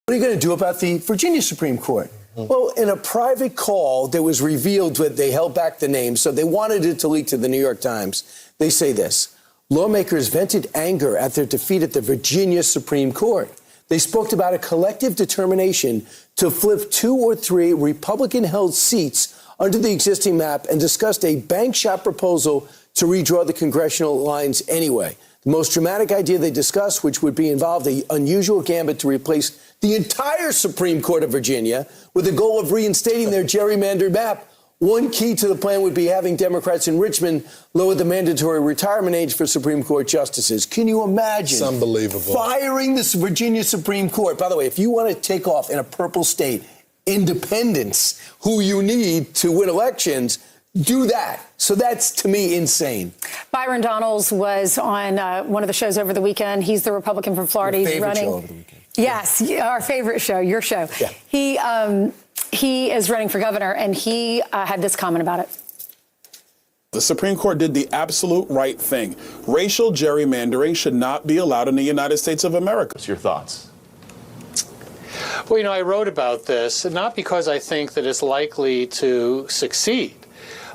What are you going to do about the Virginia Supreme Court? Well, in a private call that was revealed, they held back the name, so they wanted it to leak to the New York Times. They say this: lawmakers vented anger at their defeat at the Virginia Supreme Court. They spoke about a collective determination to flip 2 or 3 Republican-held seats under the existing map and discussed a bank shot proposal to redraw the congressional lines anyway. The most dramatic idea they discussed, which would be involved the unusual gambit to replace the entire Supreme Court of Virginia with the goal of reinstating their gerrymandered map. One key to the plan would be having Democrats in Richmond lower the mandatory retirement age for Supreme Court justices. Can you imagine? It's unbelievable. Firing this Virginia Supreme Court. By the way, if you want to take off in a purple state, independents, who you need to win elections, do that. So that's, to me, insane. Byron Donalds was on one of the shows over the weekend. He's the Republican from Florida. Your He's favorite running. show over the weekend. Yes, our favorite show, your show. Yeah. He is running for governor, and he had this comment about it. The Supreme Court did the absolute right thing. Racial gerrymandering should not be allowed in the United States of America. What's your thoughts? Well, you know, I wrote about this, not because I think that it's likely to succeed,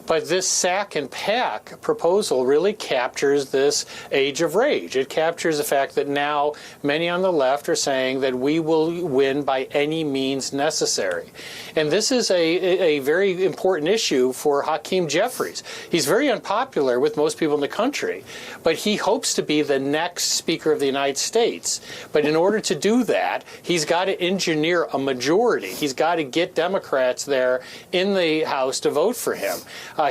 but this sack and pack proposal really captures this age of rage. It captures the fact that now many on the left are saying that we will win by any means necessary. And this is a very important issue for Hakeem Jeffries. He's very unpopular with most people in the country, but he hopes to be the next Speaker of the United States. But in order to do that, he's got to engineer a majority. He's got to get Democrats there in the House to vote for him.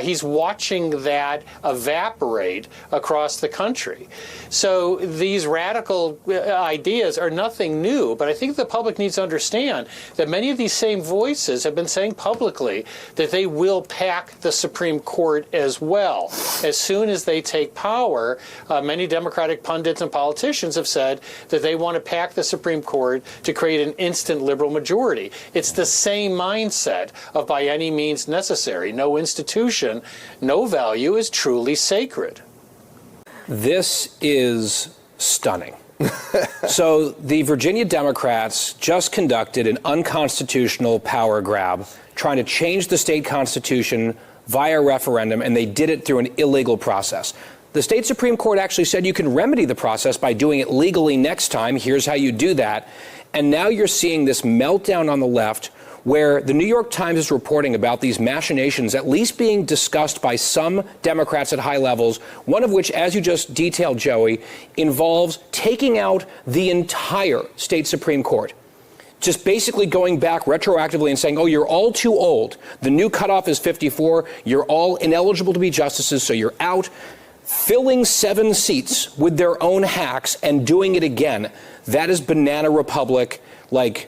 He's watching that evaporate across the country. So these radical ideas are nothing new, but I think the public needs to understand that many of these same voices have been saying publicly that they will pack the Supreme Court as well. As soon as they take power, many Democratic pundits and politicians have said that they want to pack the Supreme Court to create an instant liberal majority. It's the same mindset of by any means necessary. No institution, no value is truly sacred. This is stunning. So the Virginia Democrats just conducted an unconstitutional power grab, trying to change the state constitution via referendum, and they did it through an illegal process. The state Supreme Court actually said you can remedy the process by doing it legally next time. Here's how you do that. And now you're seeing this meltdown on the left, where the New York Times is reporting about these machinations at least being discussed by some Democrats at high levels, one of which, as you just detailed, Joey, involves taking out the entire state Supreme Court. Just basically going back retroactively and saying, oh, you're all too old. The new cutoff is 54. You're all ineligible to be justices, so you're out. Filling 7 seats with their own hacks and doing it again. That is banana republic, like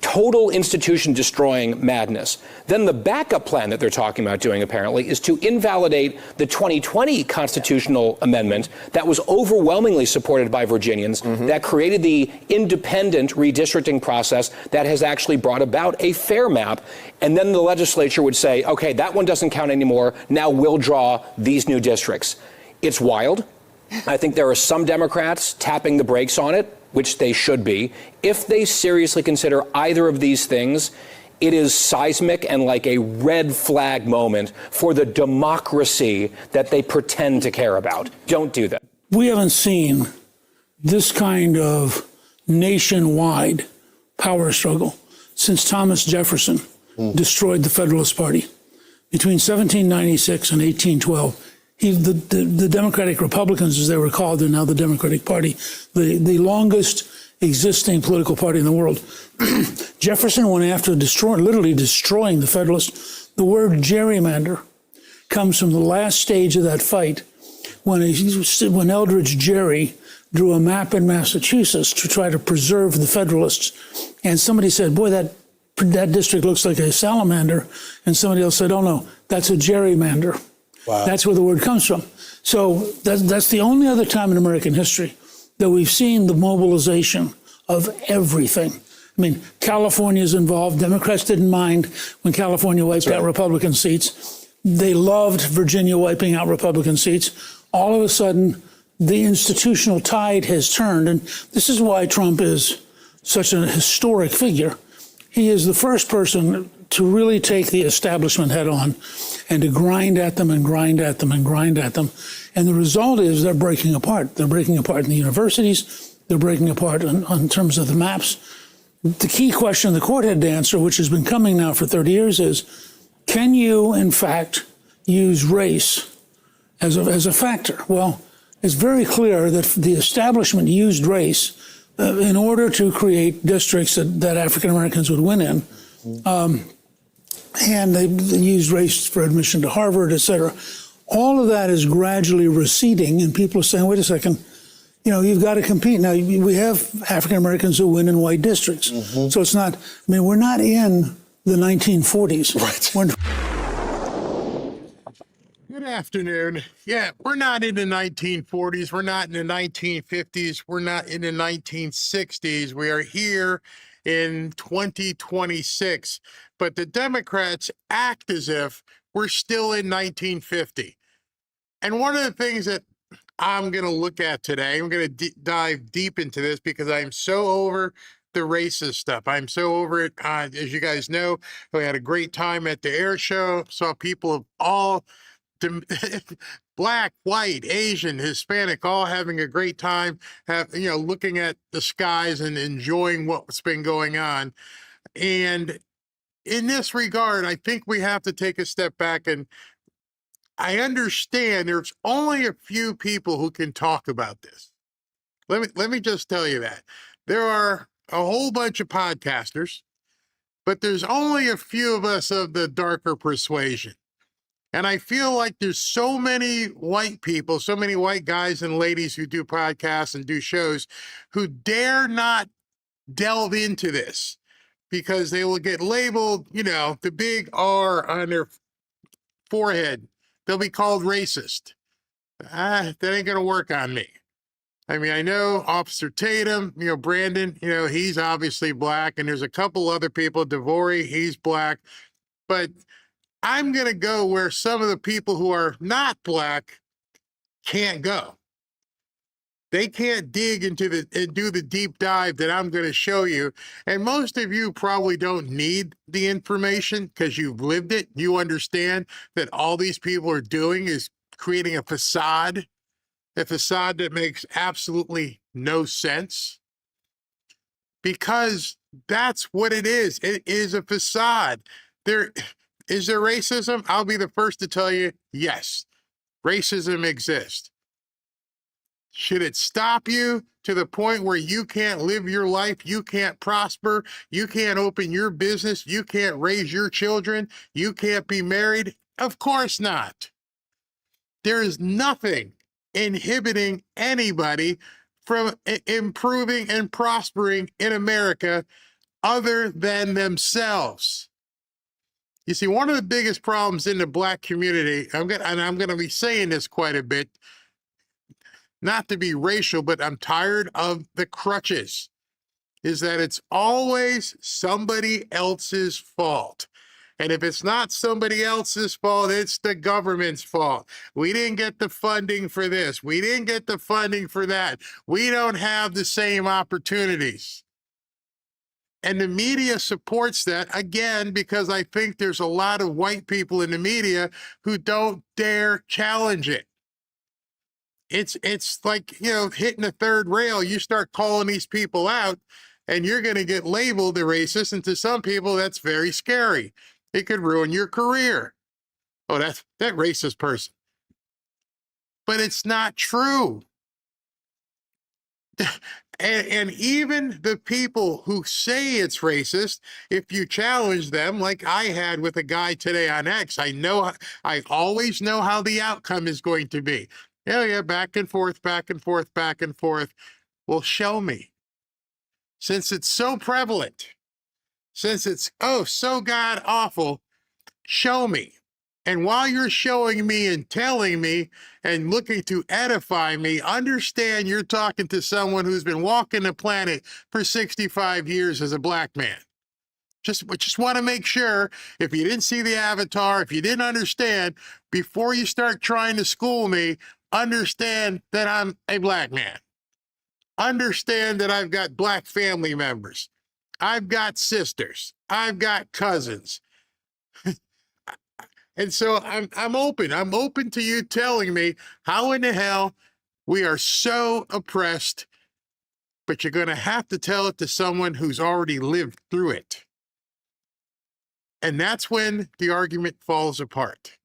total institution destroying madness. Then the backup plan that they're talking about doing, apparently, is to invalidate the 2020 constitutional amendment that was overwhelmingly supported by Virginians, that created the independent redistricting process that has actually brought about a fair map. And then the legislature would say, okay, that one doesn't count anymore. Now we'll draw these new districts. It's wild. I think there are some Democrats tapping the brakes on it, which they should be. If they seriously consider either of these things, it is seismic and like a red flag moment for the democracy that they pretend to care about. Don't do that. We haven't seen this kind of nationwide power struggle since Thomas Jefferson destroyed the Federalist Party. Between 1796 and 1812, the Democratic Republicans, as they were called, they're now the Democratic Party, the longest existing political party in the world. Jefferson went after literally destroying the Federalists. The word gerrymander comes from the last stage of that fight when Eldridge Gerry drew a map in Massachusetts to try to preserve the Federalists. And somebody said, boy, that district looks like a salamander. And somebody else said, oh no, that's a gerrymander. Wow. That's where the word comes from. So that's the only other time in American history that we've seen the mobilization of everything. I mean, California's involved. Democrats didn't mind when California wiped out Republican seats. They loved Virginia wiping out Republican seats. All of a sudden, the institutional tide has turned. And this is why Trump is such an historic figure. He is the first person to really take the establishment head on and to grind at them and grind at them and grind at them. And the result is they're breaking apart. They're breaking apart in the universities. They're breaking apart in terms of the maps. The key question the court had to answer, which has been coming now for 30 years, is can you, in fact, use race as a factor? Well, it's very clear that the establishment used race in order to create districts that African Americans would win in. And they used race for admission to Harvard, et cetera. All of that is gradually receding, and people are saying, wait a second, you've got to compete. Now, we have African Americans who win in white districts. So it's not, we're not in the 1940s. Right. Good afternoon. Yeah, we're not in the 1940s. We're not in the 1950s. We're not in the 1960s. We are here in 2026. But the Democrats act as if we're still in 1950. And one of the things that I'm going to look at today, I'm going to dive deep into this because I'm so over the racist stuff. I'm so over it. As you guys know, we had a great time at the air show, saw people of all black, white, Asian, Hispanic, all having a great time, looking at the skies and enjoying what's been going on. And in this regard, I think we have to take a step back, and I understand there's only a few people who can talk about this. Let me just tell you that. There are a whole bunch of podcasters, but there's only a few of us of the darker persuasion. And I feel like there's so many white people, so many white guys and ladies who do podcasts and do shows who dare not delve into this because they will get labeled, the big R on their forehead. They'll be called racist. That ain't going to work on me. I know Officer Tatum, Brandon, he's obviously black, and there's a couple other people, DeVore, he's black, but I'm going to go where some of the people who are not black can't go. They can't dig into and do the deep dive that I'm going to show you. And most of you probably don't need the information because you've lived it. You understand that all these people are doing is creating a facade that makes absolutely no sense. Because that's what it is. It is a facade. Is there racism? I'll be the first to tell you, yes, racism exists. Should it stop you to the point where you can't live your life, you can't prosper, you can't open your business, you can't raise your children, you can't be married? Of course not. There is nothing inhibiting anybody from improving and prospering in America other than themselves. You see, one of the biggest problems in the black community, I'm going to be saying this quite a bit, not to be racial, but I'm tired of the crutches, is that it's always somebody else's fault. And if it's not somebody else's fault, it's the government's fault. We didn't get the funding for this. We didn't get the funding for that. We don't have the same opportunities. And the media supports that, again, because I think there's a lot of white people in the media who don't dare challenge it. It's like, hitting a third rail. You start calling these people out, and you're going to get labeled a racist. And to some people, that's very scary. It could ruin your career. Oh, that racist person. But it's not true. And even the people who say it's racist, if you challenge them, like I had with a guy today on X, I always know how the outcome is going to be. Yeah, back and forth, back and forth, back and forth. Well, show me. Since it's so prevalent, since it's, so god awful, show me. And while you're showing me and telling me and looking to edify me, understand you're talking to someone who's been walking the planet for 65 years as a black man. Just want to make sure, if you didn't see the avatar, if you didn't understand, before you start trying to school me, understand that I'm a black man. understand that I've got black family members. I've got sisters. I've got cousins. And so I'm open. I'm open to you telling me how in the hell we are so oppressed, but you're going to have to tell it to someone who's already lived through it. And that's when the argument falls apart.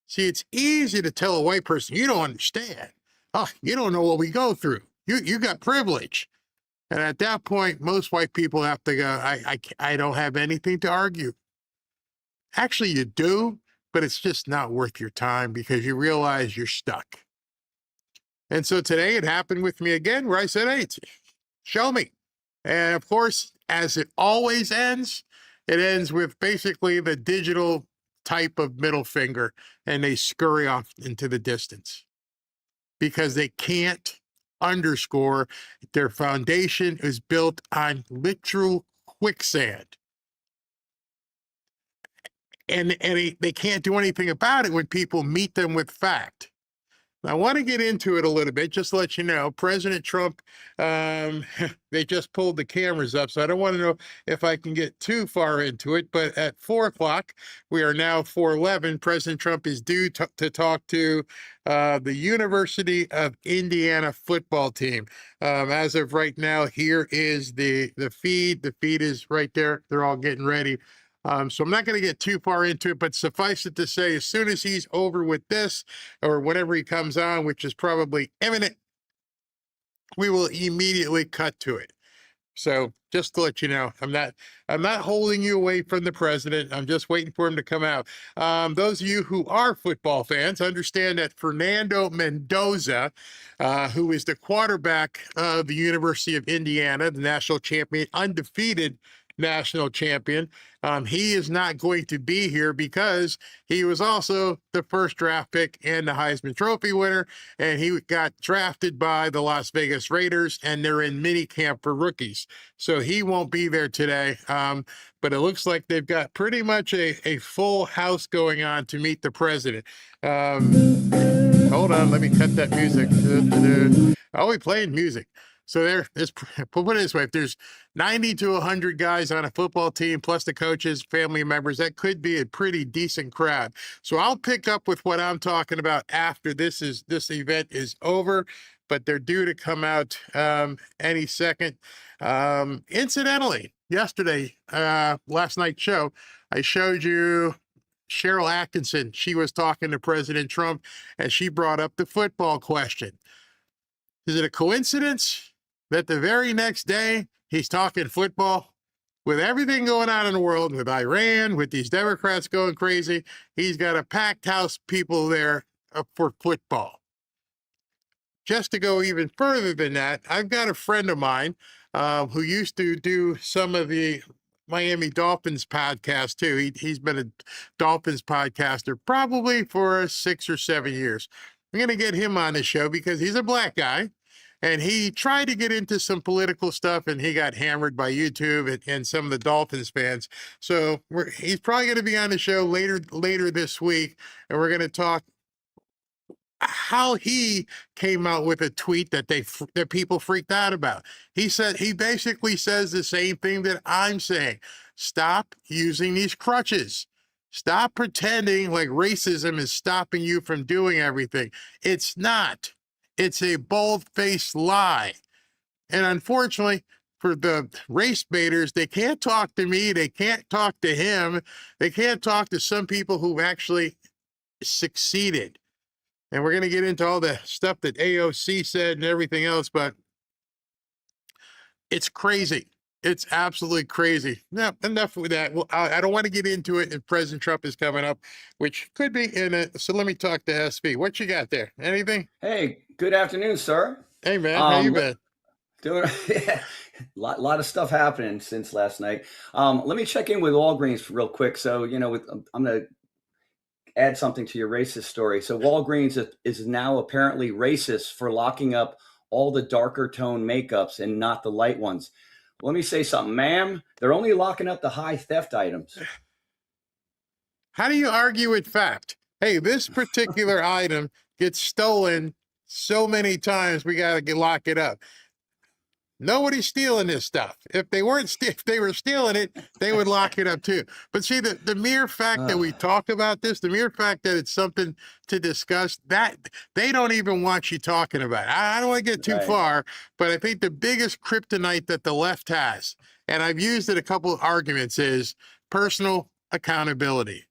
See, it's easy to tell a white person, you don't understand. Oh, you don't know what we go through. You got privilege. And at that point, most white people have to go, I don't have anything to argue. Actually, you do, but it's just not worth your time because you realize you're stuck. And so today it happened with me again where I said, hey, show me. And of course, as it always ends, it ends with basically the digital type of middle finger, and they scurry off into the distance because they can't underscore their foundation is built on literal quicksand. And they can't do anything about it when people meet them with fact. I want to get into it a little bit, just to let you know, President Trump, they just pulled the cameras up, so I don't want to know if I can get too far into it, but at 4 o'clock, we are now 4:11, President Trump is due to talk to the University of Indiana football team. As of right now, here is the feed. The feed is right there. They're all getting ready. So I'm not going to get too far into it, but suffice it to say, as soon as he's over with this, or whenever he comes on, which is probably imminent, we will immediately cut to it. So just to let you know, I'm not holding you away from the president. I'm just waiting for him to come out. Those of you who are football fans understand that Fernando Mendoza, who is the quarterback of the University of Indiana, the national champion, undefeated national champion, he is not going to be here because he was also the first draft pick and the Heisman Trophy winner, and he got drafted by the Las Vegas Raiders, and they're in mini camp for rookies. So he won't be there today, but it looks like they've got pretty much a full house going on to meet the president. Hold on, let me cut that music. Oh, we playing music. So put it this way, if there's 90 to 100 guys on a football team, plus the coaches, family members, that could be a pretty decent crowd. So I'll pick up with what I'm talking about after this event is over, but they're due to come out any second. Incidentally, yesterday, last night's show, I showed you Cheryl Atkinson. She was talking to President Trump, and she brought up the football question. Is it a coincidence that the very next day he's talking football? With everything going on in the world, with Iran, with these Democrats going crazy, he's got a packed house people there for football. Just to go even further than that, I've got a friend of mine who used to do some of the Miami Dolphins podcast too. He's been a Dolphins podcaster probably for 6 or 7 years. I'm going to get him on the show because he's a black guy, and he tried to get into some political stuff, and he got hammered by YouTube and some of the Dolphins fans. So he's probably going to be on the show later this week, and we're going to talk how he came out with a tweet that people freaked out about. He basically says the same thing that I'm saying. Stop using these crutches. Stop pretending like racism is stopping you from doing everything. It's not. It's a bold-faced lie. And unfortunately, for the race baiters, they can't talk to me. They can't talk to him. They can't talk to some people who've actually succeeded. And we're going to get into all the stuff that AOC said and everything else, but it's crazy. It's absolutely crazy. Now, enough with that. Well, I don't want to get into it if President Trump is coming up, which could be in it. So let me talk to SV. What you got there? Anything? Hey, good afternoon, sir. Hey, man. How you been? Doing yeah, lot of stuff happening since last night. Let me check in with Walgreens real quick. So, I'm going to add something to your racist story. So Walgreens is now apparently racist for locking up all the darker tone makeups and not the light ones. Let me say something, ma'am. They're only locking up the high theft items. How do you argue with fact? Hey, this particular item gets stolen so many times, we got to lock it up. Nobody's stealing this stuff. If they weren't, if they were stealing it, they would lock it up too. But see, the mere fact that we talk about this, the mere fact that it's something to discuss, that they don't even want you talking about it. I don't want to get too far, but I think the biggest kryptonite that the left has, and I've used it a couple of arguments, is personal accountability.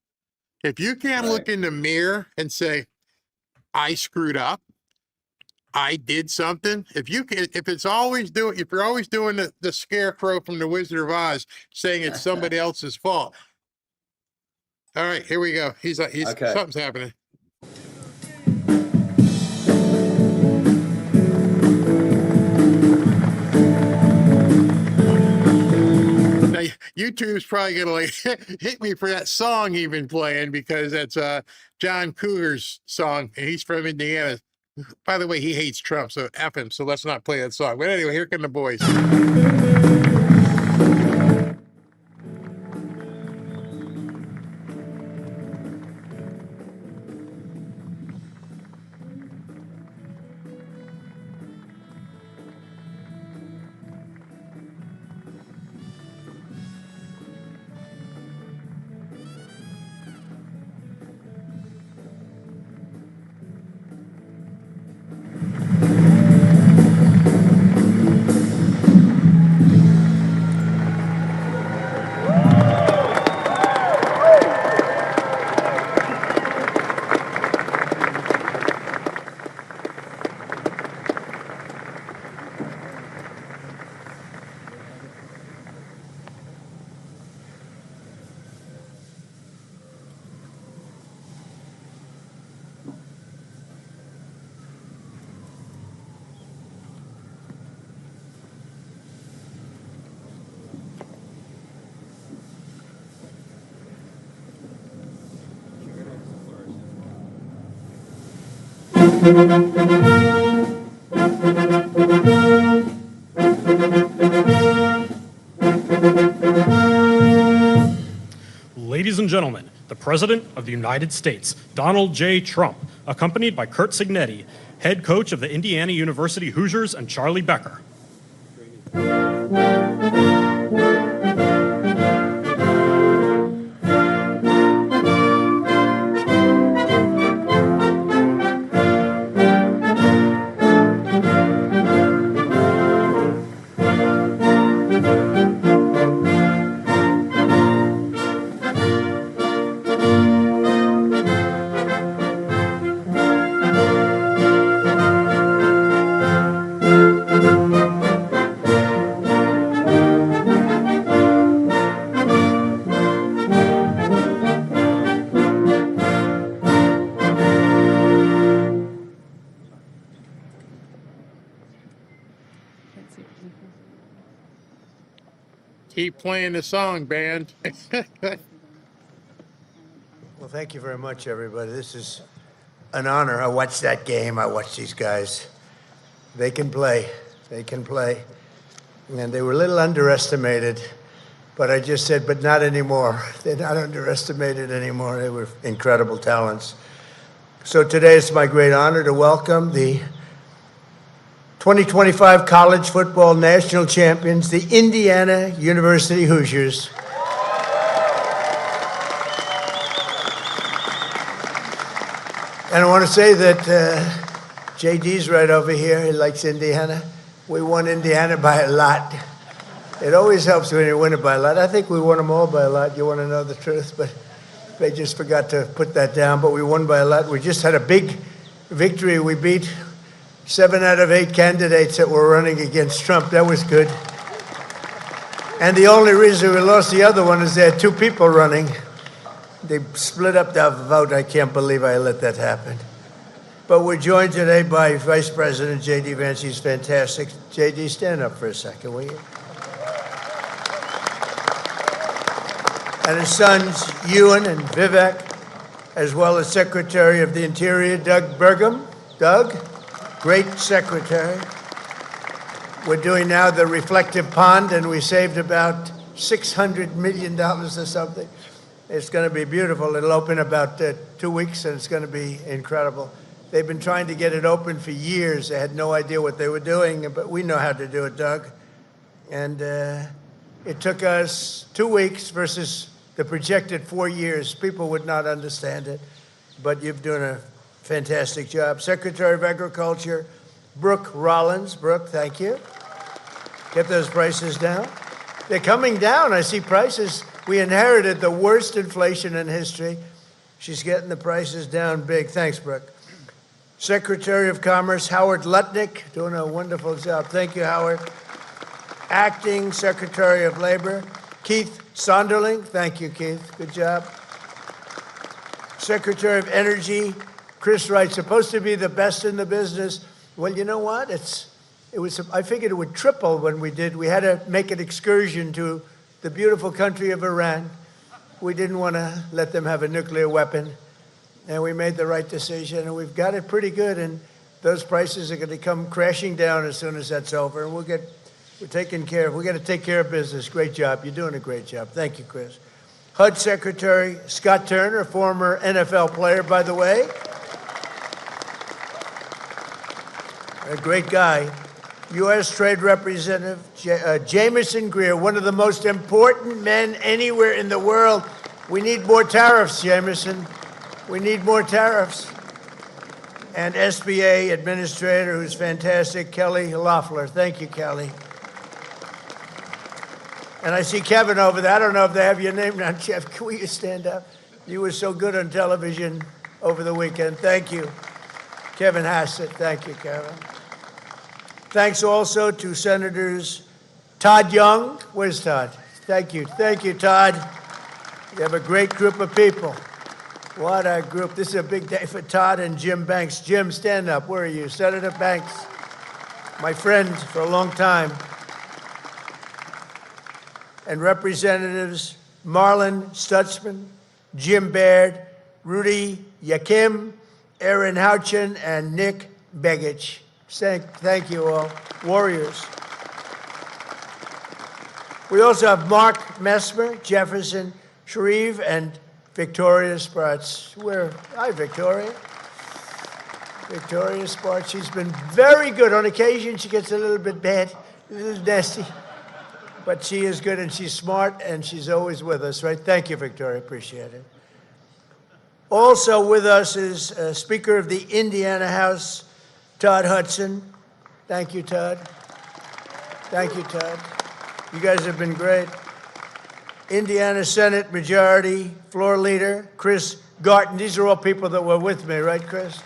If you can't look in the mirror and say, I screwed up, I did something. If you're always doing the scarecrow from the Wizard of Oz saying it's somebody else's fault. All right, here we go. He's okay. Something's happening. Now, YouTube's probably gonna like hit me for that song he's been playing, because that's John Cougar's song, and he's from Indiana. By the way, he hates Trump, so F him, so let's not play that song. But anyway, here come the boys. Ladies and gentlemen, the President of the United States, Donald J. Trump, accompanied by Curt Cignetti, head coach of the Indiana University Hoosiers, and Charlie Becker. Keep playing the song, band. Well, thank you very much, everybody. This is an honor. I watched that game. I watched these guys. They can play. They can play. And they were a little underestimated, but I just said, but not anymore. They're not underestimated anymore. They were incredible talents. So today it's my great honor to welcome the 2025 college football national champions, the Indiana University Hoosiers. And I want to say that JD's right over here. He likes Indiana. We won Indiana by a lot. It always helps when you win it by a lot. I think we won them all by a lot. You want to know the truth? But they just forgot to put that down. But we won by a lot. We just had a big victory. We beat 7 out of 8 candidates that were running against Trump. That was good. And the only reason we lost the other one is there had 2 people running. They split up the vote. I can't believe I let that happen. But we're joined today by Vice President J.D. Vance. He's fantastic. J.D., stand up for a second, will you? And his sons, Ewan and Vivek, as well as Secretary of the Interior, Doug Burgum. Doug, great secretary. We're doing now the reflective pond, and we saved about $600 million or something. It's going to be beautiful. It'll open about 2 weeks, and it's going to be incredible. They've been trying to get it open for years. They had no idea what they were doing, but we know how to do it, Doug. And it took us 2 weeks versus the projected 4 years. People would not understand it, but you've done a fantastic job. Secretary of Agriculture, Brooke Rollins. Brooke, thank you. Get those prices down. They're coming down. I see prices. We inherited the worst inflation in history. She's getting the prices down big. Thanks, Brooke. Secretary of Commerce, Howard Lutnick, doing a wonderful job. Thank you, Howard. Acting Secretary of Labor, Keith Sonderling. Thank you, Keith. Good job. Secretary of Energy, Chris Wright, supposed to be the best in the business. Well, you know what? I figured it would triple when we did. We had to make an excursion to the beautiful country of Iran. We didn't want to let them have a nuclear weapon. And we made the right decision, and we've got it pretty good. And those prices are going to come crashing down as soon as that's over. And we're taking care of. We're going to take care of business. Great job. You're doing a great job. Thank you, Chris. HUD Secretary Scott Turner, former NFL player, by the way. A great guy. U.S. Trade Representative Jamieson Greer, one of the most important men anywhere in the world. We need more tariffs, Jamieson. We need more tariffs. And SBA Administrator, who's fantastic, Kelly Loeffler. Thank you, Kelly. And I see Kevin over there. I don't know if they have your name now, Jeff. Will you stand up? You were so good on television over the weekend. Thank you. Kevin Hassett. Thank you, Kevin. Thanks also to Senators Todd Young. Where's Todd? Thank you. Thank you, Todd. You have a great group of people. What a group. This is a big day for Todd and Jim Banks. Jim, stand up. Where are you? Senator Banks, my friend for a long time. And Representatives Marlin Stutzman, Jim Baird, Rudy Yakim, Aaron Houchin, and Nick Begich. Thank you all. Warriors. We also have Mark Mesmer, Jefferson Shreve, and Victoria Spartz. Hi, Victoria. Victoria Spartz. She's been very good. On occasion, she gets a little bit bad, a little nasty. But she is good, and she's smart, and she's always with us, right? Thank you, Victoria. Appreciate it. Also with us is Speaker of the Indiana House, Todd Hudson. Thank you, Todd. Thank you, Todd. You guys have been great. Indiana Senate Majority Floor Leader, Chris Garton. These are all people that were with me, right, Chris?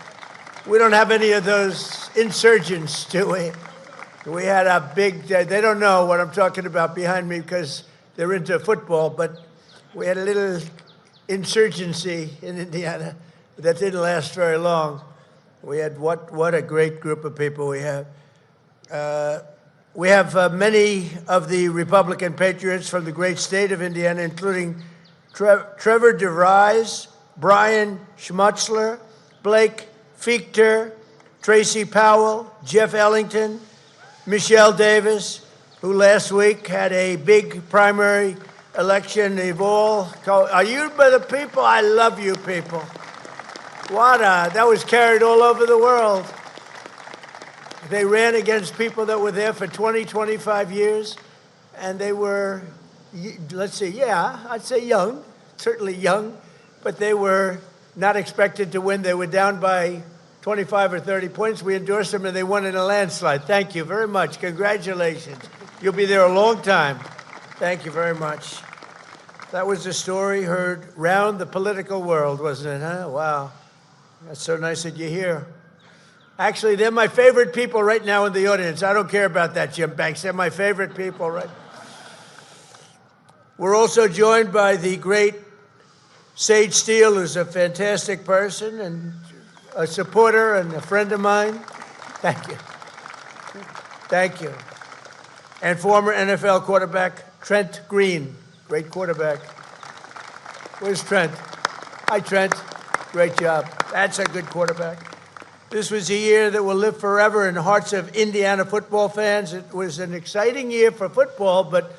We don't have any of those insurgents, do we? We had a big day. They don't know what I'm talking about behind me because they're into football, but we had a little insurgency in Indiana that didn't last very long. We had what a great group of people we have. We have many of the Republican patriots from the great state of Indiana, including Trevor DeVries, Brian Schmutzler, Blake Fichter, Tracy Powell, Jeff Ellington, Michelle Davis, who last week had a big primary election. They've all are you by the people? I love you people. That was carried all over the world. They ran against people that were there for 20, 25 years, and they were, let's see, I'd say young, certainly young, but they were not expected to win. They were down by 25 or 30 points. We endorsed them, and they won in a landslide. Thank you very much. Congratulations. You'll be there a long time. Thank you very much. That was a story heard round the political world, wasn't it, huh? Wow. That's so nice that you're here. Actually, they're my favorite people right now in the audience. I don't care about that, Jim Banks. They're my favorite people, right? We're also joined by the great Sage Steele, who's a fantastic person and a supporter and a friend of mine. Thank you. Thank you. And former NFL quarterback Trent Green. Great quarterback. Where's Trent? Hi, Trent. Great job. That's a good quarterback. This was a year that will live forever in the hearts of Indiana football fans. It was an exciting year for football, but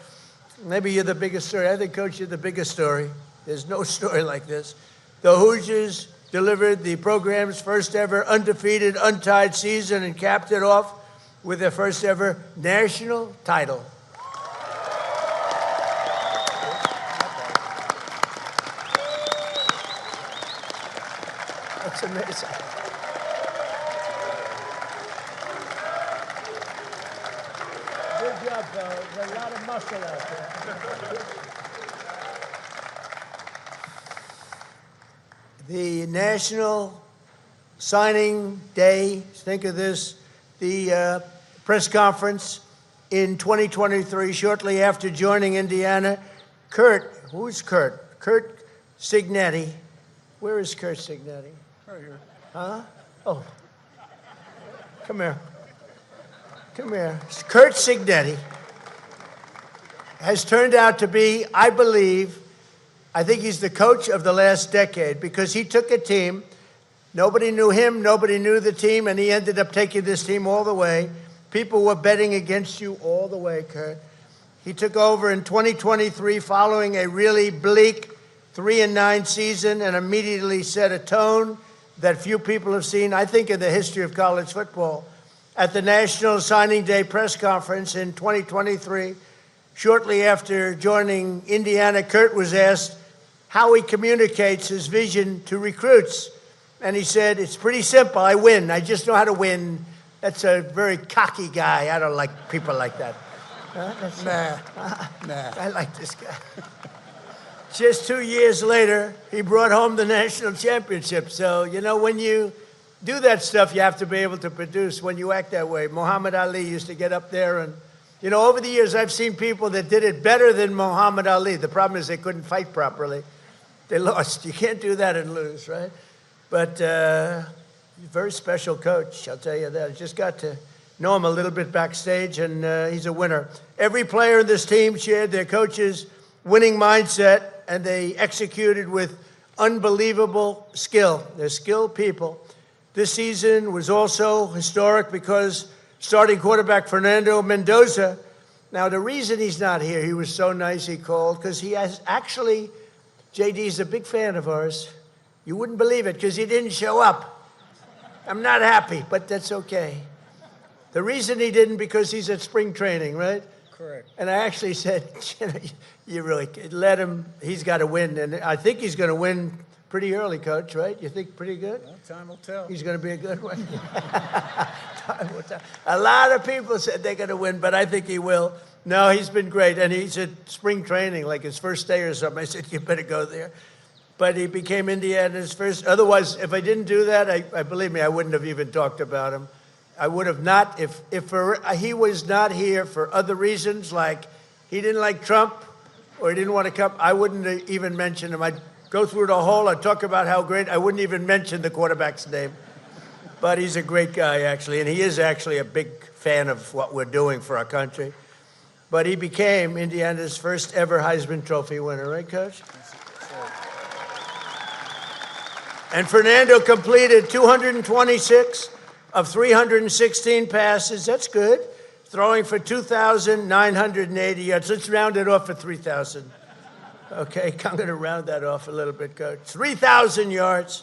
maybe you're the biggest story. I think, Coach, you're the biggest story. There's no story like this. The Hoosiers delivered the program's first ever undefeated, untied season and capped it off with their first ever national title. It's amazing. Good job, fellas. There's a lot of muscle out there. The National Signing Day, think of this, the press conference in 2023, shortly after joining Indiana. Who's Kurt? Kurt Signetti. Where is Kurt Signetti? Right here. Huh? Oh. Come here. Come here. Kurt Signetti has turned out to be, I think he's the coach of the last decade, because he took a team, nobody knew him, nobody knew the team, and he ended up taking this team all the way. People were betting against you all the way, Kurt. He took over in 2023 following a really bleak 3-9 season and immediately set a tone that few people have seen, I think, in the history of college football. At the National Signing Day press conference in 2023, shortly after joining Indiana, Kurt was asked how he communicates his vision to recruits. And he said, it's pretty simple. I win. I just know how to win. That's a very cocky guy. I don't like people like that. Nah. I like this guy. Just 2 years later, he brought home the national championship. So, you know, when you do that stuff, you have to be able to produce when you act that way. Muhammad Ali used to get up there and, you know, over the years, I've seen people that did it better than Muhammad Ali. The problem is they couldn't fight properly. They lost. You can't do that and lose, right? But very special coach, I'll tell you that. I just got to know him a little bit backstage, and he's a winner. Every player in this team shared their coach's winning mindset, and they executed with unbelievable skill. They're skilled people. This season was also historic because starting quarterback Fernando Mendoza, now the reason he's not here, he was so nice he called, because he has actually, JD's a big fan of ours. You wouldn't believe it, because he didn't show up. I'm not happy, but that's okay. The reason he didn't, because he's at spring training, right? Correct. And I actually said, you really let him, he's got to win. And I think he's going to win pretty early, Coach, right? You think pretty good? Well, time will tell. He's going to be a good one. Time will tell. A lot of people said they're going to win, but I think he will. No, he's been great. And he's at spring training, like his first day or something. I said, you better go there. But he became Indiana's first. Otherwise, if I didn't do that, I believe me, I wouldn't have even talked about him. I would have not, if he was not here for other reasons, like he didn't like Trump or he didn't want to come, I wouldn't even mention him. I'd go through the whole, I'd talk about how great, I wouldn't even mention the quarterback's name. But he's a great guy, actually, and he is actually a big fan of what we're doing for our country. But he became Indiana's first ever Heisman Trophy winner, right, Coach? And Fernando completed 226 of 316 passes. That's good. Throwing for 2,980 yards. Let's round it off for 3,000. Okay, I'm going to round that off a little bit, Coach. 3,000 yards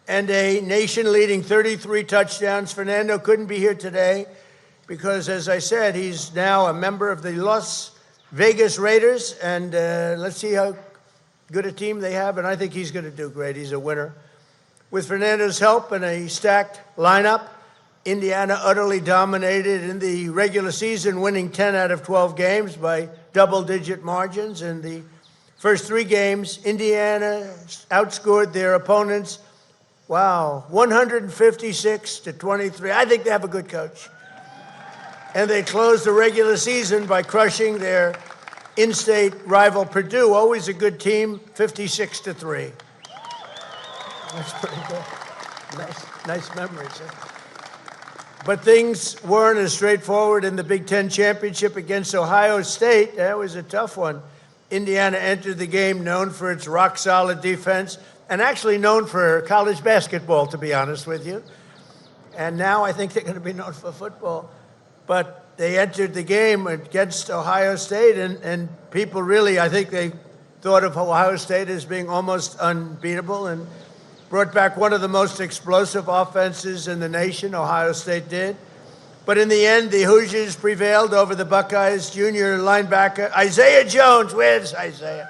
and a nation-leading 33 touchdowns. Fernando couldn't be here today because, as I said, he's now a member of the Las Vegas Raiders, and let's see how good a team they have, and I think he's going to do great. He's a winner. With Fernando's help and a stacked lineup, Indiana utterly dominated in the regular season, winning 10 out of 12 games by double-digit margins. In the first 3 games, Indiana outscored their opponents, 156-23. I think they have a good coach. And they closed the regular season by crushing their in-state rival Purdue, always a good team, 56-3. That's pretty good. Nice memories. Huh? But things weren't as straightforward in the Big Ten championship against Ohio State. That was a tough one. Indiana entered the game known for its rock-solid defense and actually known for college basketball, to be honest with you. And now I think they're going to be known for football. But they entered the game against Ohio State, and people really, I think they thought of Ohio State as being almost unbeatable and brought back one of the most explosive offenses in the nation, Ohio State did. But in the end, the Hoosiers prevailed over the Buckeyes. Junior linebacker Isaiah Jones. Where's Isaiah?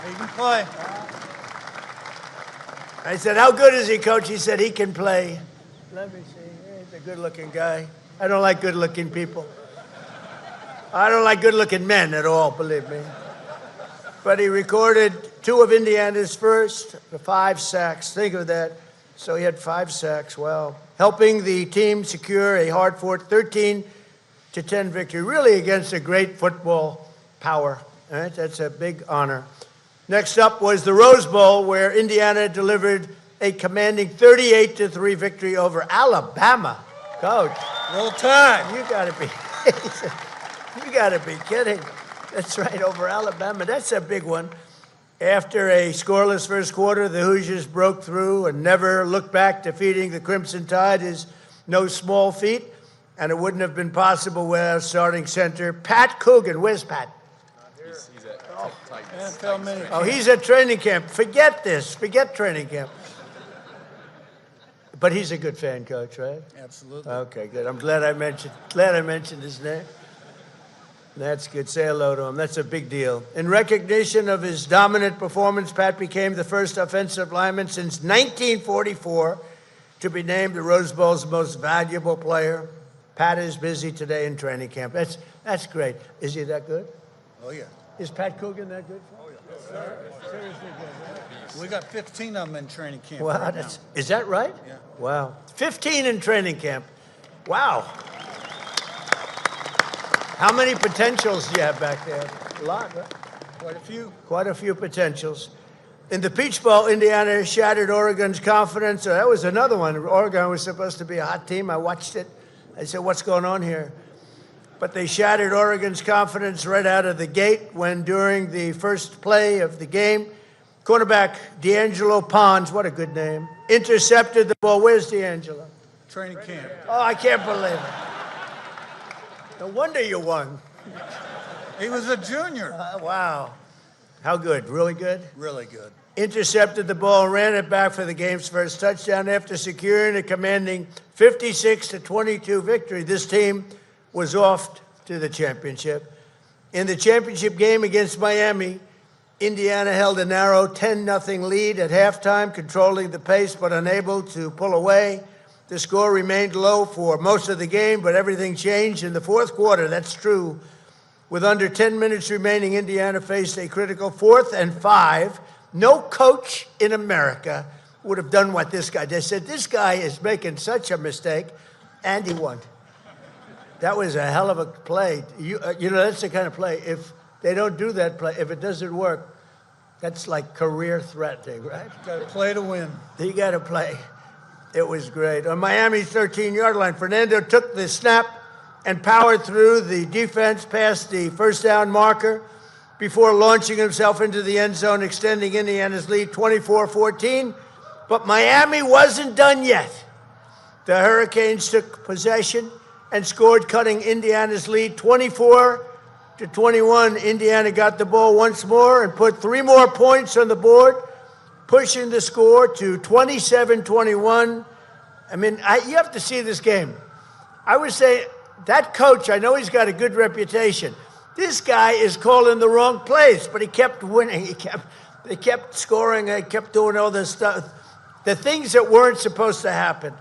He can play. I said, how good is he, Coach? He said, he can play. Let me see. He's a good-looking guy. I don't like good-looking people. I don't like good-looking men at all, believe me. But he recorded 2 of Indiana's first 5 sacks. Think of that. So he had 5 sacks. Well, helping the team secure a hard-fought 13-10 victory, really against a great football power. All right? That's a big honor. Next up was the Rose Bowl, where Indiana delivered a commanding 38-3 victory over Alabama. Coach, Roll Tide. you got to be kidding. That's right, over Alabama. That's a big one. After a scoreless first quarter, the Hoosiers broke through and never looked back. Defeating the Crimson Tide is no small feat, and it wouldn't have been possible without starting center Pat Coogan. Where's Pat? He's at Titans. Oh, he's at training camp. Forget this. Forget training camp. But he's a good fan, Coach, right? Absolutely. Okay, good. I'm glad I mentioned his name. That's good. Say hello to him. That's a big deal. In recognition of his dominant performance, Pat became the first offensive lineman since 1944 to be named the Rose Bowl's most valuable player. Pat is busy today in training camp. That's great. Is he that good? Oh, yeah. Is Pat Coogan that good? Oh, yeah. Seriously good. We got 15 of them in training camp. Wow, right now. is that right? Yeah. Wow. 15 in training camp. Wow. How many potentials do you have back there? A lot, right? Quite a few. Quite a few potentials. In the Peach Bowl, Indiana shattered Oregon's confidence. That was another one. Oregon was supposed to be a hot team. I watched it. I said, what's going on here? But they shattered Oregon's confidence right out of the gate when, during the first play of the game, cornerback D'Angelo Pons, what a good name, intercepted the ball. Where's D'Angelo? Training camp. Oh, I can't believe it. No wonder you won. He was a junior. Wow. How good? Really good? Really good. Intercepted the ball and ran it back for the game's first touchdown after securing a commanding 56-22 victory. This team was off to the championship. In the championship game against Miami, Indiana held a narrow 10-0 lead at halftime, controlling the pace but unable to pull away. The score remained low for most of the game, but everything changed in the fourth quarter. That's true. With under 10 minutes remaining, Indiana faced a critical 4th and 5. No coach in America would have done what this guy did. They said, this guy is making such a mistake, and he won. That was a hell of a play. You know, that's the kind of play. If they don't do that play, if it doesn't work, that's like career threatening, right? Got to play to win. You got to play. It was great. On Miami's 13-yard line, Fernando took the snap and powered through the defense past the first down marker before launching himself into the end zone, extending Indiana's lead 24-14. But Miami wasn't done yet. The Hurricanes took possession and scored, cutting Indiana's lead 24-21. Indiana got the ball once more and put 3 more points on the board, pushing the score to 27-21. I mean, you have to see this game. I would say that coach, I know he's got a good reputation. This guy is calling the wrong plays, but he kept winning. They kept scoring. They kept doing all this stuff. The things that weren't supposed to happen.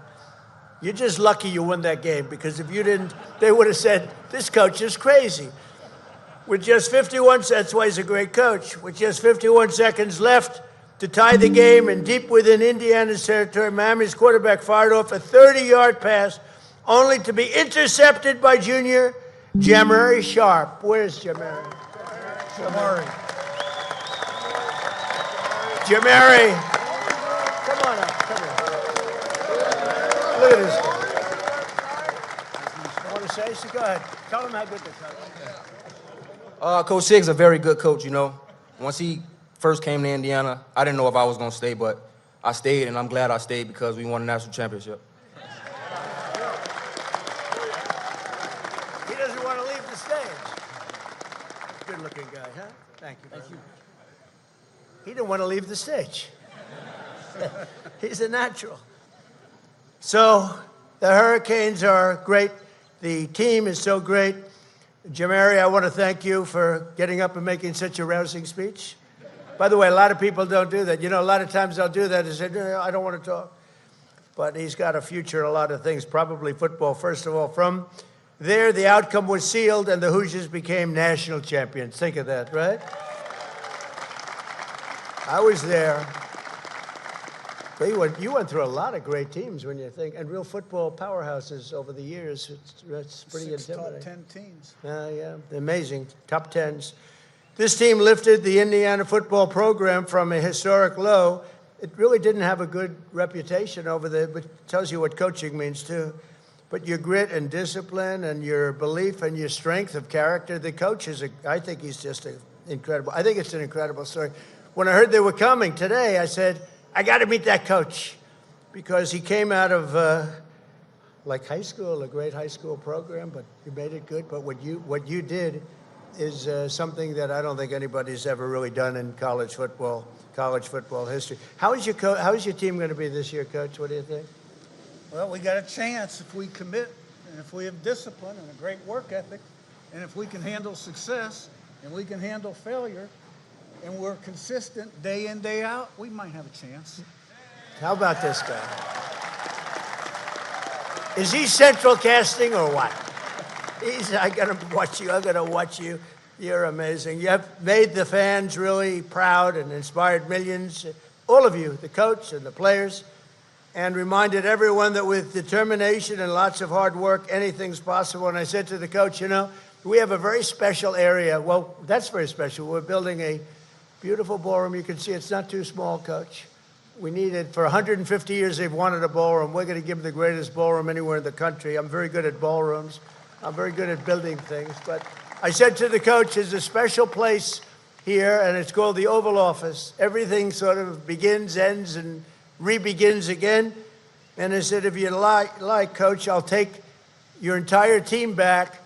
You're just lucky you won that game, because if you didn't, they would have said, this coach is crazy. With just 51, that's why he's a great coach. With just 51 seconds left to tie the game and deep within Indiana's territory, Miami's quarterback fired off a 30-yard pass, only to be intercepted by junior Jamari Sharp. Where's Jamari? Jamari. Come on up. Come here. Look at this guy. You want to say so? Go ahead. Tell him how good the coach is. Coach Sig's a very good coach, you know. Once he first came to Indiana, I didn't know if I was going to stay, but I stayed, and I'm glad I stayed because we won a national championship. He doesn't want to leave the stage. Good-looking guy, huh? Thank you. Thank you. He didn't want to leave the stage. He's a natural. So the Hurricanes are great. The team is so great. Jamari, I want to thank you for getting up and making such a rousing speech. By the way, a lot of people don't do that. You know, a lot of times they'll do that and say, no, I don't want to talk. But he's got a future in a lot of things, probably football, first of all. From there, the outcome was sealed, and the Hoosiers became national champions. Think of that, right? I was there. But you went through a lot of great teams when you think, and real football powerhouses over the years. It's pretty intimidating. Top 10 teams. Yeah, amazing. Top 10s. This team lifted the Indiana football program from a historic low. It really didn't have a good reputation over there, but it tells you what coaching means, too. But your grit and discipline and your belief and your strength of character, the coach I think he's just incredible. I think it's an incredible story. When I heard they were coming today, I said, I got to meet that coach, because he came out of like high school, a great high school program, but you made it good. But what you did is something that I don't think anybody's ever really done in college football history. How is your team going to be this year, Coach? What do you think? Well, we got a chance if we commit, and if we have discipline and a great work ethic, and if we can handle success, and we can handle failure, and we're consistent day in, day out, we might have a chance. How about this guy? Is he central casting or what? I'm going to watch you. You're amazing. You have made the fans really proud and inspired millions, all of you, the coach and the players, and reminded everyone that with determination and lots of hard work, anything's possible. And I said to the coach, you know, we have a very special area. Well, that's very special. We're building a beautiful ballroom. You can see it's not too small, Coach. We need it. For 150 years, they've wanted a ballroom. We're going to give them the greatest ballroom anywhere in the country. I'm very good at ballrooms. I'm very good at building things. But I said to the coach, there's a special place here, and it's called the Oval Office. Everything sort of begins, ends, and re-begins again. And I said, if you like, Coach, I'll take your entire team back,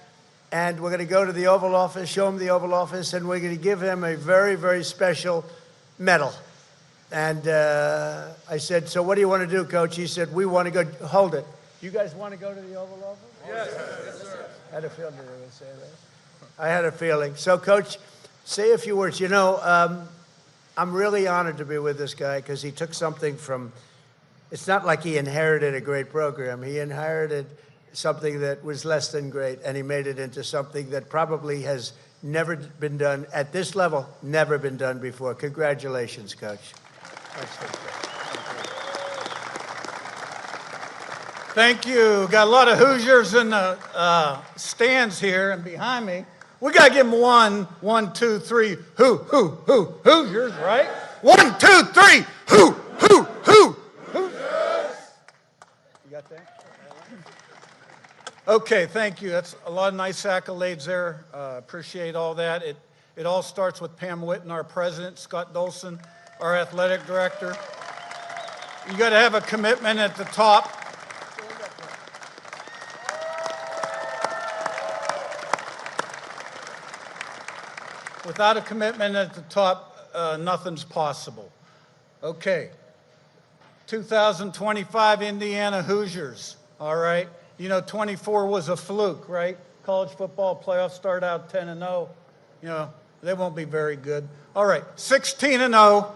and we're going to go to the Oval Office, show him the Oval Office, and we're going to give him a very, very special medal. And I said, so what do you want to do, Coach? He said, we want to go. Hold it. You guys want to go to the Oval Office? Yes, sir. I had a feeling they were going to say that. I had a feeling. So, Coach, say a few words. You know, I'm really honored to be with this guy, because he took something from, it's not like he inherited a great program. He inherited something that was less than great, and he made it into something that probably has never been done at this level, never been done before. Congratulations, Coach. Thank you. Got a lot of Hoosiers in the stands here and behind me. We got to give them one, two, three, Hoosiers, right? 1, 2, 3, Hoosiers. You got that? Okay, thank you. That's a lot of nice accolades there. Appreciate all that. It all starts with Pam Whitten, our president, Scott Dolson, our athletic director. You got to have a commitment at the top. Without a commitment at the top, nothing's possible. Okay. 2025 Indiana Hoosiers, all right? You know, 24 was a fluke, right? College football playoffs start out 10-0. You know, they won't be very good. All right, 16-0.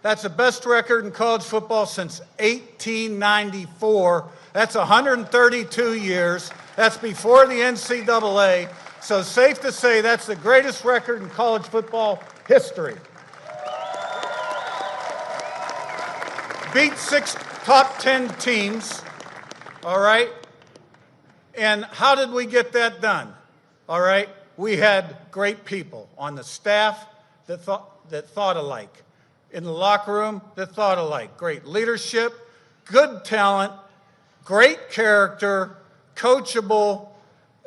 That's the best record in college football since 1894. That's 132 years. That's before the NCAA. So safe to say that's the greatest record in college football history. Beat 6 top 10 teams, all right? And how did we get that done? All right, we had great people on the staff that thought alike, in the locker room that thought alike. Great leadership, good talent, great character, coachable,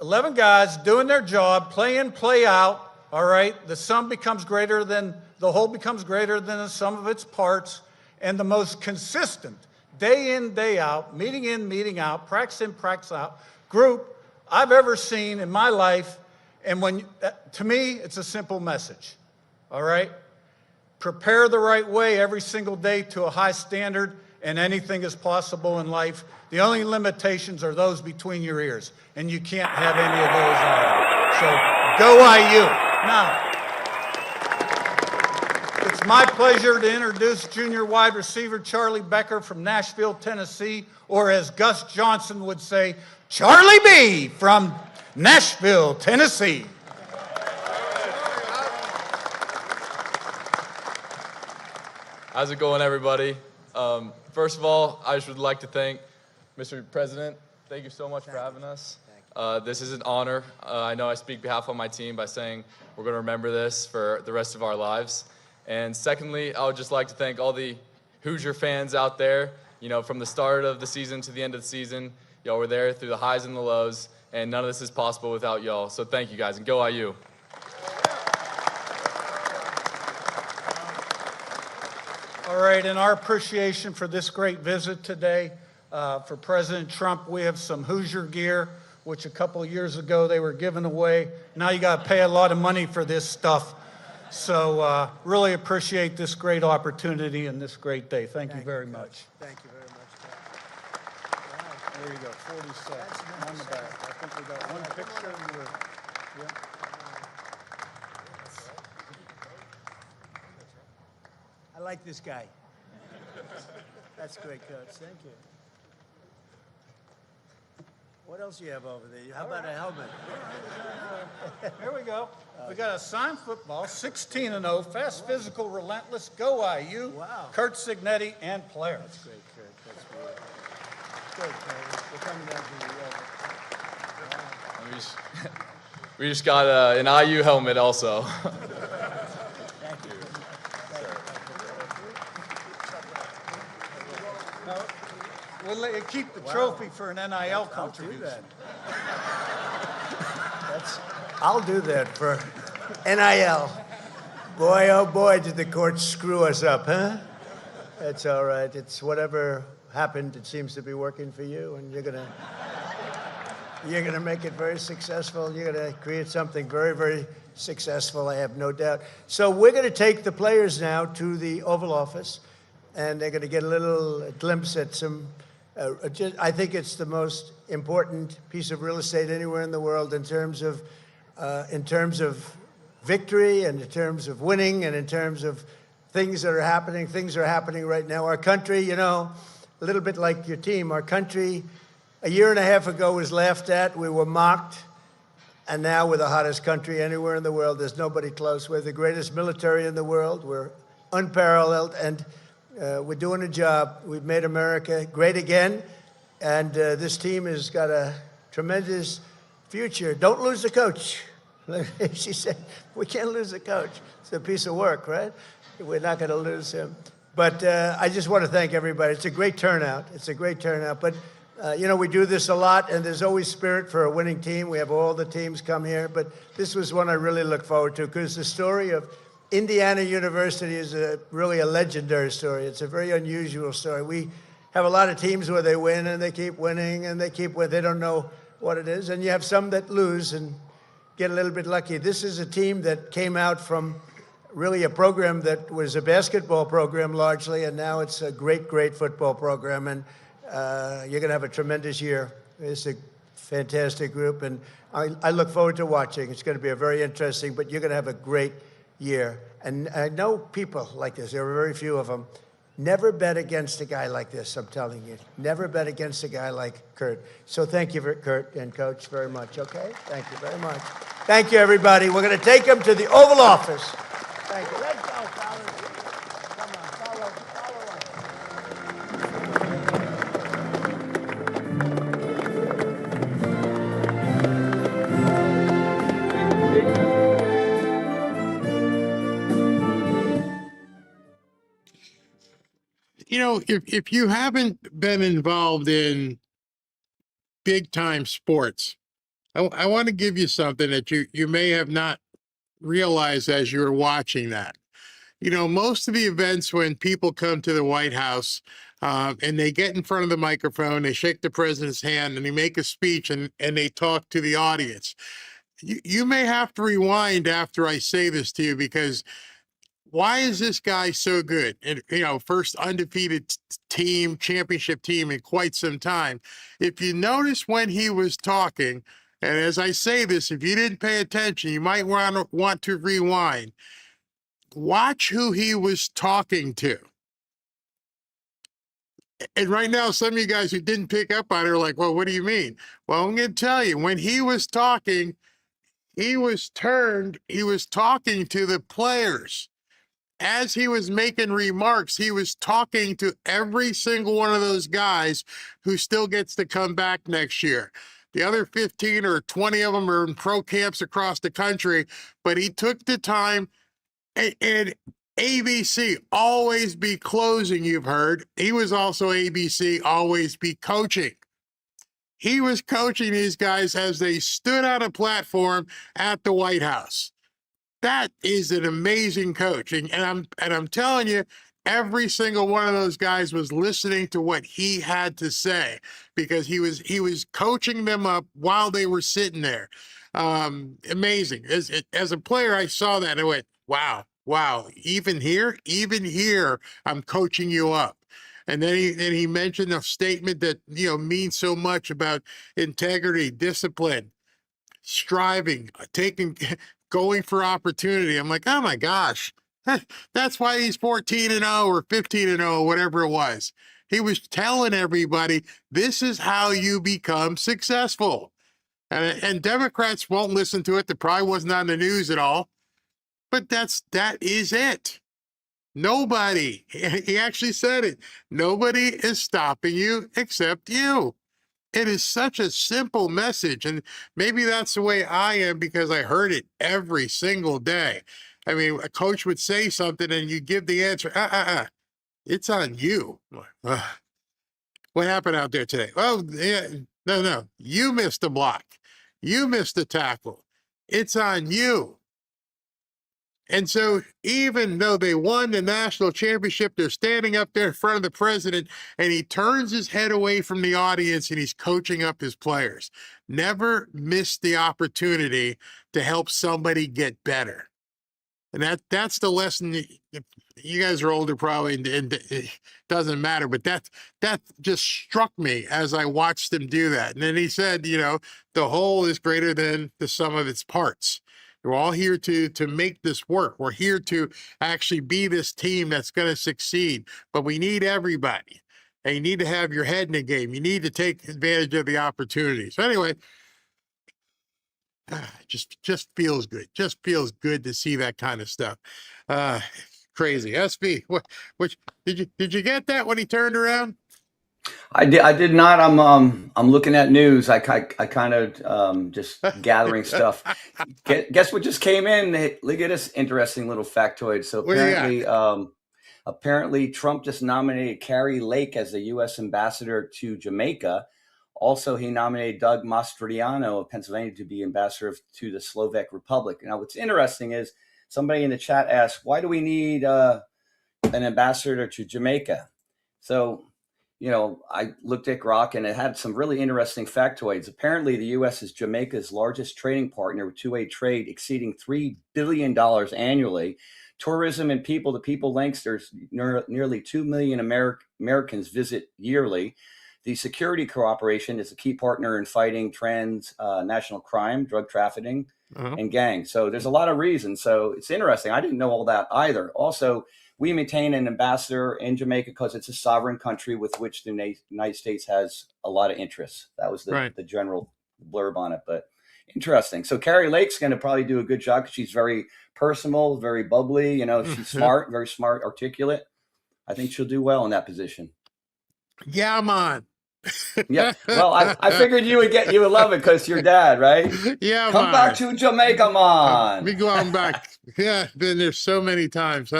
11 guys doing their job, play in, play out, all right? The sum becomes greater than, the whole becomes greater than the sum of its parts, and the most consistent, day in, day out, meeting in, meeting out, practice in, practice out, group I've ever seen in my life. And to me, it's a simple message, all right? Prepare the right way every single day to a high standard, and anything is possible in life. The only limitations are those between your ears, and you can't have any of those either. So go IU. Now, it's my pleasure to introduce junior wide receiver Charlie Becker from Nashville, Tennessee, or as Gus Johnson would say, Charlie B from Nashville, Tennessee. How's it going, everybody? First of all, I just would like to thank Mr. President. Thank you so much for having us. This is an honor. I know I speak behalf of my team by saying we're going to remember this for the rest of our lives. And secondly, I would just like to thank all the Hoosier fans out there. You know, from the start of the season to the end of the season, y'all were there through the highs and the lows, and none of this is possible without y'all. So thank you guys, and go IU. All right, in our appreciation for this great visit today, for President Trump, we have some Hoosier gear, which a couple of years ago they were giving away. Now you got to pay a lot of money for this stuff. So really appreciate this great opportunity and this great day. Thank you very much. Thank you very much. There you go, 40 cents on the back. I think we got one picture. Yeah. I like this guy. That's great, Coach. Thank you. What else do you have over there? How about a helmet? Here we go. We got a signed football, 16-0, fast, physical, relentless, go IU. Wow. Kurt Signetti and players. That's great, Kurt. That's great. Good, Kurt. We're coming down to the We just got an IU helmet also. Thank you. No, we'll let you keep the trophy for an NIL contribution. I'll do that for NIL. Boy, oh boy, did the courts screw us up, huh? That's all right. It's whatever happened, it seems to be working for you, and you're gonna make it very successful. You're gonna create something very, very successful, I have no doubt. So we're gonna take the players now to the Oval Office, and they're gonna get a little glimpse at some, I think it's the most important piece of real estate anywhere in the world in terms of victory and in terms of winning and in terms of things that are happening. Things are happening right now. Our country, you know, a little bit like your team, our country a year and a half ago was laughed at. We were mocked. And now we're the hottest country anywhere in the world. There's nobody close. We're the greatest military in the world. We're unparalleled. And we're doing a job. We've made America great again. And this team has got a tremendous future. Don't lose the coach. She said, we can't lose the coach. It's a piece of work, right? We're not going to lose him. But I just want to thank everybody. It's a great turnout. It's a great turnout. But, you know, we do this a lot, and there's always spirit for a winning team. We have all the teams come here. But this was one I really look forward to because the story of Indiana University is really a legendary story. It's a very unusual story. We have a lot of teams where they win, and they keep winning, and they keep winning. They don't know what it is. And you have some that lose and get a little bit lucky. This is a team that came out from really a program that was a basketball program largely, and now it's a great, great football program. And you're going to have a tremendous year. It's a fantastic group, and I look forward to watching. It's going to be a very interesting, but you're going to have a great year. And I know people like this. There are very few of them. Never bet against a guy like this, I'm telling you. Never bet against a guy like Kurt. So thank you, Kurt and Coach, very much, okay? Thank you very much. Thank you, everybody. We're going to take them to the Oval Office. Thank you. Let's go, fellas. Come on, follow You know, if you haven't been involved in big time sports, I want to give you something that you may have not realized as you were watching that. You know, most of the events when people come to the White House and they get in front of the microphone, they shake the president's hand and they make a speech and they talk to the audience. You may have to rewind after I say this to you because why is this guy so good? And, you know, first undefeated team, championship team in quite some time. If you notice when he was talking, and as I say this, if you didn't pay attention, you might want to rewind. watch who he was talking to. And right now, some of you guys who didn't pick up on it are like, well, what do you mean? Well, I'm going to tell you, when he was talking, he was talking to the players. As he was making remarks, he was talking to every single one of those guys who still gets to come back next year. The other 15 or 20 of them are in pro camps across the country, but he took the time. And ABC, always be closing, you've heard. He was also ABC, always be coaching. He was coaching these guys as they stood on a platform at the White House. That is an amazing coach. And I'm telling you, every single one of those guys was listening to what he had to say, because he was coaching them up while they were sitting there. Amazing. As a player, I saw that and I went, wow, even here, I'm coaching you up. And then he mentioned a statement that, means so much about integrity, discipline, striving, going for opportunity. I'm like, oh my gosh, that's why he's 14-0 or 15-0, whatever it was. He was telling everybody, this is how you become successful. And Democrats won't listen to it. That probably wasn't on the news at all. But that is it. Nobody, he actually said it, nobody is stopping you except you. It is such a simple message. And maybe that's the way I am, because I heard it every single day. I mean, a coach would say something and you give the answer, it's on you. What happened out there today? Oh, yeah, no, you missed a block. You missed a tackle. It's on you. And so even though they won the national championship, they're standing up there in front of the president, and he turns his head away from the audience and he's coaching up his players. Never miss the opportunity to help somebody get better. And that's the lesson. You guys are older probably, and it doesn't matter, but that just struck me as I watched him do that. And then he said, the whole is greater than the sum of its parts. We're all here to make this work. We're here to actually be this team that's going to succeed, but we need everybody. And you need to have your head in the game. You need to take advantage of the opportunity. So anyway, just feels good. Just feels good to see that kind of stuff. Crazy. SB, which did you get that when he turned around? I did not. I'm looking at news. I kind of just gathering stuff. Guess what just came in? Hey, look at this interesting little factoid. So apparently Trump just nominated Carrie Lake as the U.S. ambassador to Jamaica. Also, he nominated Doug Mastriano of Pennsylvania to be ambassador to the Slovak Republic. Now, what's interesting is somebody in the chat asked, why do we need an ambassador to Jamaica? So, I looked at Grok and it had some really interesting factoids. Apparently, the U.S. is Jamaica's largest trading partner, with two-way trade exceeding $3 billion annually. Tourism and people-to-people links, there's nearly 2 million Americans visit yearly. The security cooperation is a key partner in fighting transnational crime, drug trafficking, and gangs. So there's a lot of reasons. So it's interesting. I didn't know all that either. Also, we maintain an ambassador in Jamaica because it's a sovereign country with which the United States has a lot of interests. That was the general blurb on it. But interesting. So Carrie Lake's going to probably do a good job because she's very personal, very bubbly. She's smart, very smart, articulate. I think she'll do well in that position. Yeah, man. Yeah. Well, I figured you would love it because your dad, right? Yeah, come back to Jamaica, man. Me going back. Yeah, been there so many times.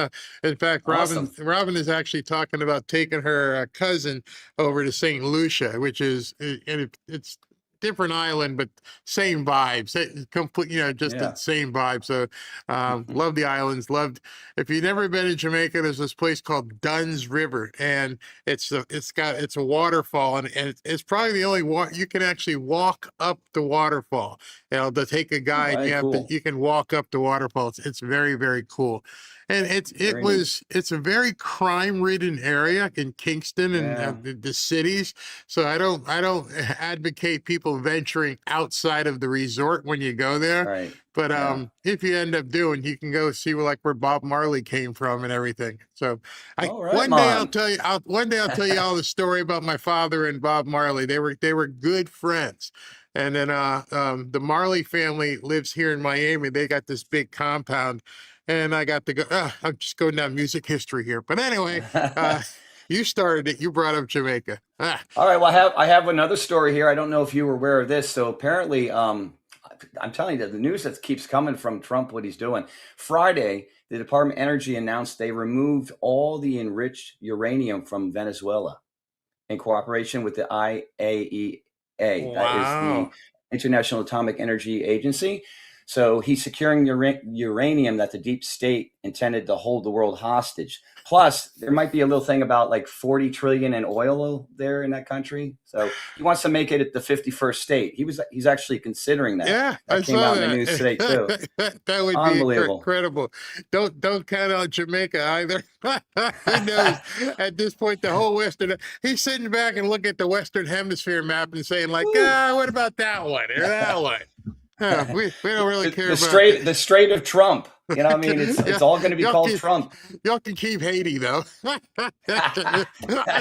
In fact, Awesome. Robin is actually talking about taking her cousin over to St. Lucia, which is, and it's different island, but same vibes. Complete, the same vibe. So, love the islands. If you've never been to Jamaica, there's this place called Dunn's River, and it's a waterfall, and it's probably the only you can actually walk up the waterfall. To take a guide, cool. you can walk up the waterfall. It's very, very cool. And it's a very crime-ridden area in Kingston and the cities. So I don't advocate people venturing outside of the resort when you go there. Right. But if you end up doing, you can go see where Bob Marley came from and everything. So one day I'll tell you all the story about my father and Bob Marley. They were good friends. And then the Marley family lives here in Miami. They got this big compound, and I got to go. I'm just going down music history here. But anyway, you started it. You brought up Jamaica. All right. Well, I have another story here. I don't know if you were aware of this. So apparently, I'm telling you, the news that keeps coming from Trump, what he's doing. Friday, the Department of Energy announced they removed all the enriched uranium from Venezuela in cooperation with the IAEA. That is the International Atomic Energy Agency. So he's securing uranium that the deep state intended to hold the world hostage. Plus, there might be a little thing about like 40 trillion in oil there in that country. So he wants to make it the 51st state. He's actually considering that. Yeah, that came out in the news today too. That would be incredible. Don't count out Jamaica either. Who knows? At this point, the whole Western, he's sitting back and looking at the Western Hemisphere map and saying like, what about that one or that one? We don't really care about the Strait of Trump. You know what I mean? It's all going to be called Trump. Y'all can keep Haiti, though. I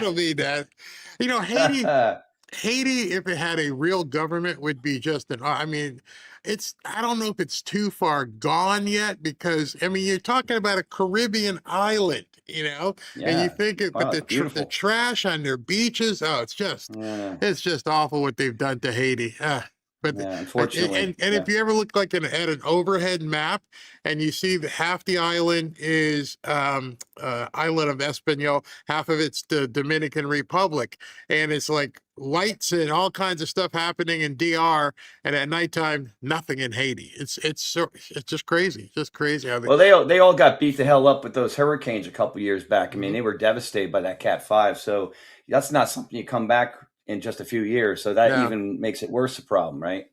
don't mean that. You know, Haiti, if it had a real government, would be just I don't know if it's too far gone yet because, you're talking about a Caribbean island, and you think but the trash on their beaches, it's just awful what they've done to Haiti. But unfortunately, and if you ever look at an overhead map and you see that half the island is island of Espanol, half of it's the Dominican Republic, and it's like lights and all kinds of stuff happening in DR, and at nighttime nothing in Haiti. It's just crazy, how they all got beat the hell up with those hurricanes a couple years back. They were devastated by that Cat 5. So that's not something you come back in just a few years, so that even makes it worse a problem, right?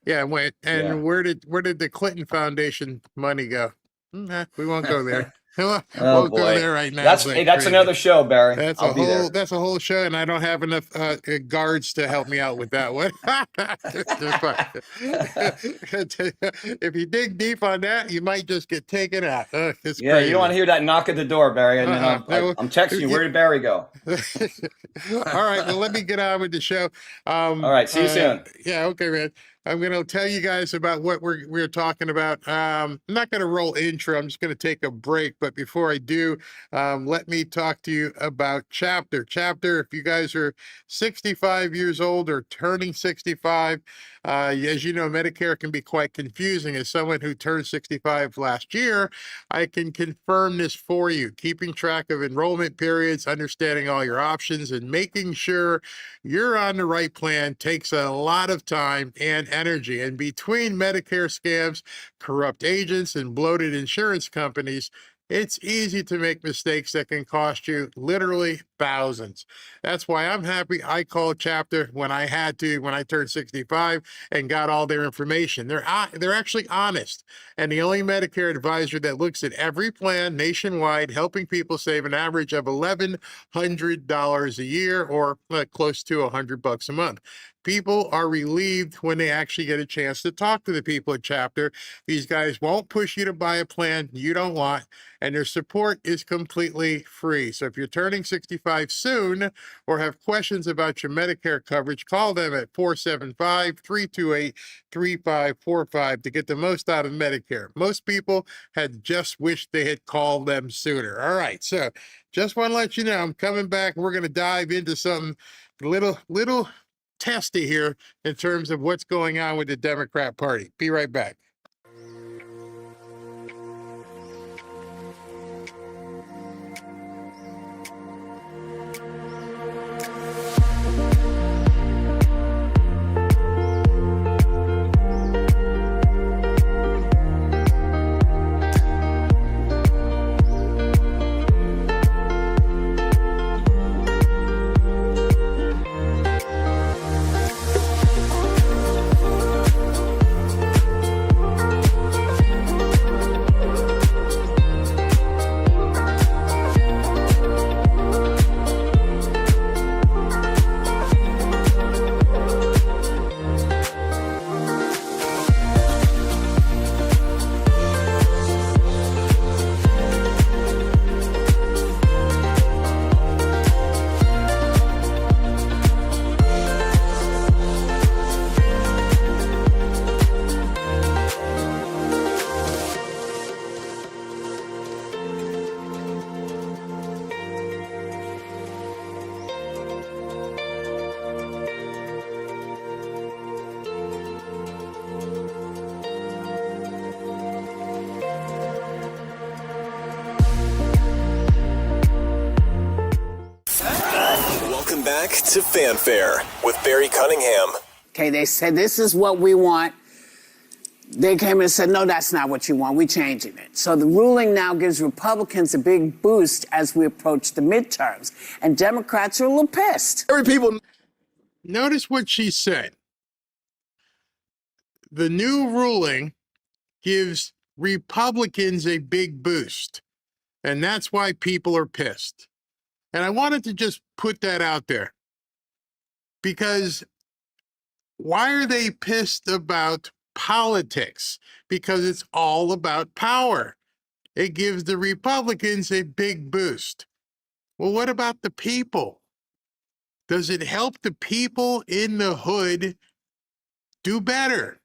Yeah, where did the Clinton Foundation money go? We won't go there. Won't go there right now. That's another show, Barry. That's a whole show, and I don't have enough guards to help me out with that one. If you dig deep on that, you might just get taken out. It's crazy. You don't want to hear that knock at the door, Barry. And then I'm texting you. Where did Barry go? All right, well, let me get on with the show. All right, see you soon. Yeah, okay, man. I'm going to tell you guys about what we're talking about. I'm not going to roll intro. I'm just going to take a break. But before I do, let me talk to you about Chapter. Chapter, if you guys are 65 years old or turning 65, as you know, Medicare can be quite confusing. As someone who turned 65 last year, I can confirm this for you. Keeping track of enrollment periods, understanding all your options, and making sure you're on the right plan takes a lot of time and energy. And between Medicare scams, corrupt agents, and bloated insurance companies, it's easy to make mistakes that can cost you literally thousands. That's why I'm happy I called Chapter when I turned 65 and got all their information. They're actually honest. And the only Medicare advisor that looks at every plan nationwide, helping people save an average of $1,100 a year or close to $100 a month. People are relieved when they actually get a chance to talk to the people at Chapter. These guys won't push you to buy a plan you don't want, and their support is completely free. So if you're turning 65 soon or have questions about your Medicare coverage, call them at 475-328-3545 to get the most out of Medicare. Most people had just wished they had called them sooner. All right, so just want to let you know I'm coming back. We're going to dive into something little testy here in terms of what's going on with the Democrat Party. Be right back. to Fanfare with Barry Cunningham. Okay, they said, this is what we want. They came and said, no, that's not what you want. We're changing it. So the ruling now gives Republicans a big boost as we approach the midterms. And Democrats are a little pissed. Notice what she said. The new ruling gives Republicans a big boost, and that's why people are pissed. And I wanted to just put that out there, because why are they pissed about politics? Because it's all about power. It gives the Republicans a big boost. Well, what about the people? Does it help the people in the hood do better?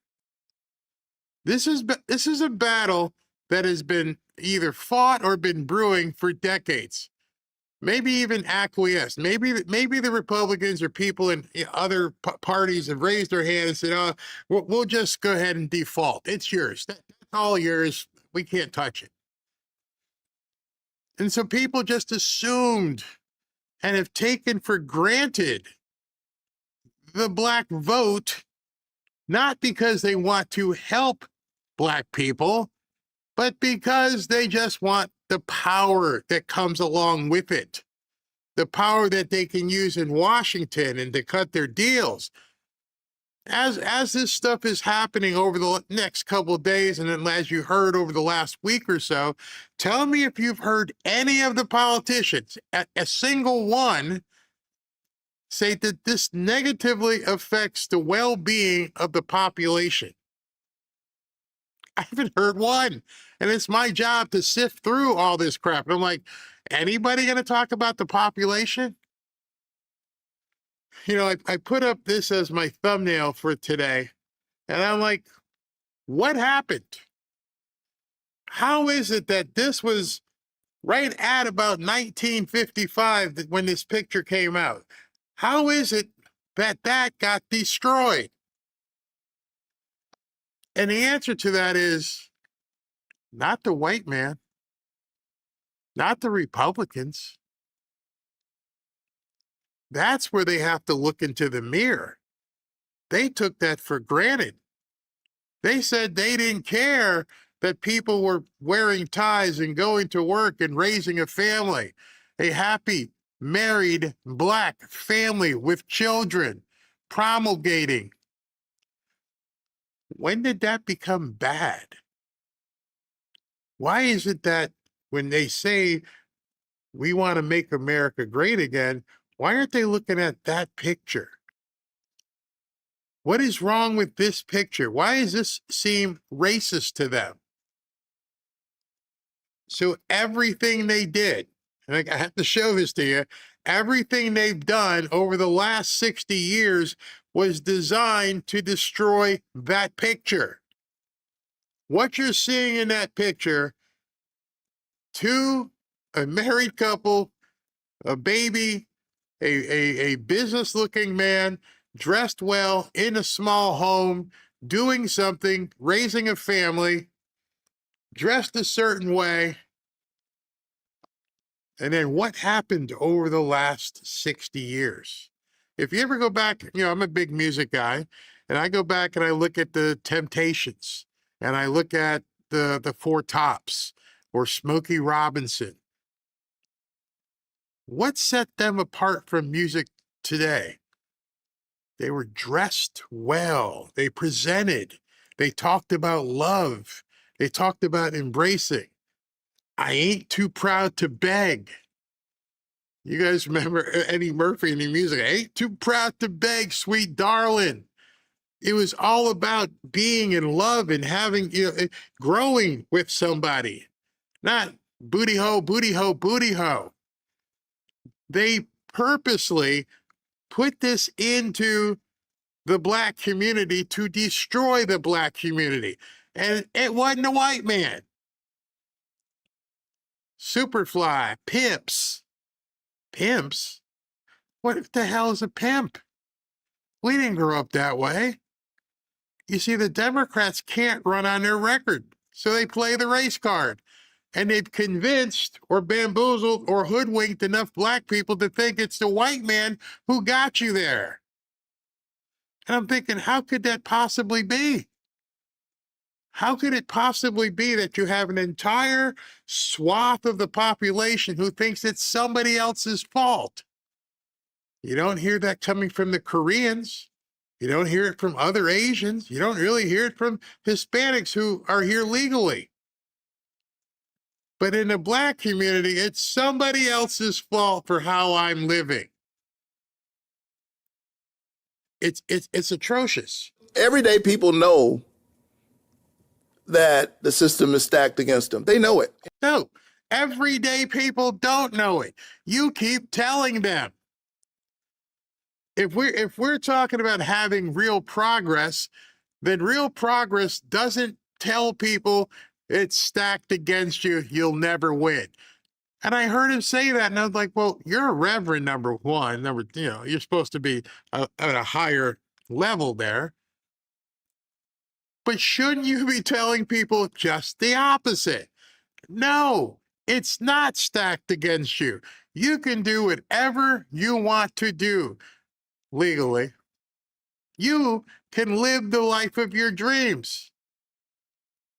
This is a battle that has been either fought or been brewing for decades. Maybe even acquiesced. Maybe the Republicans or people in other parties have raised their hand and said, "Oh, we'll just go ahead and default. It's yours. That's all yours. We can't touch it." And so people just assumed and have taken for granted the black vote, not because they want to help black people, but because they just want the power that comes along with it. The power that they can use in Washington and to cut their deals. As this stuff is happening over the next couple of days, and then as you heard over the last week or so, tell me if you've heard any of the politicians, a single one, say that this negatively affects the well-being of the population. I haven't heard one. And it's my job to sift through all this crap. And I'm like, anybody going to talk about the population? You know, I put up this as my thumbnail for today, and I'm like, what happened? How is it that this was right at about 1955 when this picture came out? How is it that that got destroyed? And the answer to that is not the white man, not the Republicans. That's where they have to look into the mirror. They took that for granted. They said they didn't care that people were wearing ties and going to work and raising a family, a happy, married, black family with children, promulgating. When did that become bad? Why is it that when they say we want to make America great again, why aren't they looking at that picture? What is wrong with this picture? Why does this seem racist to them? So everything they did, and I have to show this to you, everything they've done over the last 60 years was designed to destroy that picture. What you're seeing in that picture, a married couple, a baby, a business-looking man, dressed well, in a small home, doing something, raising a family, dressed a certain way. And then what happened over the last 60 years? If you ever go back, you know, I'm a big music guy, and I go back and I look at the Temptations, and I look at the Four Tops or Smokey Robinson. What set them apart from music today? They were dressed well. They presented. They talked about love. They talked about embracing. I ain't too proud to beg. You guys remember Eddie Murphy and the music? I ain't too proud to beg, sweet darling. It was all about being in love and having, you know, growing with somebody, not booty ho, booty ho, booty ho. They purposely put this into the black community to destroy the black community. And it wasn't a white man. Superfly, pimps. Pimps? What the hell is a pimp? We didn't grow up that way. You see, the Democrats can't run on their record, so they play the race card. And they've convinced or bamboozled or hoodwinked enough black people to think it's the white man who got you there. And I'm thinking, how could that possibly be? How could it possibly be that you have an entire swath of the population who thinks it's somebody else's fault? You don't hear that coming from the Koreans. You don't hear it from other Asians. You don't really hear it from Hispanics who are here legally. But in the black community, it's somebody else's fault for how I'm living. It's atrocious. Everyday people know that the system is stacked against them. They know it. No, everyday people don't know it. You keep telling them. If we're talking about having real progress, then real progress doesn't tell people it's stacked against you, you'll never win. And I heard him say that, and I was like, well, you're a reverend, number one. You're supposed to be at a higher level there. But shouldn't you be telling people just the opposite? No, it's not stacked against you. You can do whatever you want to do legally. You can live the life of your dreams.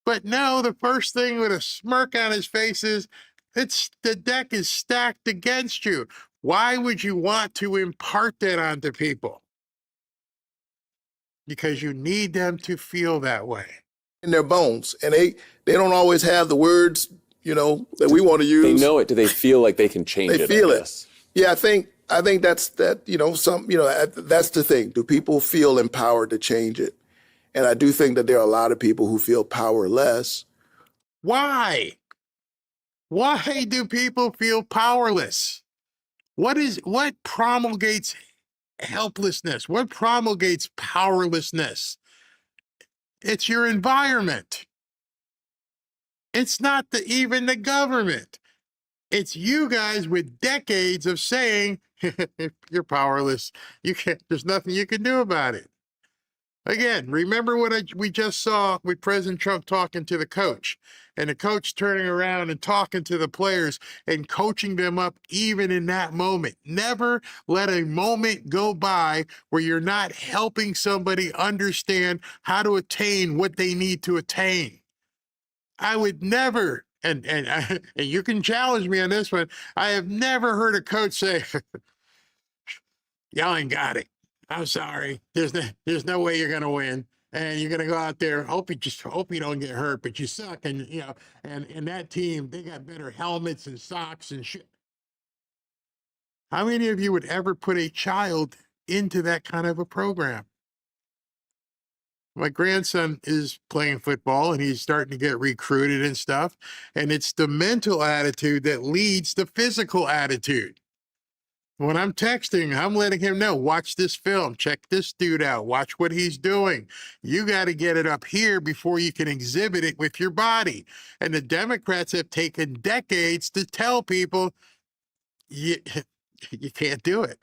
But no, the first thing with a smirk on his face is, the deck is stacked against you. Why would you want to impart that onto people? Because you need them to feel that way. In their bones. And they don't always have the words, that we want to use. They know it. Do they feel like they can change it? They feel it. Yeah, I think that's that's the thing. Do people feel empowered to change it? And I do think that there are a lot of people who feel powerless. Why? Why do people feel powerless? What promulgates helplessness? What promulgates powerlessness? It's your environment. It's not even the government. It's you guys with decades of saying, you're powerless. There's nothing you can do about it. Again, remember what we just saw with President Trump talking to the coach, and the coach turning around and talking to the players and coaching them up even in that moment. Never let a moment go by where you're not helping somebody understand how to attain what they need to attain. I would never, and you can challenge me on this one, I have never heard a coach say, y'all ain't got it. I'm sorry. There's no way you're going to win. And you're going to go out there, hope you don't get hurt, but you suck. And, and that team, they got better helmets and socks and shit. How many of you would ever put a child into that kind of a program? My grandson is playing football and he's starting to get recruited and stuff. And it's the mental attitude that leads the physical attitude. When I'm texting, I'm letting him know, watch this film, check this dude out, watch what he's doing. You got to get it up here before you can exhibit it with your body. And the Democrats have taken decades to tell people, you can't do it.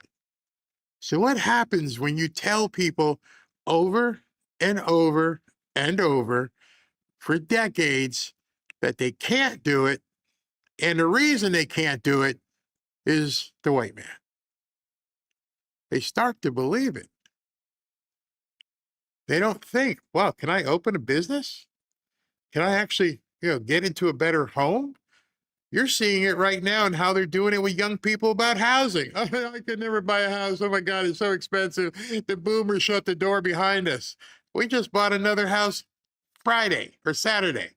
So what happens when you tell people over and over and over for decades that they can't do it, and the reason they can't do it is the white man? They start to believe it. They don't think, well, can I open a business? Can I actually, get into a better home? You're seeing it right now in how they're doing it with young people about housing. Oh, I could never buy a house. Oh my God, it's so expensive. The boomers shut the door behind us. We just bought another house Friday or Saturday.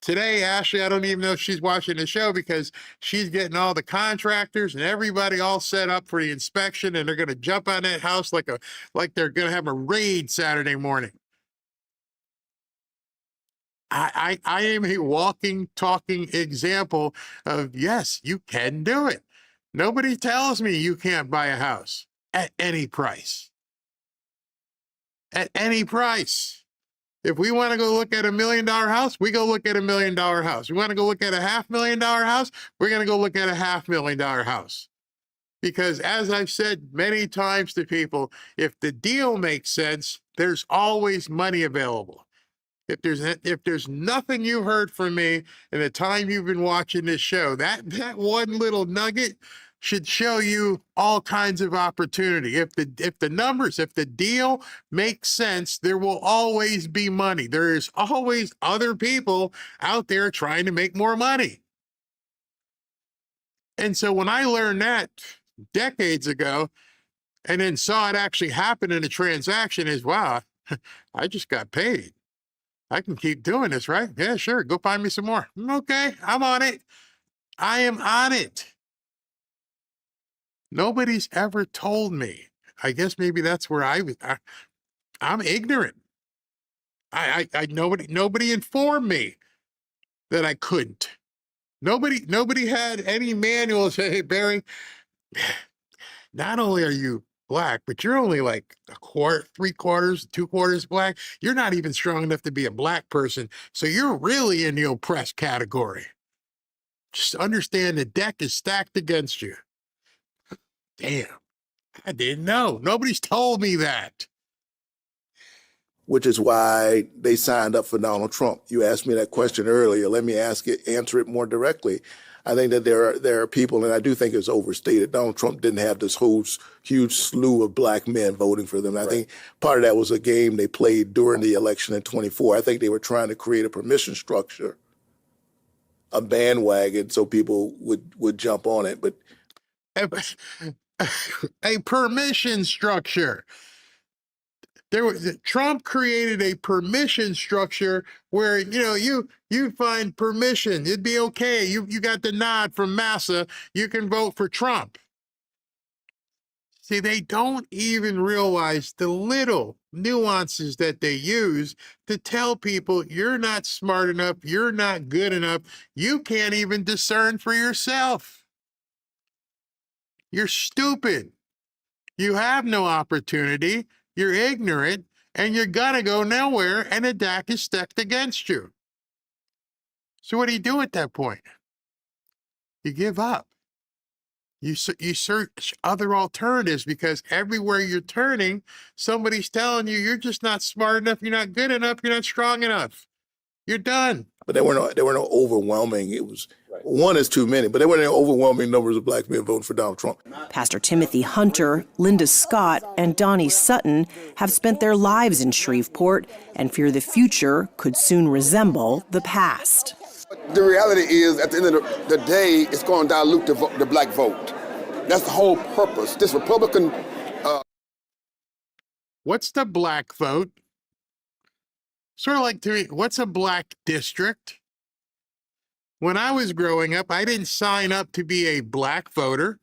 Today, Ashley, I don't even know if she's watching the show because she's getting all the contractors and everybody all set up for the inspection, and they're going to jump on that house like they're going to have a raid Saturday morning. I am a walking, talking example of, yes, you can do it. Nobody tells me you can't buy a house at any price. At any price. If we want to go look at $1 million house, we go look at $1 million house. We want to go look at a $500,000 house, we're going to go look at a $500,000 house. Because as I've said many times to people, if the deal makes sense, there's always money available. if there's nothing you heard from me in the time you've been watching this show, that one little nugget should show you all kinds of opportunity. If the numbers, if the deal makes sense, there will always be money. There is always other people out there trying to make more money. And so when I learned that decades ago and then saw it actually happen in a transaction, is wow, I just got paid. I can keep doing this, right? Yeah, sure. Go find me some more. Okay, I'm on it. I am on it. Nobody's ever told me. I guess maybe that's where I'm ignorant. Nobody informed me that I couldn't. Nobody had any manual say, hey, Barry, not only are you black, but you're only like a quarter, 3/4, 2/4 black. You're not even strong enough to be a black person. So you're really in the oppressed category. Just understand the deck is stacked against you. Damn, I didn't know. Nobody's told me that. Which is why they signed up for Donald Trump. You asked me that question earlier. Let me answer it more directly. I think that there are people, and I do think it's overstated. Donald Trump didn't have this whole huge slew of black men voting for them. I think part of that was a game they played during the election in 24. I think they were trying to create a permission structure, a bandwagon, so people would jump on it. But a permission structure. Trump created a permission structure where, you find permission. It'd be okay. You got the nod from Massa. You can vote for Trump. See, they don't even realize the little nuances that they use to tell people you're not smart enough. You're not good enough. You can't even discern for yourself. You're stupid. You have no opportunity. You're ignorant, and you're gonna go nowhere, and the deck is stacked against you. So what do you do at that point? You give up. You search other alternatives, because everywhere you're turning, somebody's telling you you're just not smart enough, you're not good enough, you're not strong enough. You're done. But there were no overwhelming. It was one is too many, but there were no overwhelming numbers of black men voting for Donald Trump. Pastor Timothy Hunter, Linda Scott, and Donnie Sutton have spent their lives in Shreveport and fear the future could soon resemble the past. The reality is, at the end of the day, it's going to dilute the black vote. That's the whole purpose. This Republican... What's the black vote? Sort of like, to me, what's a black district? When I was growing up, I didn't sign up to be a black voter.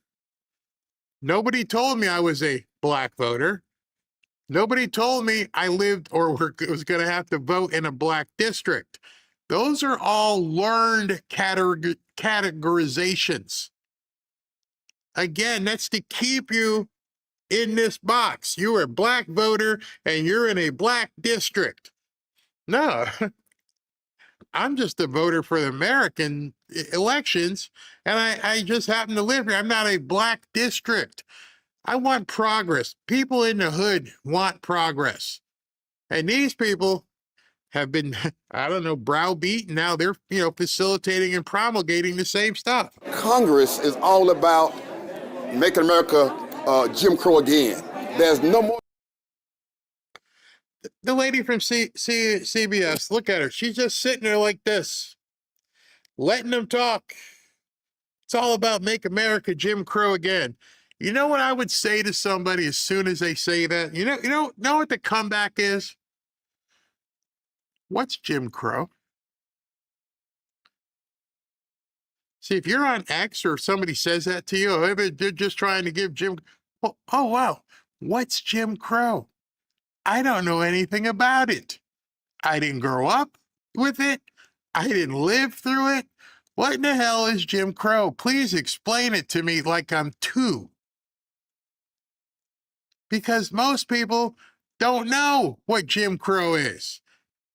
Nobody told me I was a black voter. Nobody told me I lived or was going to have to vote in a black district. Those are all learned categorizations. Again, that's to keep you in this box. You're a black voter and you're in a black district. No, I'm just a voter for the American elections, and I just happen to live here. I'm not a black district. I want progress. People in the hood want progress. And these people have been, I don't know, browbeaten. Now they're, facilitating and promulgating the same stuff. Congress is all about making America Jim Crow again. There's no more. The lady from CBS, look at her. She's just sitting there like this, letting them talk. It's all about make America Jim Crow again. You know what I would say to somebody as soon as they say that? You know what the comeback is? What's Jim Crow? See, if you're on X or somebody says that to you, or they're just trying to give Jim, oh wow, what's Jim Crow? I don't know anything about it. I didn't grow up with it. I didn't live through it. What in the hell is Jim Crow? Please explain it to me like I'm two. Because most people don't know what Jim Crow is.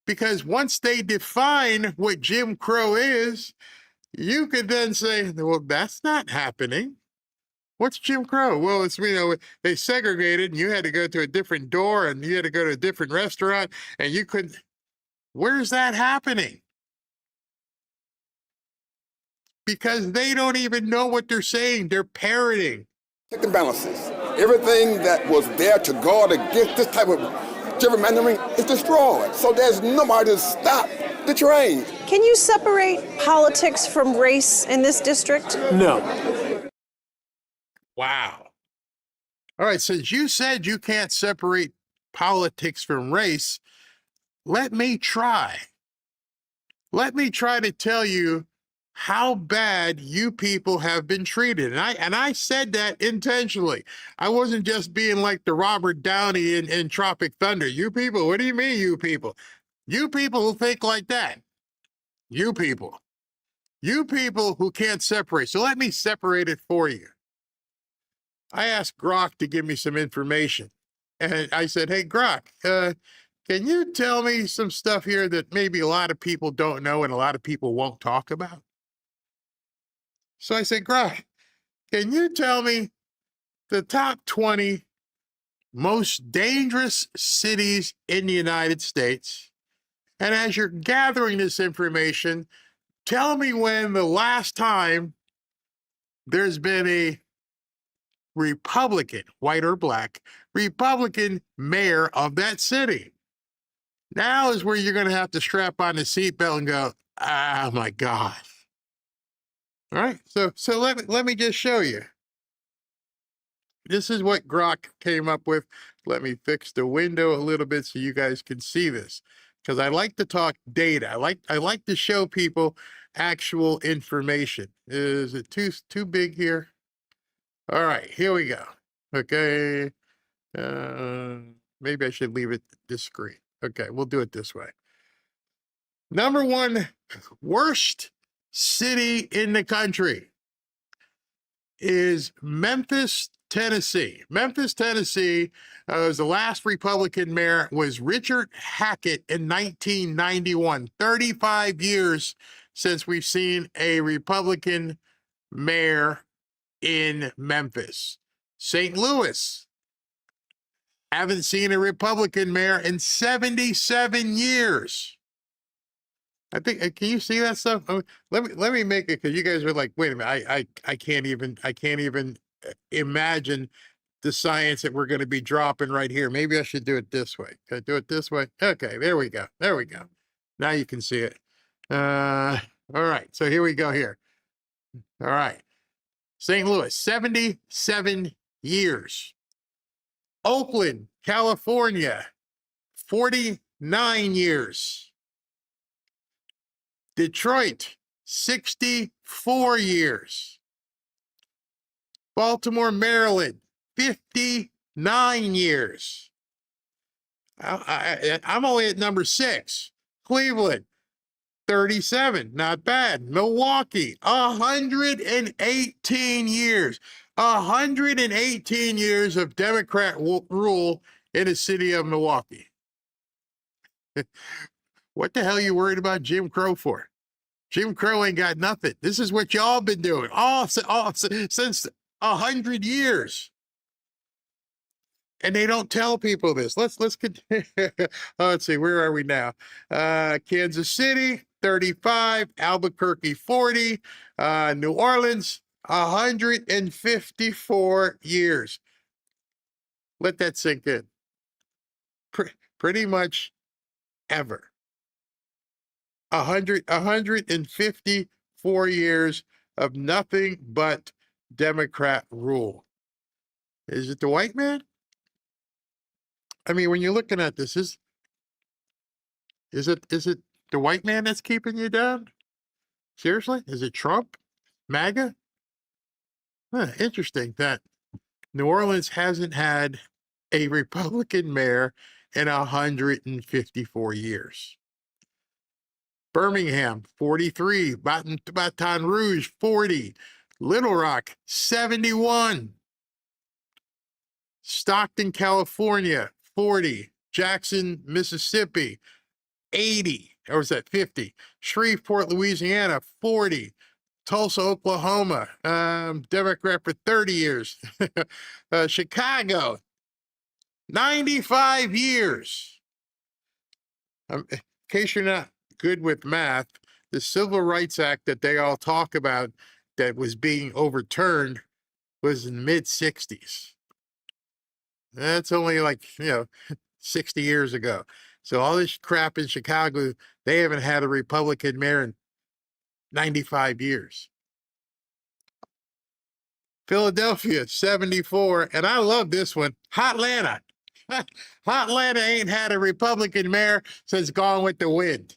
Because once they define what Jim Crow is, you could then say, well, that's not happening. What's Jim Crow? Well, it's, they segregated and you had to go to a different door and you had to go to a different restaurant and you couldn't. Where's that happening? Because they don't even know what they're saying. They're parroting. Check and balances. Everything that was there to guard against this type of gerrymandering is destroyed. So there's nobody to stop the train. Can you separate politics from race in this district? No. Wow. All right, since you said you can't separate politics from race, let me try. Let me try to tell you how bad you people have been treated. And I said that intentionally. I wasn't just being like the Robert Downey in Tropic Thunder. You people, what do you mean, you people? You people who think like that. You people. You people who can't separate. So let me separate it for you. I asked Grok to give me some information. And I said, hey, Grok, can you tell me some stuff here that maybe a lot of people don't know and a lot of people won't talk about? So I said, Grok, can you tell me the top 20 most dangerous cities in the United States? And as you're gathering this information, tell me when the last time there's been a Republican, white or black, Republican mayor of that city. Now is where you're going to have to strap on the seatbelt and go, oh my God. All right, so let me just show you. This is what Grok came up with. Let me fix the window a little bit so you guys can see this, because I like to talk data. I like to show people actual information. Is it too big here? All right, here we go. Okay, maybe I should leave it discreet. Okay, we'll do it this way. Number one worst city in the country is Memphis, Tennessee. Memphis, Tennessee, was the last Republican mayor was Richard Hackett in 1991. 35 years since we've seen a Republican mayor in Memphis. St. Louis, haven't seen a Republican mayor in 77 years. I think, can you see that stuff? Let me make it, because you guys are like, wait a minute, I can't even imagine the science that we're going to be dropping right here. Maybe I should do it this way. Can I do it this way? Okay, there we go. There we go. Now you can see it. All right, so here we go here. All right. St. Louis, 77 years. Oakland, California, 49 years. Detroit, 64 years. Baltimore, Maryland, 59 years. I'm only at number 6. Cleveland, 37, not bad. Milwaukee, 118 years. 118 years of Democrat rule in the city of Milwaukee. What the hell are you worried about Jim Crow for? Jim Crow ain't got nothing. This is what y'all been doing since 100 years. And they don't tell people this. Let's continue. Let's see, where are we now? Kansas City, 35, Albuquerque, 40, New Orleans, 154 years. Let that sink in. Pretty much ever. 154 years of nothing but Democrat rule. Is it the white man? I mean, when you're looking at this, is it the white man that's keeping you down? Seriously? Is it Trump? MAGA? Interesting that New Orleans hasn't had a Republican mayor in 154 years. Birmingham, 43. Baton Rouge, 40. Little Rock, 71. Stockton, California, 40. Jackson, Mississippi, 80. Or was that 50? Shreveport, Louisiana, 40. Tulsa, Oklahoma, Democrat for 30 years. Chicago, 95 years. case you're not good with math, the Civil Rights Act that they all talk about that was being overturned was in the mid-60s. That's only like, 60 years ago. So all this crap in Chicago, they haven't had a Republican mayor in 95 years. Philadelphia, 74. And I love this one. Hotlanta. Hotlanta ain't had a Republican mayor since Gone with the Wind.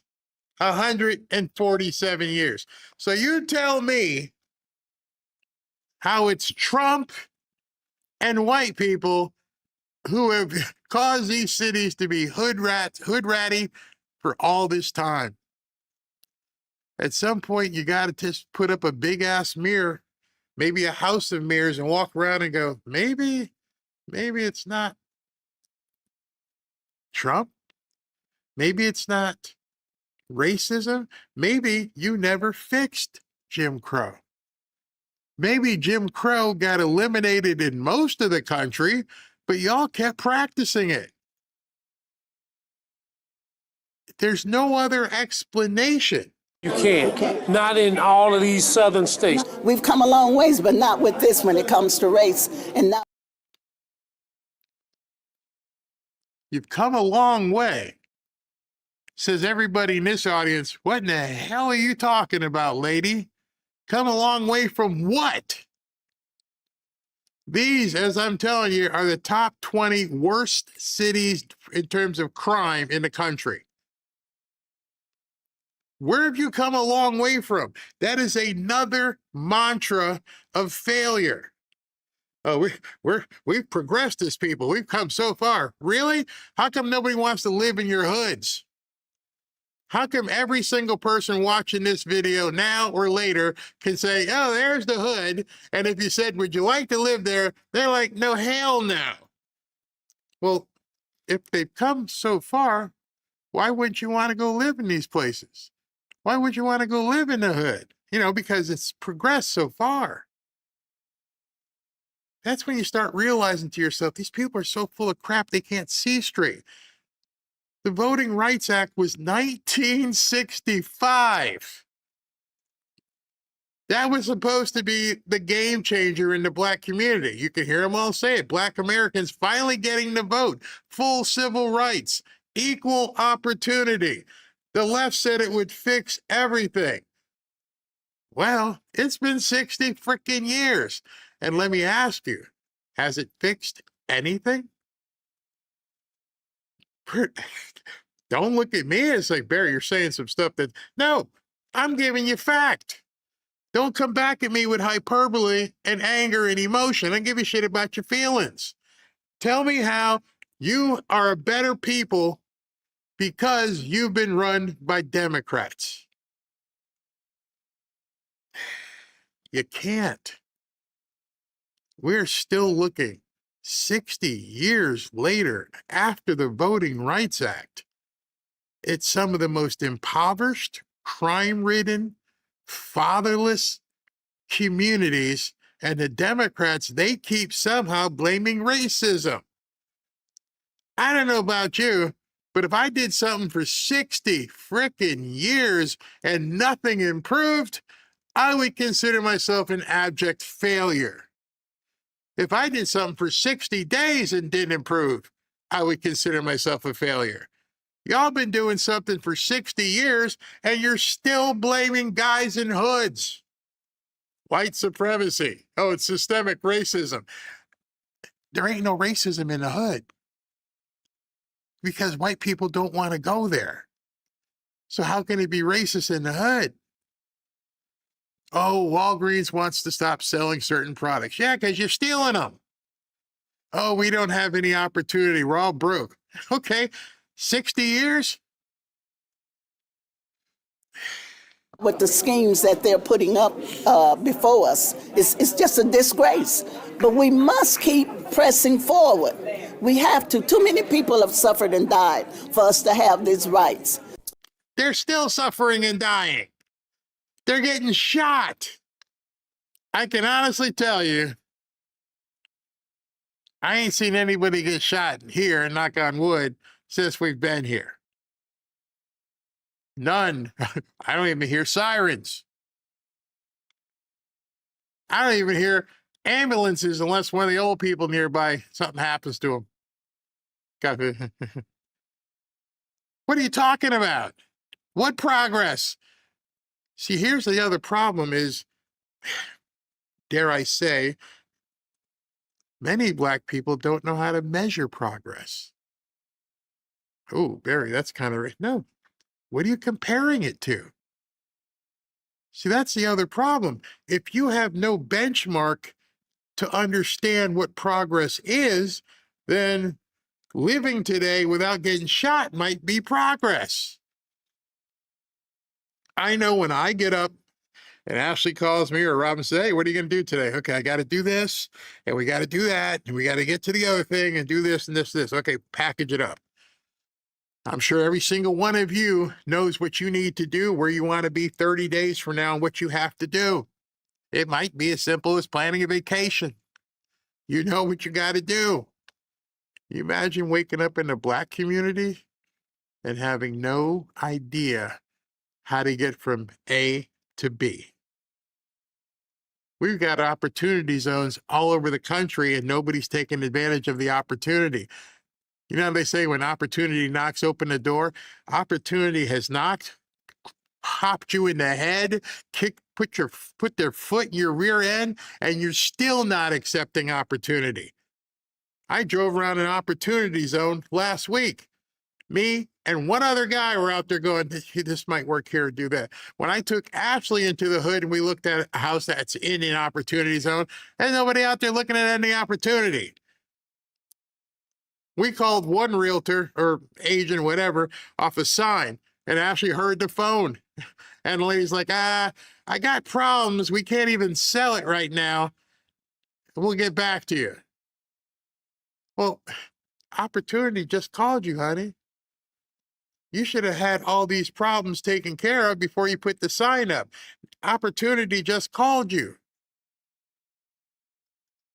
147 years. So you tell me how it's Trump and white people who have caused these cities to be hood ratty for all this time. At some point, you got to just put up a big ass mirror, maybe a house of mirrors, and walk around and go, maybe it's not Trump. Maybe it's not racism. Maybe you never fixed Jim Crow. Maybe Jim Crow got eliminated in most of the country, but y'all kept practicing it. There's no other explanation. You can't. Not in all of these southern states. We've come a long ways, but not with this when it comes to race. And now You've come a long way. Says everybody in this audience, what in the hell are you talking about, lady? Come a long way from what? These, as I'm telling you, are the top 20 worst cities in terms of crime in the country. Where have you come a long way from? That is another mantra of failure. Oh, we've progressed as people. We've come so far. Really? How come nobody wants to live in your hoods? How come every single person watching this video now or later can say, oh, there's the hood. And if you said, would you like to live there? They're like, no, hell no. Well, if they've come so far, why wouldn't you want to go live in these places? Why would you want to go live in the hood? Because it's progressed so far. That's when you start realizing to yourself, these people are so full of crap, they can't see straight. The Voting Rights Act was 1965. That was supposed to be the game changer in the black community. You can hear them all say it. Black Americans finally getting to vote, full civil rights, equal opportunity. The left said it would fix everything. Well, it's been 60 freaking years. And let me ask you, has it fixed anything? Don't look at me and say, Barry, you're saying some stuff that, no, I'm giving you fact. Don't come back at me with hyperbole and anger and emotion. I don't give a shit about your feelings. Tell me how you are a better people because you've been run by Democrats. You can't. We're still looking 60 years later after the Voting Rights Act. It's some of the most impoverished, crime-ridden, fatherless communities, and the Democrats, they keep somehow blaming racism. I don't know about you, but if I did something for 60 frickin' years and nothing improved, I would consider myself an abject failure. If I did something for 60 days and didn't improve, I would consider myself a failure. Y'all been doing something for 60 years and you're still blaming guys in hoods. White supremacy. Oh, it's systemic racism. There ain't no racism in the hood because white people don't want to go there. So how can it be racist in the hood? Oh, Walgreens wants to stop selling certain products. Yeah, because you're stealing them. Oh, we don't have any opportunity. We're all broke. Okay, 60 years? with the schemes that they're putting up before us, it's just a disgrace. But we must keep pressing forward. We have to. Too many people have suffered and died for us to have these rights. They're still suffering and dying. They're getting shot. I can honestly tell you, I ain't seen anybody get shot here, knock on wood, since we've been here. None. I don't even hear sirens. I don't even hear ambulances unless one of the old people nearby, something happens to them. What are you talking about? What progress? See, here's the other problem is, dare I say, many black people don't know how to measure progress. Oh, Barry, that's kind of, no. What are you comparing it to? See, that's the other problem. If you have no benchmark to understand what progress is, then living today without getting shot might be progress. I know when I get up and Ashley calls me or Robin says, hey, what are you going to do today? Okay, I got to do this and we got to do that and we got to get to the other thing and do this and this. Okay, package it up. I'm sure every single one of you knows what you need to do, where you want to be 30 days from now, and what you have to do. It might be as simple as planning a vacation. You know what you got to do. You imagine waking up in the black community and having no idea how to get from A to B. We've got opportunity zones all over the country and nobody's taking advantage of the opportunity. You know, they say when opportunity knocks open the door, opportunity has knocked, popped you in the head, put their foot in your rear end, and you're still not accepting opportunity. I drove around an opportunity zone last week. Me and one other guy were out there going, this might work here, do that. When I took Ashley into the hood and we looked at a house that's in an opportunity zone, and nobody out there looking at any opportunity. We called one realtor or agent, whatever, off a sign, and Ashley heard the phone. And the lady's like, I got problems. We can't even sell it right now. We'll get back to you. Well, opportunity just called you, honey. You should have had all these problems taken care of before you put the sign up. Opportunity just called you.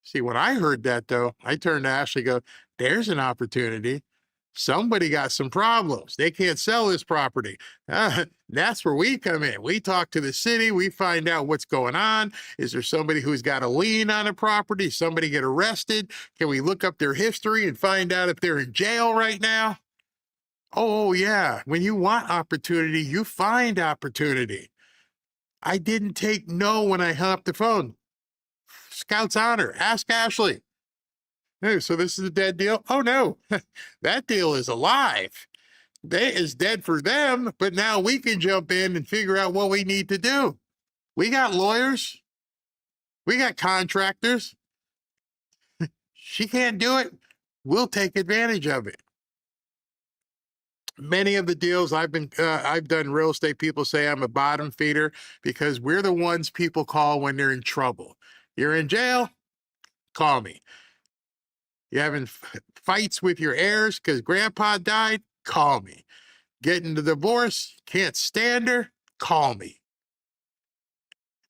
See, when I heard that, though, I turned to Ashley and go, there's an opportunity. Somebody got some problems. They can't sell this property. That's where we come in. We talk to the city. We find out what's going on. Is there somebody who's got a lien on a property? Somebody get arrested? Can we look up their history and find out if they're in jail right now? Oh, yeah. When you want opportunity, you find opportunity. I didn't take no when I hung up the phone. Scout's honor. Ask Ashley. Hey, so this is a dead deal? Oh, no. That deal is alive. They is dead for them, but now we can jump in and figure out what we need to do. We got lawyers. We got contractors. She can't do it. We'll take advantage of it. Many of the deals I've done real estate, people say I'm a bottom feeder because we're the ones people call when they're in trouble. You're in jail? Call me. You having fights with your heirs because grandpa died? Call me. Getting the divorce? Can't stand her? Call me.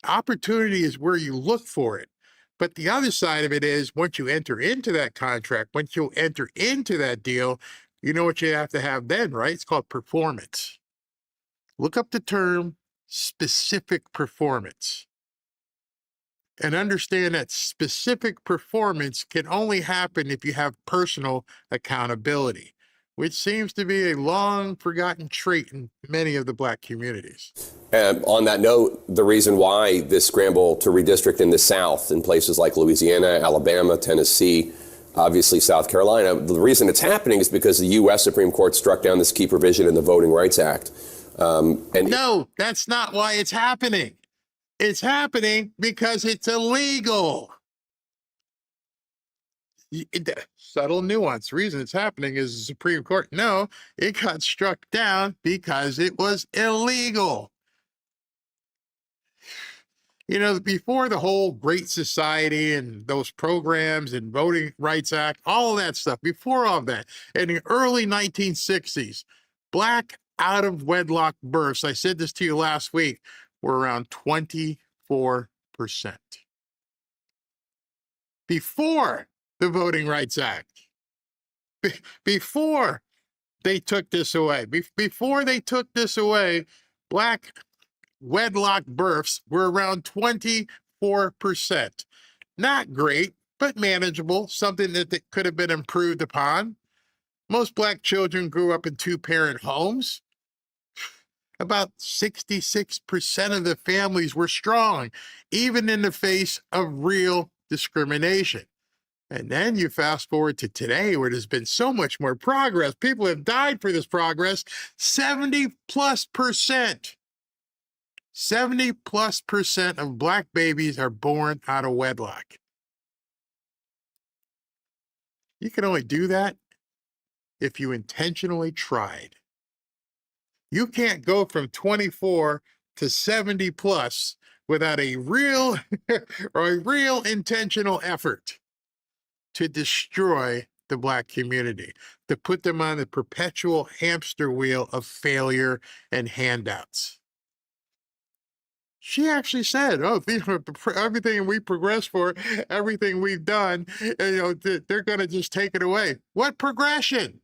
Opportunity is where you look for it. But the other side of it is once you enter into that contract, once you enter into that deal, you know what you have to have then, right? It's called performance. Look up the term specific performance and understand that specific performance can only happen if you have personal accountability, which seems to be a long forgotten trait in many of the black communities. On that note, the reason why this scramble to redistrict in the South in places like Louisiana, Alabama, Tennessee, obviously South Carolina, the reason it's happening is because the U.S. Supreme Court struck down this key provision in the Voting Rights Act. No, that's not why it's happening. It's happening because it's illegal. Subtle nuance. The reason it's happening is the Supreme Court. No, it got struck down because it was illegal. You know, before the whole Great Society and those programs and Voting Rights Act, all of that stuff, before all of that, in the early 1960s, black out of wedlock births, I said this to you last week, were around 24%. Before the Voting Rights Act, before they took this away. Before they took this away, black wedlock births were around 24%. Not great, but manageable, something that could have been improved upon. Most black children grew up in two-parent homes. About 66% of the families were strong, even in the face of real discrimination. And then you fast forward to today, where there's been so much more progress. People have died for this progress. 70+%. 70+% of black babies are born out of wedlock. You can only do that if you intentionally tried. You can't go from 24 to 70 plus without a real or a real intentional effort to destroy the black community, to put them on the perpetual hamster wheel of failure and handouts. She actually said, "Oh, everything we progress for, everything we've done, they're going to just take it away." What progression?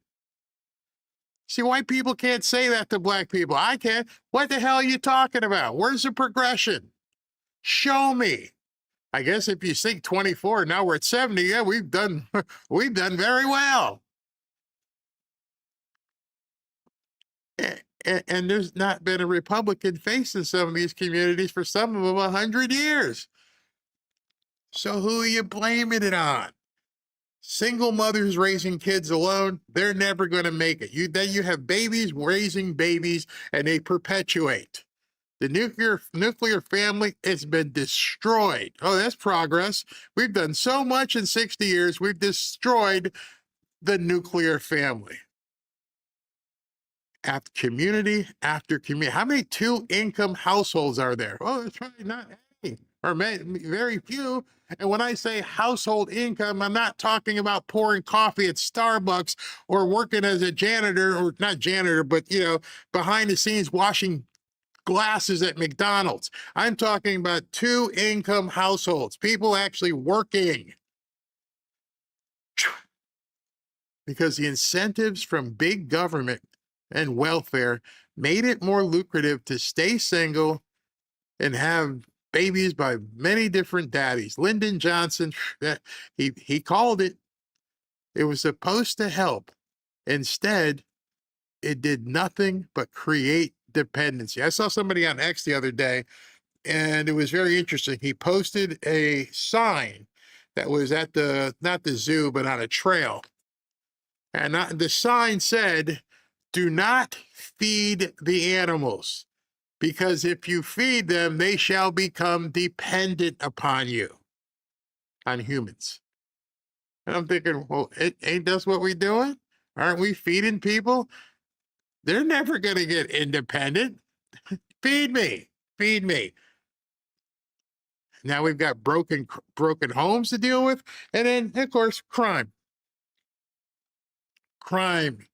See, white people can't say that to black people. I can. What the hell are you talking about? Where's the progression? Show me. I guess if you think 24, now we're at 70. Yeah, we've done very well. And there's not been a Republican face in some of these communities for some of them 100 years. So who are you blaming it on? Single mothers raising kids alone, they're never going to make it. Then you have babies raising babies, and they perpetuate. The nuclear family has been destroyed. Oh, that's progress. We've done so much in 60 years. We've destroyed the nuclear family. After community after community. How many two-income households are there? Oh, that's probably not any, or very few. And when I say household income, I'm not talking about pouring coffee at Starbucks or working as a janitor, or not janitor, but, behind the scenes washing glasses at McDonald's. I'm talking about two-income households, people actually working. Because the incentives from big government and welfare made it more lucrative to stay single and have babies by many different daddies. Lyndon Johnson, he called it. It was supposed to help. Instead, it did nothing but create dependency. I saw somebody on X the other day, and it was very interesting. He posted a sign that was at not the zoo, but on a trail. And the sign said, "Do not feed the animals, because if you feed them, they shall become dependent upon you," on humans. And I'm thinking, well, ain't that's what we're doing? Aren't we feeding people? They're never going to get independent. Feed me, feed me. Now we've got broken homes to deal with. And then, of course, crime. Crime.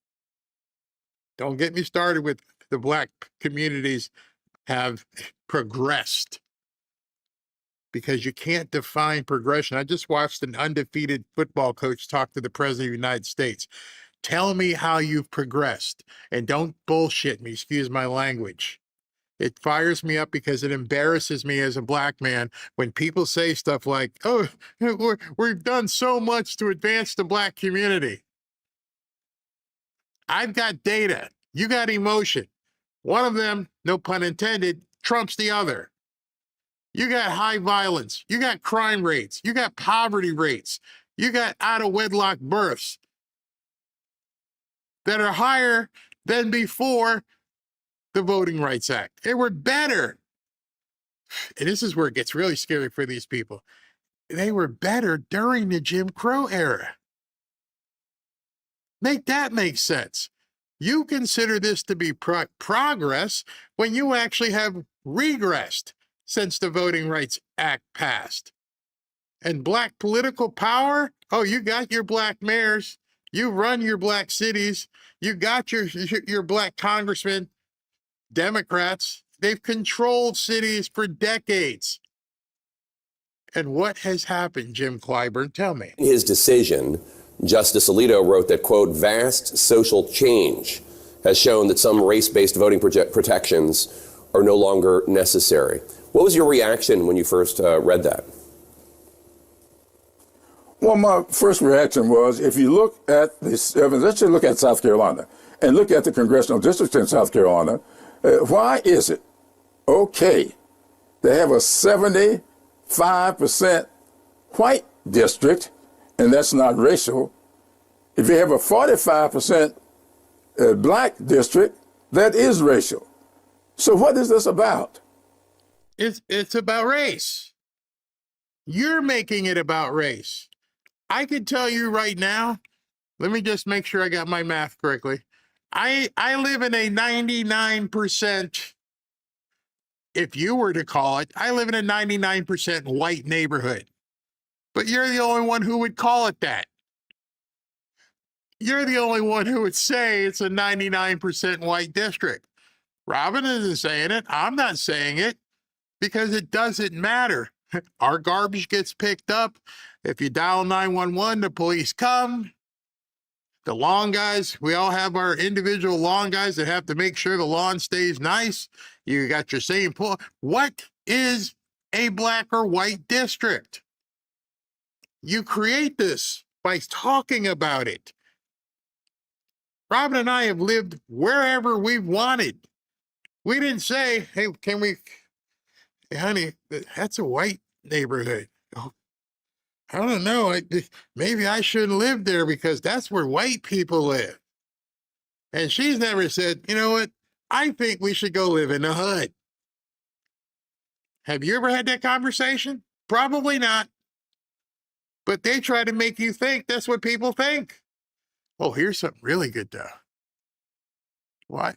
Don't get me started with the black communities have progressed, because you can't define progression. I just watched an undefeated football coach talk to the president of the United States. Tell me how you've progressed, and don't bullshit me, excuse my language. It fires me up because it embarrasses me as a black man when people say stuff like, "Oh, we've done so much to advance the black community." I've got data. You got emotion. One of them, no pun intended, trumps the other. You got high violence. You got crime rates. You got poverty rates. You got out of wedlock births that are higher than before the Voting Rights Act. They were better. And this is where it gets really scary for these people. They were better during the Jim Crow era. Make that make sense. You consider this to be progress when you actually have regressed since the Voting Rights Act passed. And black political power, oh, you got your black mayors, you run your black cities, you got your black congressmen, Democrats. They've controlled cities for decades. And what has happened, Jim Clyburn? Tell me. His decision Justice Alito wrote that, quote, vast social change has shown that some race-based voting protections are no longer necessary. What was your reaction when you first read that? Well, my first reaction was, if you look at the seven, let's just look at South Carolina and look at the congressional districts in South Carolina. Why is it okay to have a 75% white district, and that's not racial, if you have a 45% black district, that is racial? So what is this about? It's about race. You're making it about race. I can tell you right now, let me just make sure I got my math correctly. I live in a 99%, if you were to call it, I live in a 99% white neighborhood. But you're the only one who would call it that. You're the only one who would say it's a 99% white district. Robin isn't saying it. I'm not saying it because it doesn't matter. Our garbage gets picked up. If you dial 911, the police come. The lawn guys, we all have our individual lawn guys that have to make sure the lawn stays nice. You got your same pool. What is a black or white district? You create this by talking about it. Robin and I have lived wherever we've wanted. We didn't say, hey, can we, hey, honey, that's a white neighborhood. Oh, I don't know. Maybe I shouldn't live there because that's where white people live. And she's never said, you know what? I think we should go live in the hood. Have you ever had that conversation? Probably not. But they try to make you think that's what people think. Oh, here's something really good though. Why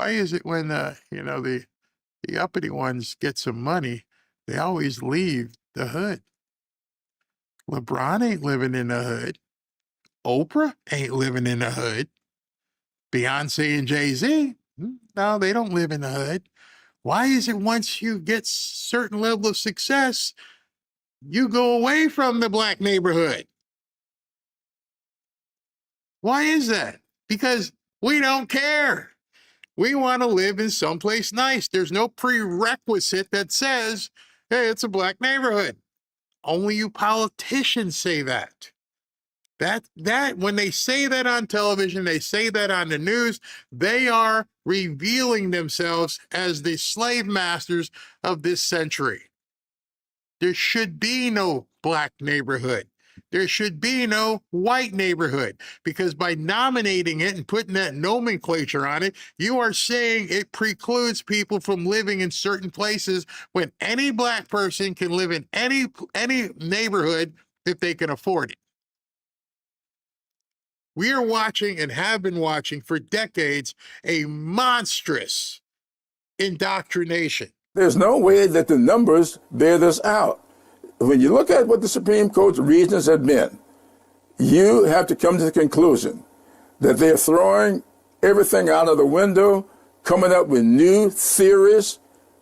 is it when the uppity ones get some money, they always leave the hood? LeBron ain't living in the hood. Oprah ain't living in the hood. Beyonce and Jay-Z, no, they don't live in the hood. Why is it once you get certain level of success, you go away from the black neighborhood? Why is that? Because we don't care. We want to live in someplace nice. There's no prerequisite that says, hey, it's a black neighborhood. Only you politicians say that. That when they say that on television, they say that on the news, they are revealing themselves as the slave masters of this century. There should be no black neighborhood. There should be no white neighborhood, because by nominating it and putting that nomenclature on it, you are saying it precludes people from living in certain places when any black person can live in any neighborhood if they can afford it. We are watching and have been watching for decades a monstrous indoctrination. There's no way that the numbers bear this out. When you look at what the Supreme Court's reasons have been, you have to come to the conclusion that they're throwing everything out of the window, coming up with new theories,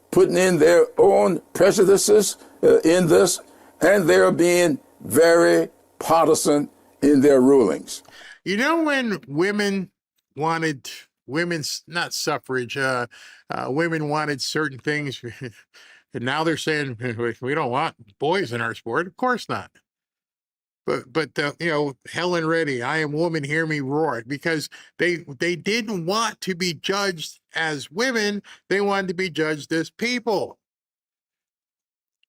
putting in their own prejudices in this, and they're being very partisan in their rulings. You know, when women wanted women's, not suffrage, women wanted certain things, and now they're saying we don't want boys in our sport. Of course not. But Helen Reddy, I am woman, hear me roar, because they didn't want to be judged as women. They wanted to be judged as people.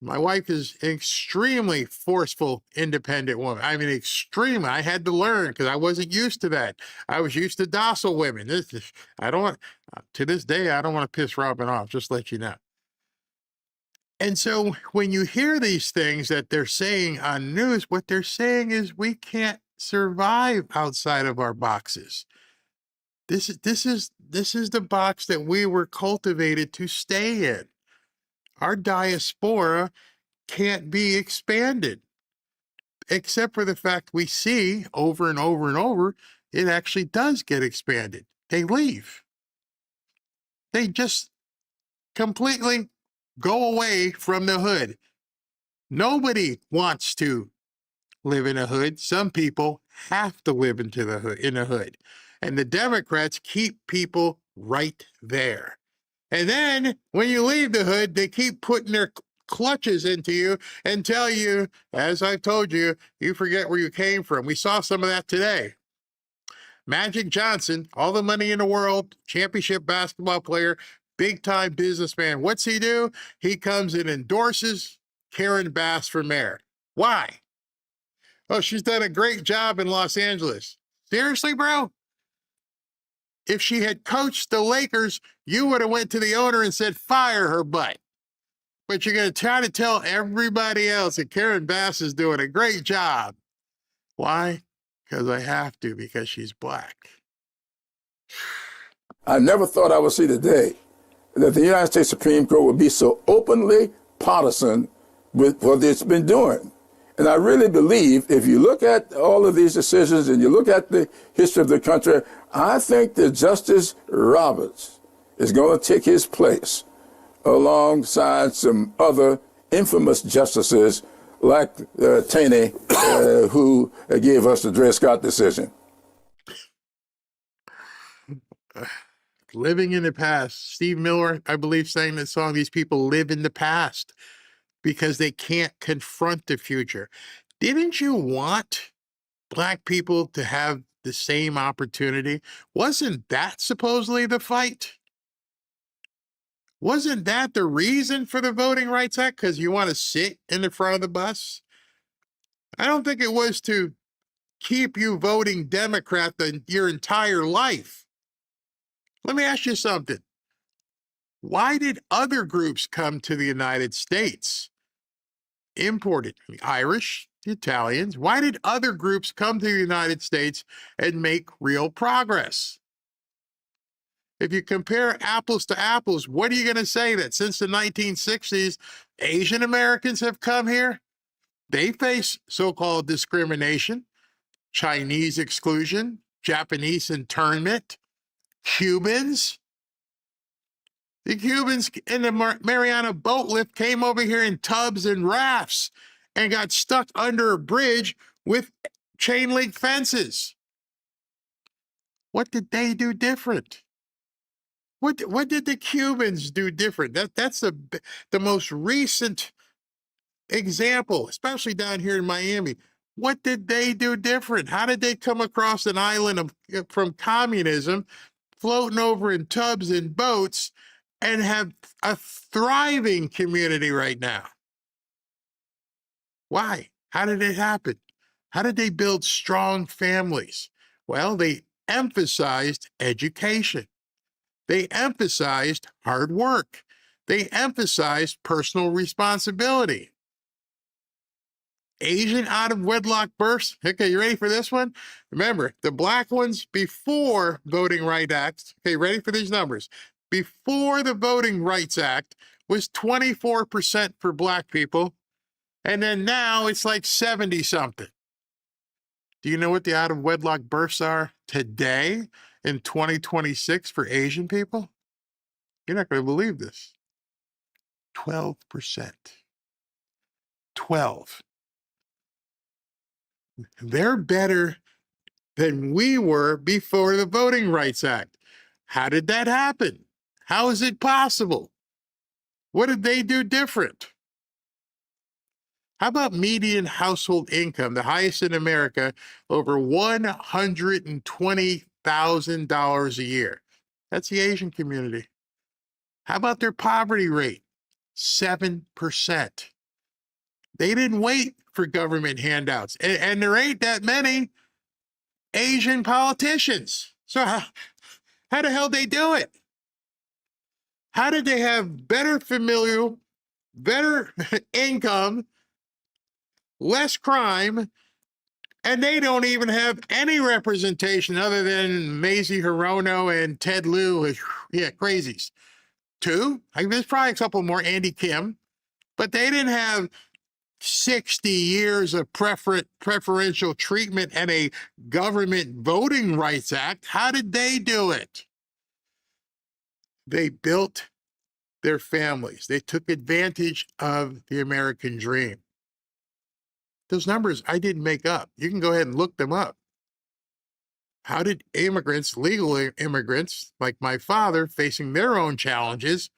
My wife is an extremely forceful, independent woman. I mean, extremely. I had to learn because I wasn't used to that. I was used to docile women. To this day, I don't want to piss Robin off, just let you know. And so when you hear these things that they're saying on news, what they're saying is we can't survive outside of our boxes. This is the box that we were cultivated to stay in. Our diaspora can't be expanded, except for the fact we see over and over and over, it actually does get expanded. They leave. They just completely go away from the hood. Nobody wants to live in a hood. Some people have to live in a hood. And the Democrats keep people right there. And then when you leave the hood, they keep putting their clutches into you and tell you, as I've told you, you forget where you came from. We saw some of that today. Magic Johnson, all the money in the world, championship basketball player, big time businessman. What's he do? He comes and endorses Karen Bass for mayor. Why? Oh, she's done a great job in Los Angeles. Seriously, bro? If she had coached the Lakers, you would have went to the owner and said, fire her butt. But you're going to try to tell everybody else that Karen Bass is doing a great job. Why? Because I have to, because she's black. I never thought I would see the day that the United States Supreme Court would be so openly partisan with what it's been doing. And I really believe if you look at all of these decisions and you look at the history of the country, I think that Justice Roberts is going to take his place alongside some other infamous justices like Taney, who gave us the Dred Scott decision. Living in the past. Steve Miller, I believe, sang that song, these people live in the past because they can't confront the future. Didn't you want black people to have the same opportunity? Wasn't that supposedly the fight? Wasn't that the reason for the Voting Rights Act? Because you want to sit in the front of the bus? I don't think it was to keep you voting Democrat your entire life. Let me ask you something. Why did other groups come to the United States? Imported, the Irish, the Italians. Why did other groups come to the United States and make real progress? If you compare apples to apples, what are you going to say that since the 1960s, Asian Americans have come here? They face so-called discrimination, Chinese exclusion, Japanese internment, Cubans. The Cubans in the Mariana boat lift came over here in tubs and rafts and got stuck under a bridge with chain link fences. What did they do different? What did the Cubans do different? That's the most recent example, especially down here in Miami. What did they do different? How did they come across an island from communism, floating over in tubs and boats, and have a thriving community right now? Why? How did it happen? How did they build strong families? Well, they emphasized education. They emphasized hard work. They emphasized personal responsibility. Asian out of wedlock births. Okay, you ready for this one? Remember, the black ones before Voting Rights Act. Okay, ready for these numbers? Before the Voting Rights Act was 24% for black people. And then now it's like 70 something. Do you know what the out of wedlock births are today in 2026 for Asian people? You're not going to believe this. 12%. 12. They're better than we were before the Voting Rights Act. How did that happen? How is it possible? What did they do different? How about median household income, the highest in America, over $120,000 a year? That's the Asian community. How about their poverty rate? 7%. They didn't wait for government handouts. And there ain't that many Asian politicians. So how the hell they do it? How did they have better familial, better income, less crime, and they don't even have any representation other than Mazie Hirono and Ted Lieu? Yeah, crazies. Two, there's probably a couple more, Andy Kim, but they didn't have 60 years of preferential treatment and a government Voting Rights Act. How did they do it? They built their families. They took advantage of the American dream. Those numbers I didn't make up. You can go ahead and look them up. How did immigrants, legal immigrants like my father, facing their own challenges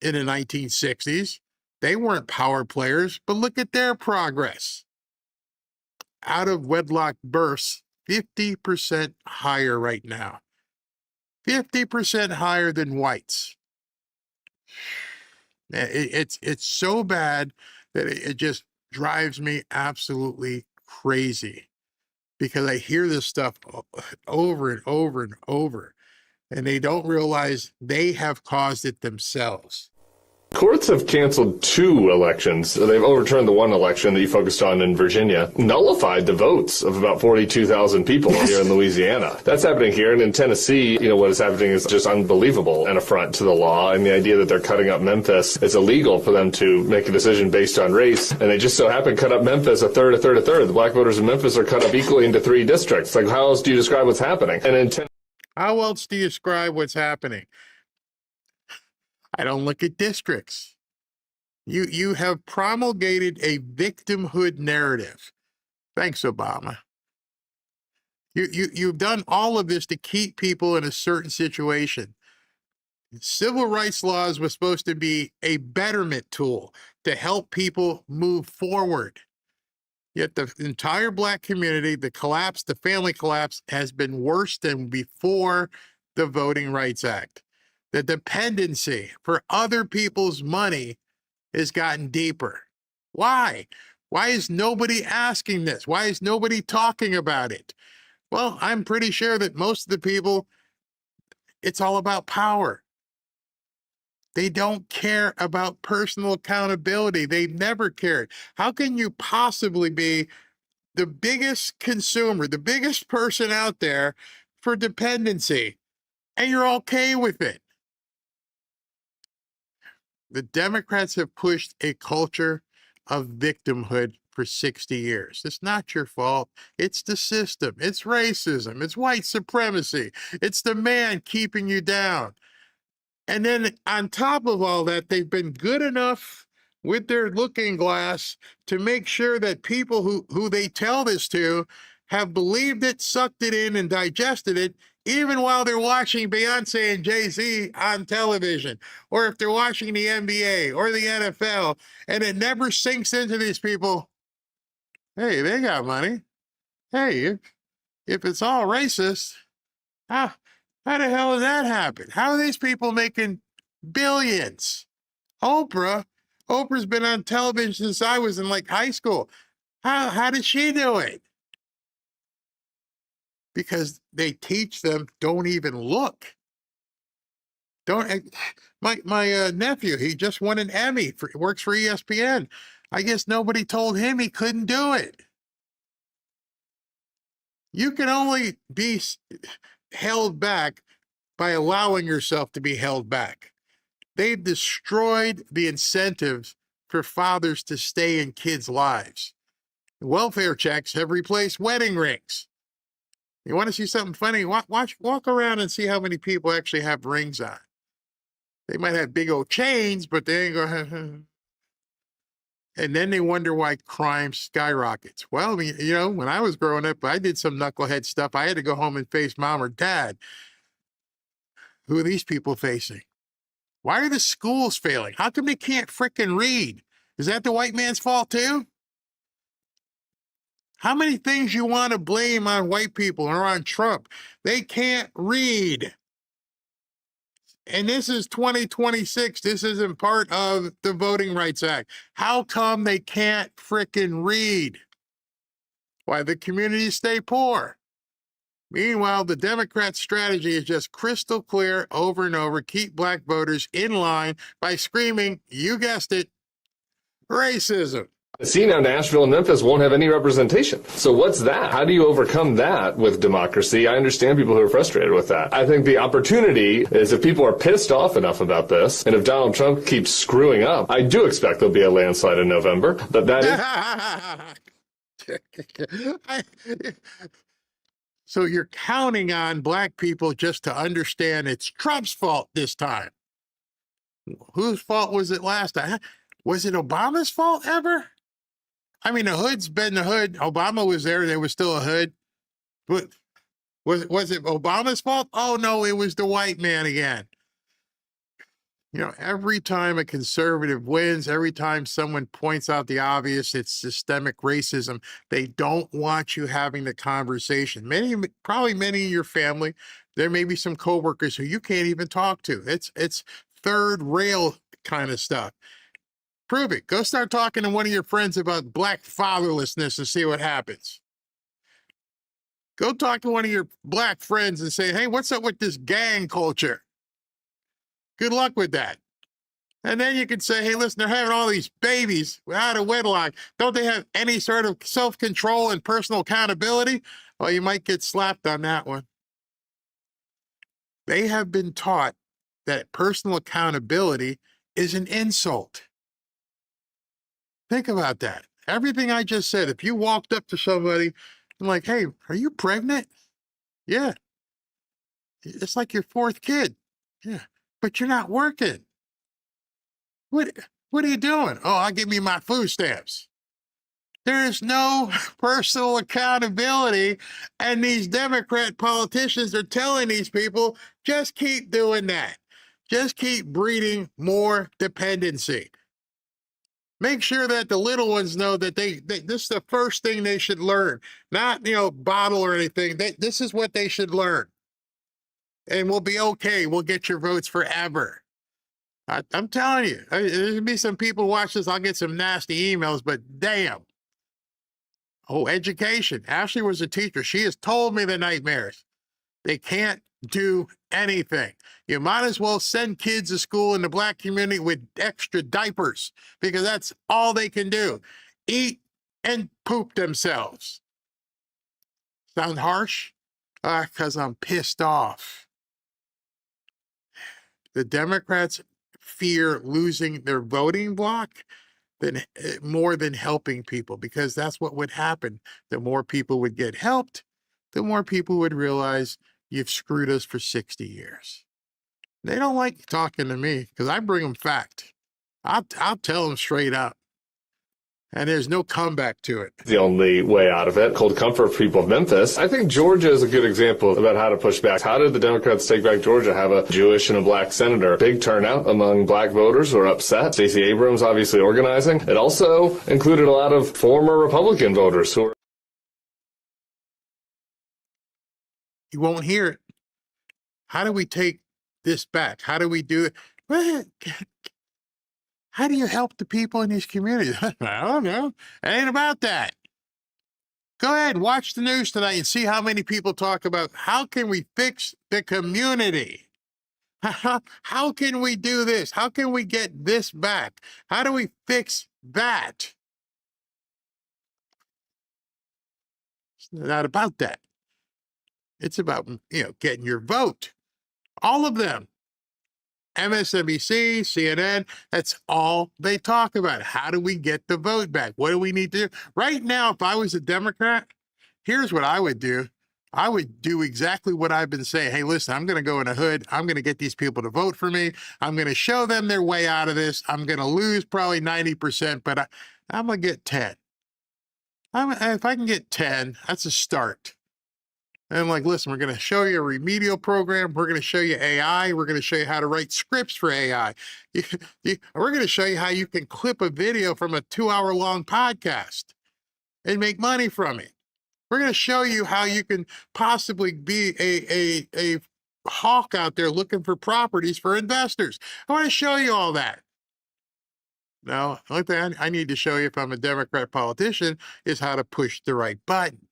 in the 1960s, they weren't power players, but look at their progress. Out of wedlock births, 50% higher right now. 50% higher than whites. It's so bad that it just drives me absolutely crazy, because I hear this stuff over and over and over, and they don't realize they have caused it themselves. Courts have canceled 2 elections. They've overturned the one election that you focused on in Virginia, nullified the votes of about 42,000 people here in Louisiana. That's happening here. And in Tennessee, what is happening is just unbelievable, an affront to the law. And the idea that they're cutting up Memphis, it's illegal for them to make a decision based on race. And they just so happen to cut up Memphis a third. The black voters in Memphis are cut up equally into 3 districts. Like, how else do you describe what's happening? And in How else do you describe what's happening? I don't look at districts. You have promulgated a victimhood narrative. Thanks, Obama. You've done all of this to keep people in a certain situation. Civil rights laws was supposed to be a betterment tool to help people move forward. Yet the entire black community, the collapse, the family collapse, has been worse than before the Voting Rights Act. The dependency for other people's money has gotten deeper. Why? Why is nobody asking this? Why is nobody talking about it? Well, I'm pretty sure that most of the people, it's all about power. They don't care about personal accountability. They've never cared. How can you possibly be the biggest consumer, the biggest person out there for dependency, and you're okay with it? The Democrats have pushed a culture of victimhood for 60 years. It's not your fault. It's the system. It's racism. It's white supremacy. It's the man keeping you down. And then on top of all that, they've been good enough with their looking glass to make sure that people who they tell this to have believed it, sucked it in, and digested it, even while they're watching Beyonce and Jay-Z on television, or if they're watching the NBA or the NFL, and it never sinks into these people, hey, they got money. Hey, if it's all racist, how the hell did that happen? How are these people making billions? Oprah's been on television since I was in high school. How did she do it? Because they teach them, don't even look. My nephew, he just won an Emmy, works for ESPN. I guess nobody told him he couldn't do it. You can only be held back by allowing yourself to be held back. They've destroyed the incentives for fathers to stay in kids' lives. Welfare checks have replaced wedding rings. You want to see something funny? Walk around and see how many people actually have rings on. They might have big old chains, but they ain't gonna. And then they wonder why crime skyrockets. Well, when I was growing up, I did some knucklehead stuff. I had to go home and face mom or dad. Who are these people facing? Why are the schools failing? How come they can't frickin' read? Is that the white man's fault too? How many things you want to blame on white people or on Trump? They can't read. And this is 2026. This isn't part of the Voting Rights Act. How come they can't frickin' read? Why the communities stay poor. Meanwhile, the Democrat strategy is just crystal clear over and over. Keep black voters in line by screaming, you guessed it, racism. See, now Nashville and Memphis won't have any representation. So what's that? How do you overcome that with democracy? I understand people who are frustrated with that. I think the opportunity is if people are pissed off enough about this, and if Donald Trump keeps screwing up, I do expect there'll be a landslide in November. But that is... So you're counting on black people just to understand it's Trump's fault this time. Whose fault was it last time? Was it Obama's fault ever? I mean, the hood's been the hood. Obama was there. There was still a hood. But was it Obama's fault? Oh, no, it was the white man again. You know, every time a conservative wins, every time someone points out the obvious, it's systemic racism. They don't want you having the conversation. Probably many in your family, there may be some coworkers who you can't even talk to. It's third rail kind of stuff. Prove it. Go start talking to one of your friends about black fatherlessness and see what happens. Go talk to one of your black friends and say, hey, what's up with this gang culture? Good luck with that. And then you could say, hey, listen, they're having all these babies out of wedlock. Don't they have any sort of self-control and personal accountability? Well, you might get slapped on that one. They have been taught that personal accountability is an insult. Think about that. Everything I just said, if you walked up to somebody and like, hey, are you pregnant? Yeah. It's like your fourth kid. Yeah. But you're not working. What are you doing? Oh, I'll give me my food stamps. There is no personal accountability, and these Democrat politicians are telling these people, just keep doing that. Just keep breeding more dependency. Make sure that the little ones know that this is the first thing they should learn. Not, bottle or anything. This is what they should learn. And we'll be okay. We'll get your votes forever. I'm telling you, there's going to be some people watch this. I'll get some nasty emails, but damn. Oh, education. Ashley was a teacher. She has told me the nightmares. They can't do anything. You might as well send kids to school in the black community with extra diapers because that's all they can do. Eat and poop themselves. Sound harsh? Because I'm pissed off. The Democrats fear losing their voting block more than helping people, because that's what would happen. The more people would get helped, the more people would realize you've screwed us for 60 years. They don't like talking to me because I bring them fact. I'll tell them straight up. And there's no comeback to it. The only way out of it, cold comfort for people of Memphis. I think Georgia is a good example about how to push back. How did the Democrats take back Georgia? Have a Jewish and a black senator. Big turnout among black voters who are upset. Stacey Abrams obviously organizing. It also included a lot of former Republican voters who are... You won't hear it. How do we take this back? How do we do it? How do you help the people in these communities? I don't know. It ain't about that. Go ahead and watch the news tonight and see how many people talk about how can we fix the community? How can we do this? How can we get this back? How do we fix that? It's not about that. It's about, getting your vote. All of them. MSNBC, CNN, that's all they talk about. How do we get the vote back? What do we need to do? Right now, if I was a Democrat, here's what I would do. I would do exactly what I've been saying. Hey, listen, I'm going to go in the hood. I'm going to get these people to vote for me. I'm going to show them their way out of this. I'm going to lose probably 90%, but I'm going to get 10. If I can get 10, that's a start. And I'm like, listen, we're going to show you a remedial program. We're going to show you AI. We're going to show you how to write scripts for AI. We're going to show you how you can clip a video from a 2-hour-long podcast and make money from it. We're going to show you how you can possibly be a hawk out there looking for properties for investors. I want to show you all that. Now, the only thing I need to show you if I'm a Democrat politician is how to push the right button.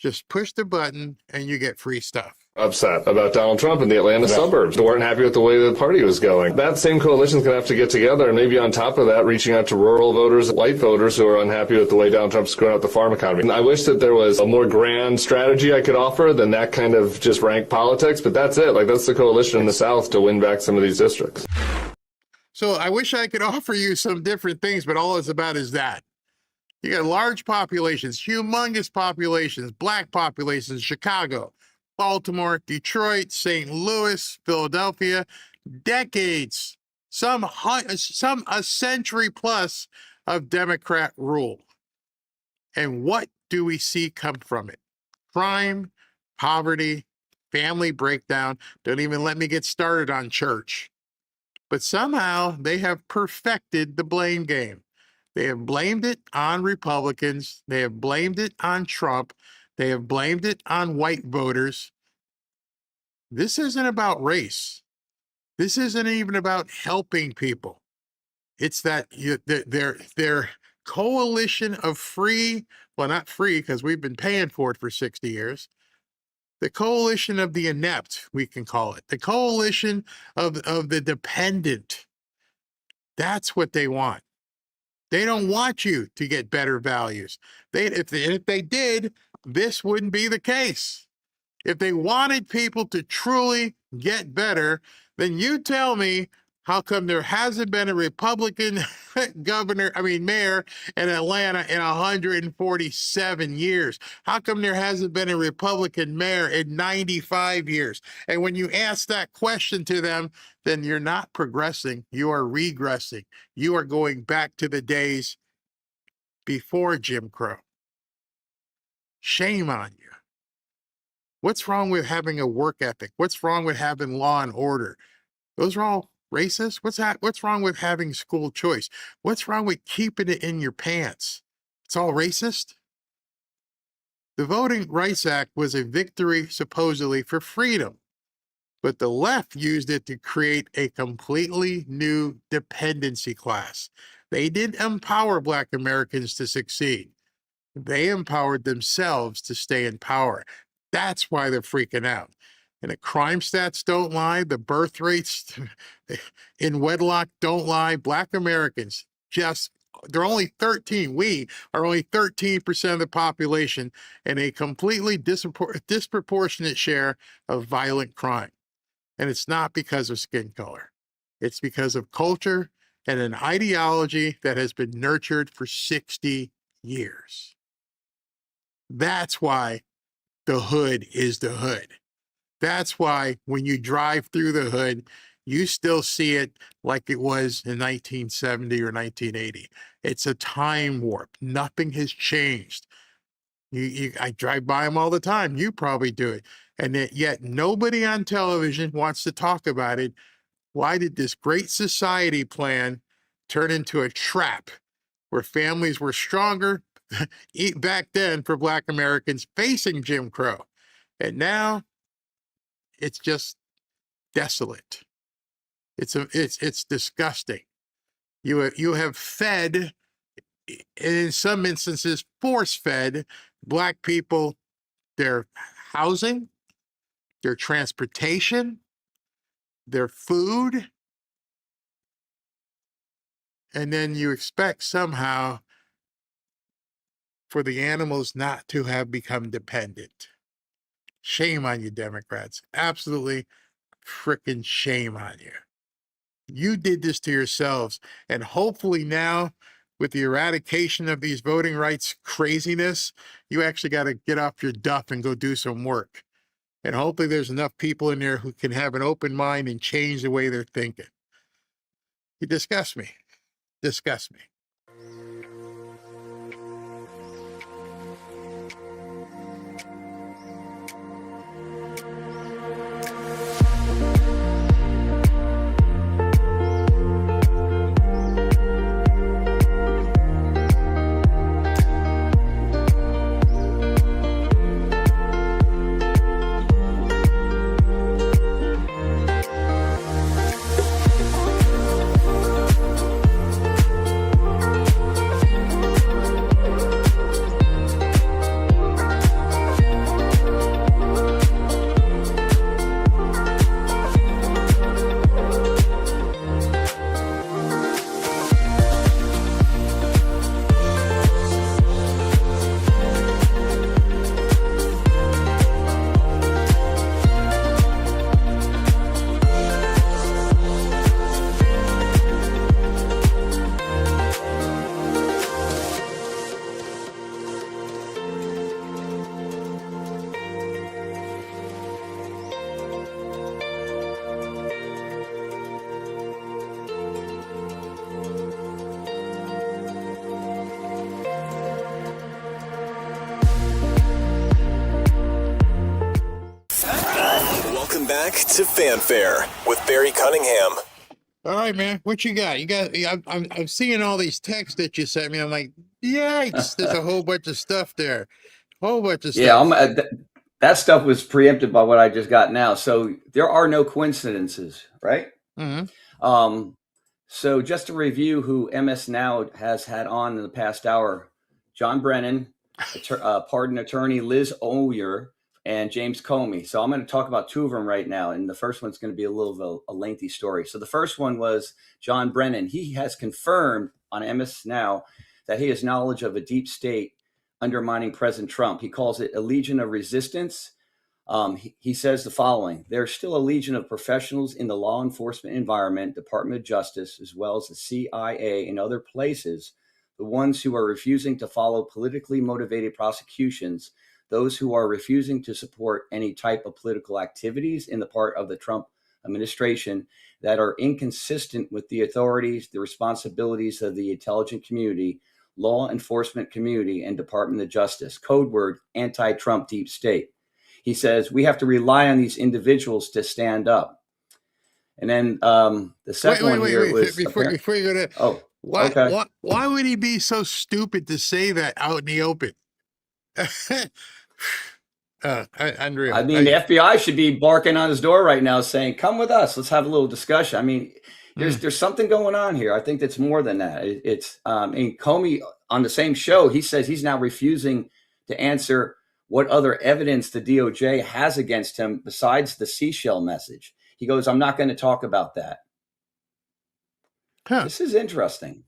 Just push the button and you get free stuff. Upset about Donald Trump in the Atlanta suburbs. They weren't happy with the way the party was going. That same coalition's going to have to get together and maybe on top of that, reaching out to rural voters, white voters who are unhappy with the way Donald Trump's screwing up the farm economy. And I wish that there was a more grand strategy I could offer than that kind of just rank politics, but that's it. That's the coalition in the South to win back some of these districts. So I wish I could offer you some different things, but all it's about is that. You got large populations, humongous populations, black populations, Chicago, Baltimore, Detroit, St. Louis, Philadelphia, decades, some a century plus of Democrat rule. And what do we see come from it? Crime, poverty, family breakdown. Don't even let me get started on church. But somehow they have perfected the blame game. They have blamed it on Republicans. They have blamed it on Trump. They have blamed it on white voters. This isn't about race. This isn't even about helping people. It's that their coalition of free, well, not free because we've been paying for it for 60 years. The coalition of the inept, we can call it. The coalition of the dependent. That's what they want. They don't want you to get better values. If they did, this wouldn't be the case. If they wanted people to truly get better, then you tell me how come there hasn't been a Republican mayor in Atlanta in 147 years? How come there hasn't been a Republican mayor in 95 years? And when you ask that question to them, then you're not progressing, you are regressing. You are going back to the days before Jim Crow. Shame on you. What's wrong with having a work ethic? What's wrong with having law and order? Those are all racist. What's wrong with having school choice? What's wrong with keeping it in your pants? It's all racist. The Voting Rights Act was a victory supposedly for freedom, but the left used it to create a completely new dependency class. They didn't empower Black Americans to succeed. They empowered themselves to stay in power. That's why they're freaking out. And the crime stats don't lie. The birth rates in wedlock don't lie. Black Americans they're only 13. We are only 13% of the population and a completely disproportionate share of violent crime. And it's not because of skin color. It's because of culture and an ideology that has been nurtured for 60 years. That's why the hood is the hood. That's why when you drive through the hood, you still see it like it was in 1970 or 1980. It's a time warp. Nothing has changed. I drive by them all the time. You probably do it. And yet nobody on television wants to talk about it. Why did this great society plan turn into a trap where families were stronger back then for Black Americans facing Jim Crow? And now it's just desolate. It's disgusting. You have fed, in some instances, force-fed Black people their housing, their transportation, their food, and then you expect somehow for the animals not to have become dependent. Shame on you, Democrats. Absolutely frickin' shame on you. You did this to yourselves, and hopefully now, with the eradication of these voting rights craziness, you actually got to get off your duff and go do some work. And hopefully there's enough people in there who can have an open mind and change the way they're thinking. You disgust me. Disgust me. back to Fanfare with Barry Cunningham. All right, man. What you got? I'm seeing all these texts that you sent me. I'm like, yikes! There's a whole bunch of stuff there. Whole bunch of stuff. Yeah, that stuff was preempted by what I just got now. So there are no coincidences, right? Mm-hmm. So just to review who MS Now has had on in the past hour: John Brennan, pardon attorney Liz Oyer, and James Comey. So I'm going to talk about two of them right now, and the first one's going to be a little of a lengthy story. So the first one was John Brennan. He has confirmed on MS Now that he has knowledge of a deep state undermining President Trump. He calls it a legion of resistance. He says the following: there's still a legion of professionals in the law enforcement environment, Department of Justice, as well as the CIA and other places, the ones who are refusing to follow politically motivated prosecutions, those who are refusing to support any type of political activities in the part of the Trump administration that are inconsistent with the authorities, the responsibilities of the intelligence community, law enforcement community, and Department of Justice. Code word: anti-Trump deep state. He says we have to rely on these individuals to stand up. And then the second one here was before you go to why would he be so stupid to say that out in the open? Unreal. I mean, the FBI should be barking on his door right now saying, come with us. Let's have a little discussion. I mean, there's something going on here. I think that's more than that. It's and Comey on the same show, he says he's now refusing to answer what other evidence the DOJ has against him besides the seashell message. He goes, I'm not going to talk about that. This is interesting.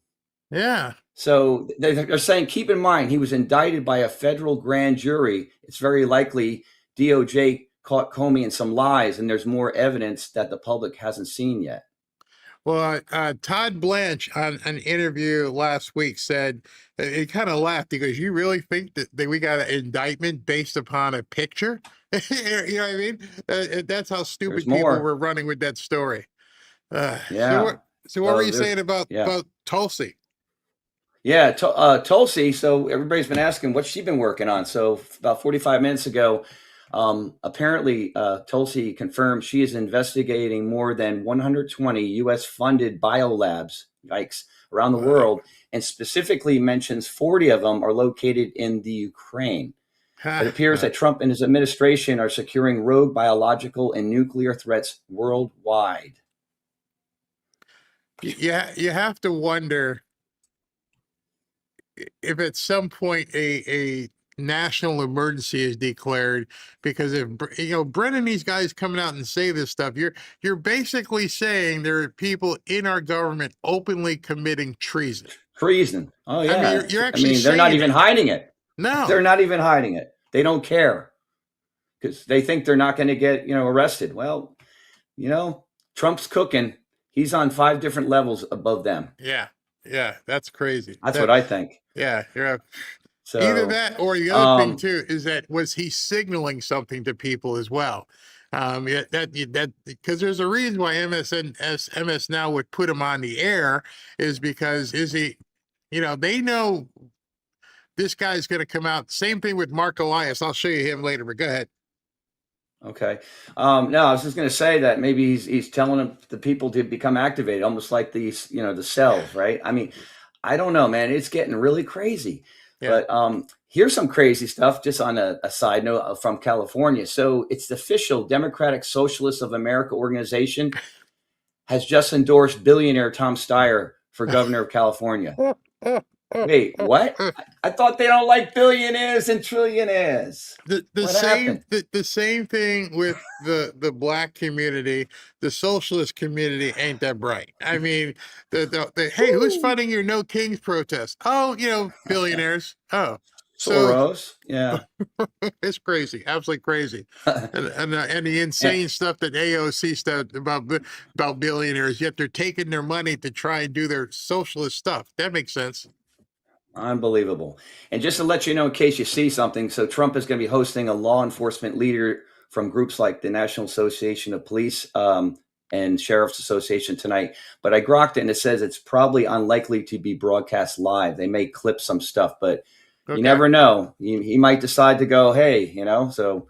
Yeah. So they're saying, keep in mind, he was indicted by a federal grand jury. It's very likely DOJ caught Comey in some lies, and there's more evidence that the public hasn't seen yet. Well, Todd Blanche on an interview last week said, he kind of laughed. He goes, you really think that we got an indictment based upon a picture? You know what I mean? That's how stupid people were running with that story. Yeah. So what were you saying about Tulsi? Yeah, Tulsi. So everybody's been asking what's she been working on. So about 45 minutes ago, apparently Tulsi confirmed she is investigating more than 120 U.S. funded biolabs, yikes, around the world, and specifically mentions 40 of them are located in the Ukraine. It appears that Trump and his administration are securing rogue biological and nuclear threats worldwide. Yeah, you have to wonder if at some point a national emergency is declared, because if Brennan and these guys coming out and say this stuff, you're basically saying there are people in our government openly committing treason. Treason. Oh yeah. I mean, you're actually they're not even hiding it. No, they're not even hiding it. They don't care because they think they're not going to get arrested. Well, Trump's cooking. He's on 5 different levels above them. Yeah, that's crazy. That's what I think. Yeah, So either that or the other thing too is that was he signaling something to people as well? That because there's a reason why MS Now would put him on the air is because they know this guy's going to come out. Same thing with Mark Elias. I'll show you him later, but go ahead. Okay. No, I was just going to say that maybe he's telling the people to become activated, almost like these, the cells, right? I mean, I don't know, man. It's getting really crazy. Yeah. But here's some crazy stuff, just on a side note from California. So it's the official Democratic Socialists of America organization has just endorsed billionaire Tom Steyer for governor of California. Wait, what? I thought they don't like billionaires and trillionaires. The same thing with the black community. The socialist community ain't that bright. I mean, hey, who's funding your No Kings protest? Oh, billionaires. Oh, Soros. Yeah, it's crazy, absolutely crazy. and the insane stuff that AOC said about billionaires. Yet they're taking their money to try and do their socialist stuff. That makes sense. Unbelievable. And just to let you know, in case you see something, so Trump is going to be hosting a law enforcement leader from groups like the National Association of Police and Sheriff's Association tonight. But I grokked it, and it says it's probably unlikely to be broadcast live. They may clip some stuff, but you never know. He might decide to go, hey, so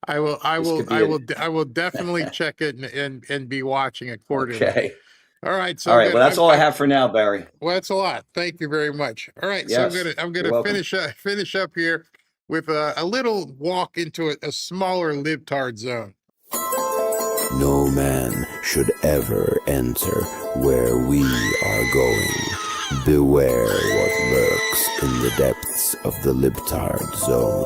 I will. I This will. could be I will. I will definitely check it and be watching accordingly. Okay. All right. So All I'm right. gonna. Well, that's all I have for now, Barry. Well, that's a lot. Thank you very much. All right. So Yes. I'm You're gonna welcome. finish up here with a little walk into a smaller libtard zone. No man should ever enter where we are going. Beware what lurks in the depths of the libtard zone.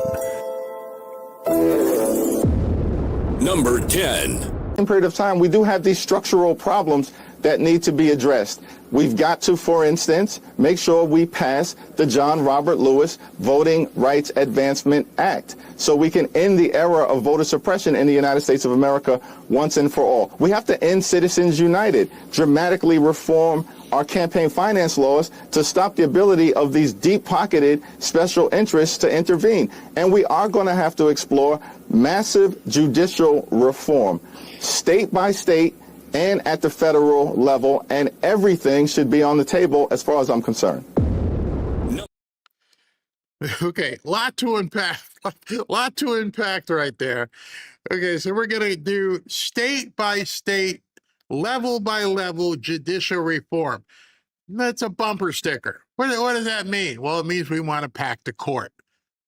Number 10. In period of time, we do have these structural problems that need to be addressed. We've got to, for instance, make sure we pass the John Robert Lewis Voting Rights Advancement Act so we can end the era of voter suppression in the United States of America once and for all. We have to end Citizens United, dramatically reform our campaign finance laws to stop the ability of these deep-pocketed special interests to intervene. And we are going to have to explore massive judicial reform, state by state, and at the federal level, and everything should be on the table as far as I'm concerned. Okay, lot to unpack right there. Okay, so we're gonna do state by state, level by level judicial reform. That's a bumper sticker. What does that mean? Well, it means we want to pack the court.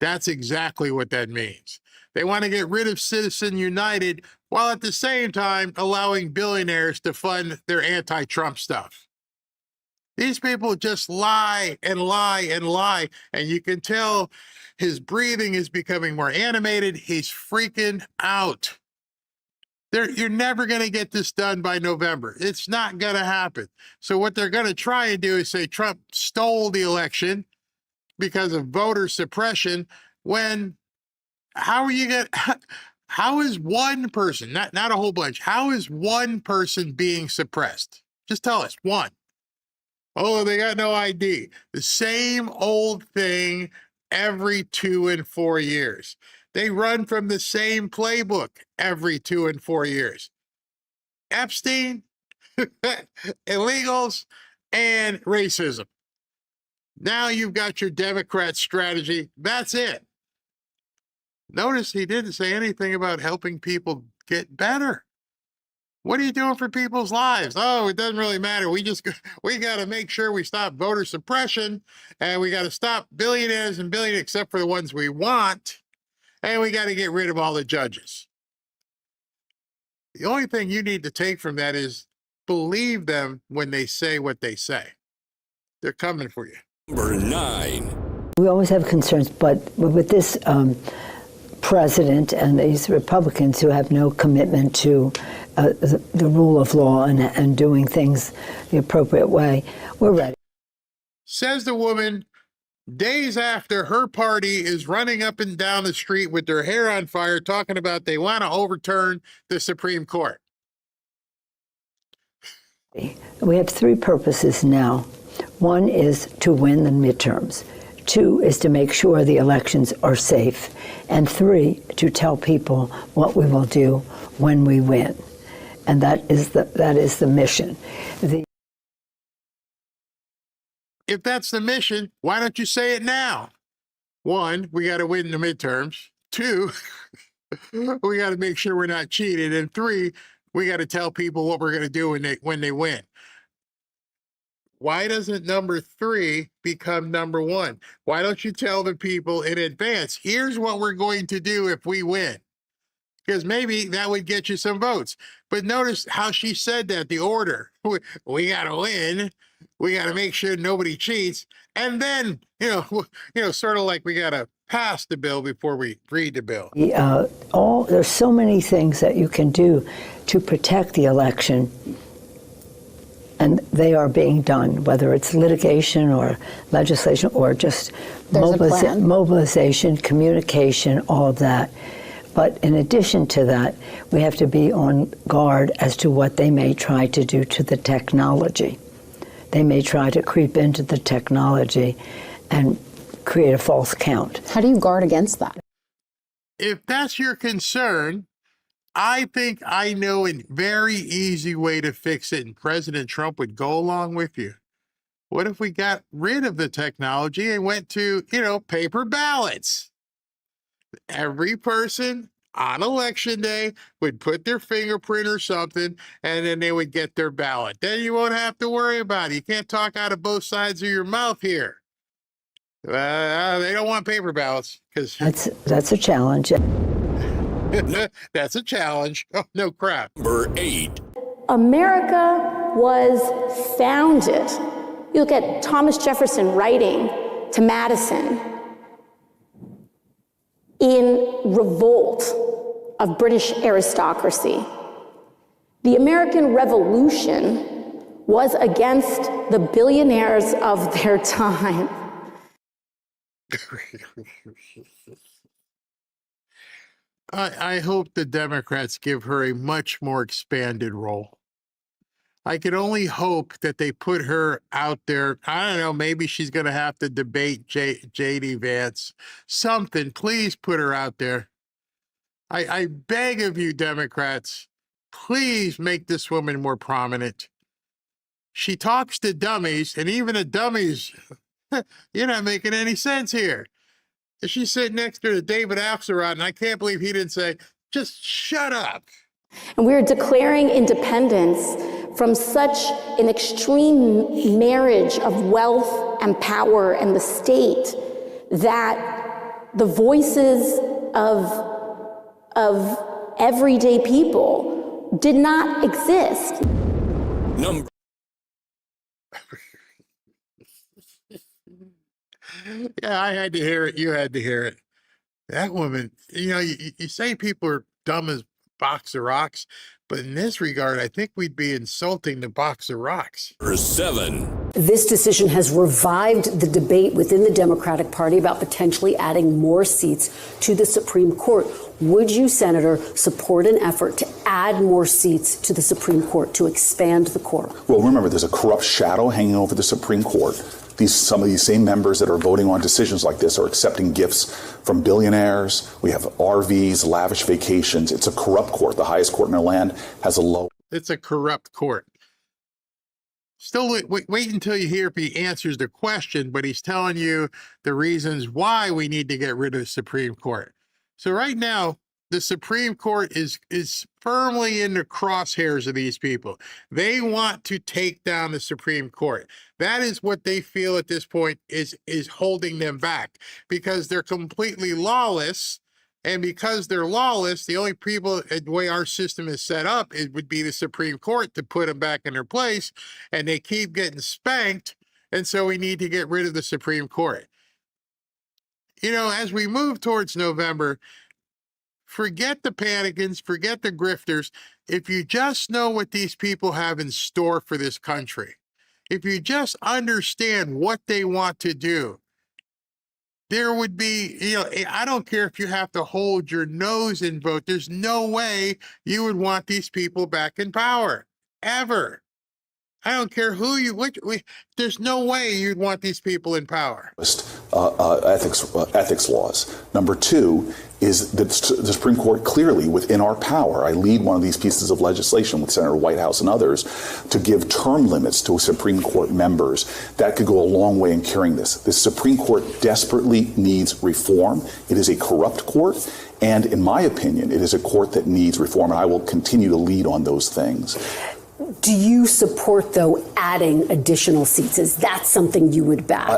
That's exactly what that means. They want to get rid of Citizen United while at the same time allowing billionaires to fund their anti-Trump stuff. These people just lie and lie and lie, and you can tell his breathing is becoming more animated. He's freaking out. You're never going to get this done by November. It's not going to happen. So what they're going to try and do is say Trump stole the election because of voter suppression, when how are you going to, how is one person, not a whole bunch, how is one person being suppressed? Just tell us, one. Oh, they got no ID. The same old thing every 2 and 4 years. They run from the same playbook every 2 and 4 years. Epstein, illegals, and racism. Now you've got your Democrat strategy. That's it. Notice he didn't say anything about helping people get better. What are you doing for people's lives? Oh, it doesn't really matter. We got to make sure we stop voter suppression, and we got to stop billionaires and billionaires, except for the ones we want, and we got to get rid of all the judges. The only thing you need to take from that is believe them when they say what they say. They're coming for you. Number 9. We always have concerns, but with this president and these Republicans who have no commitment to the rule of law and doing things the appropriate way, we're ready. Says the woman days after her party is running up and down the street with their hair on fire talking about they want to overturn the Supreme Court. We have 3 purposes now. One is to win the midterms. 2 is to make sure the elections are safe. And 3, to tell people what we will do when we win. And that is the mission. If that's the mission, why don't you say it now? 1, we got to win the midterms. 2, we got to make sure we're not cheated. And 3, we got to tell people what we're going to do when they win. Why doesn't number 3 become number 1? Why don't you tell the people in advance, here's what we're going to do if we win? Because maybe that would get you some votes. But notice how she said that, the order. We got to win. We got to make sure nobody cheats. And then, sort of like we got to pass the bill before we read the bill. There's so many things that you can do to protect the election. And they are being done, whether it's litigation or legislation or just mobilization, communication, all of that. But in addition to that, we have to be on guard as to what they may try to do to the technology. They may try to creep into the technology and create a false count. How do you guard against that? If that's your concern, I think I know a very easy way to fix it, and President Trump would go along with you. What if we got rid of the technology and went to, paper ballots? Every person on election day would put their fingerprint or something, and then they would get their ballot. Then you won't have to worry about it. You can't talk out of both sides of your mouth here. They don't want paper ballots because that's a challenge. that's a challenge. Oh, no crap. Number 8. America was founded. You look at Thomas Jefferson writing to Madison in revolt of British aristocracy. The American Revolution was against the billionaires of their time. I hope the Democrats give her a much more expanded role. I could only hope that they put her out there. I don't know, maybe she's going to have to debate J.D. Vance. Something, please put her out there. I beg of you, Democrats, please make this woman more prominent. She talks to dummies, and even the dummies, you're not making any sense here. She's sitting next to David Axelrod, and I can't believe he didn't say, just shut up. And we're declaring independence from such an extreme marriage of wealth and power and the state that the voices of everyday people did not exist. Yeah, I had to hear it. You had to hear it. That woman, you say people are dumb as box of rocks, but in this regard, I think we'd be insulting the box of rocks. Number 7. This decision has revived the debate within the Democratic Party about potentially adding more seats to the Supreme Court. Would you, Senator, support an effort to add more seats to the Supreme Court, to expand the court? Well, remember, there's a corrupt shadow hanging over the Supreme Court. Some of these same members that are voting on decisions like this are accepting gifts from billionaires. We have RVs, lavish vacations. It's a corrupt court. The highest court in our land has a low. It's a corrupt court. Still wait until you hear if he answers the question, but he's telling you the reasons why we need to get rid of the Supreme Court. So right now, the Supreme Court is firmly in the crosshairs of these people. They want to take down the Supreme Court. That is what they feel at this point is holding them back, because they're completely lawless. And because they're lawless, the only people, the way our system is set up, it would be the Supreme Court to put them back in their place. And they keep getting spanked. And so we need to get rid of the Supreme Court. As we move towards November, forget the panicans, forget the grifters. If you just know what these people have in store for this country, if you just understand what they want to do, there would be, I don't care if you have to hold your nose and vote. There's no way you would want these people back in power, ever. I don't care there's no way you'd want these people in power. Ethics laws. Number 2 is that the Supreme Court clearly within our power. I lead one of these pieces of legislation with Senator Whitehouse and others to give term limits to Supreme Court members. That could go a long way in curing this. The Supreme Court desperately needs reform. It is a corrupt court, and in my opinion, it is a court that needs reform, and I will continue to lead on those things. Do you support, though, adding additional seats? Is that something you would back?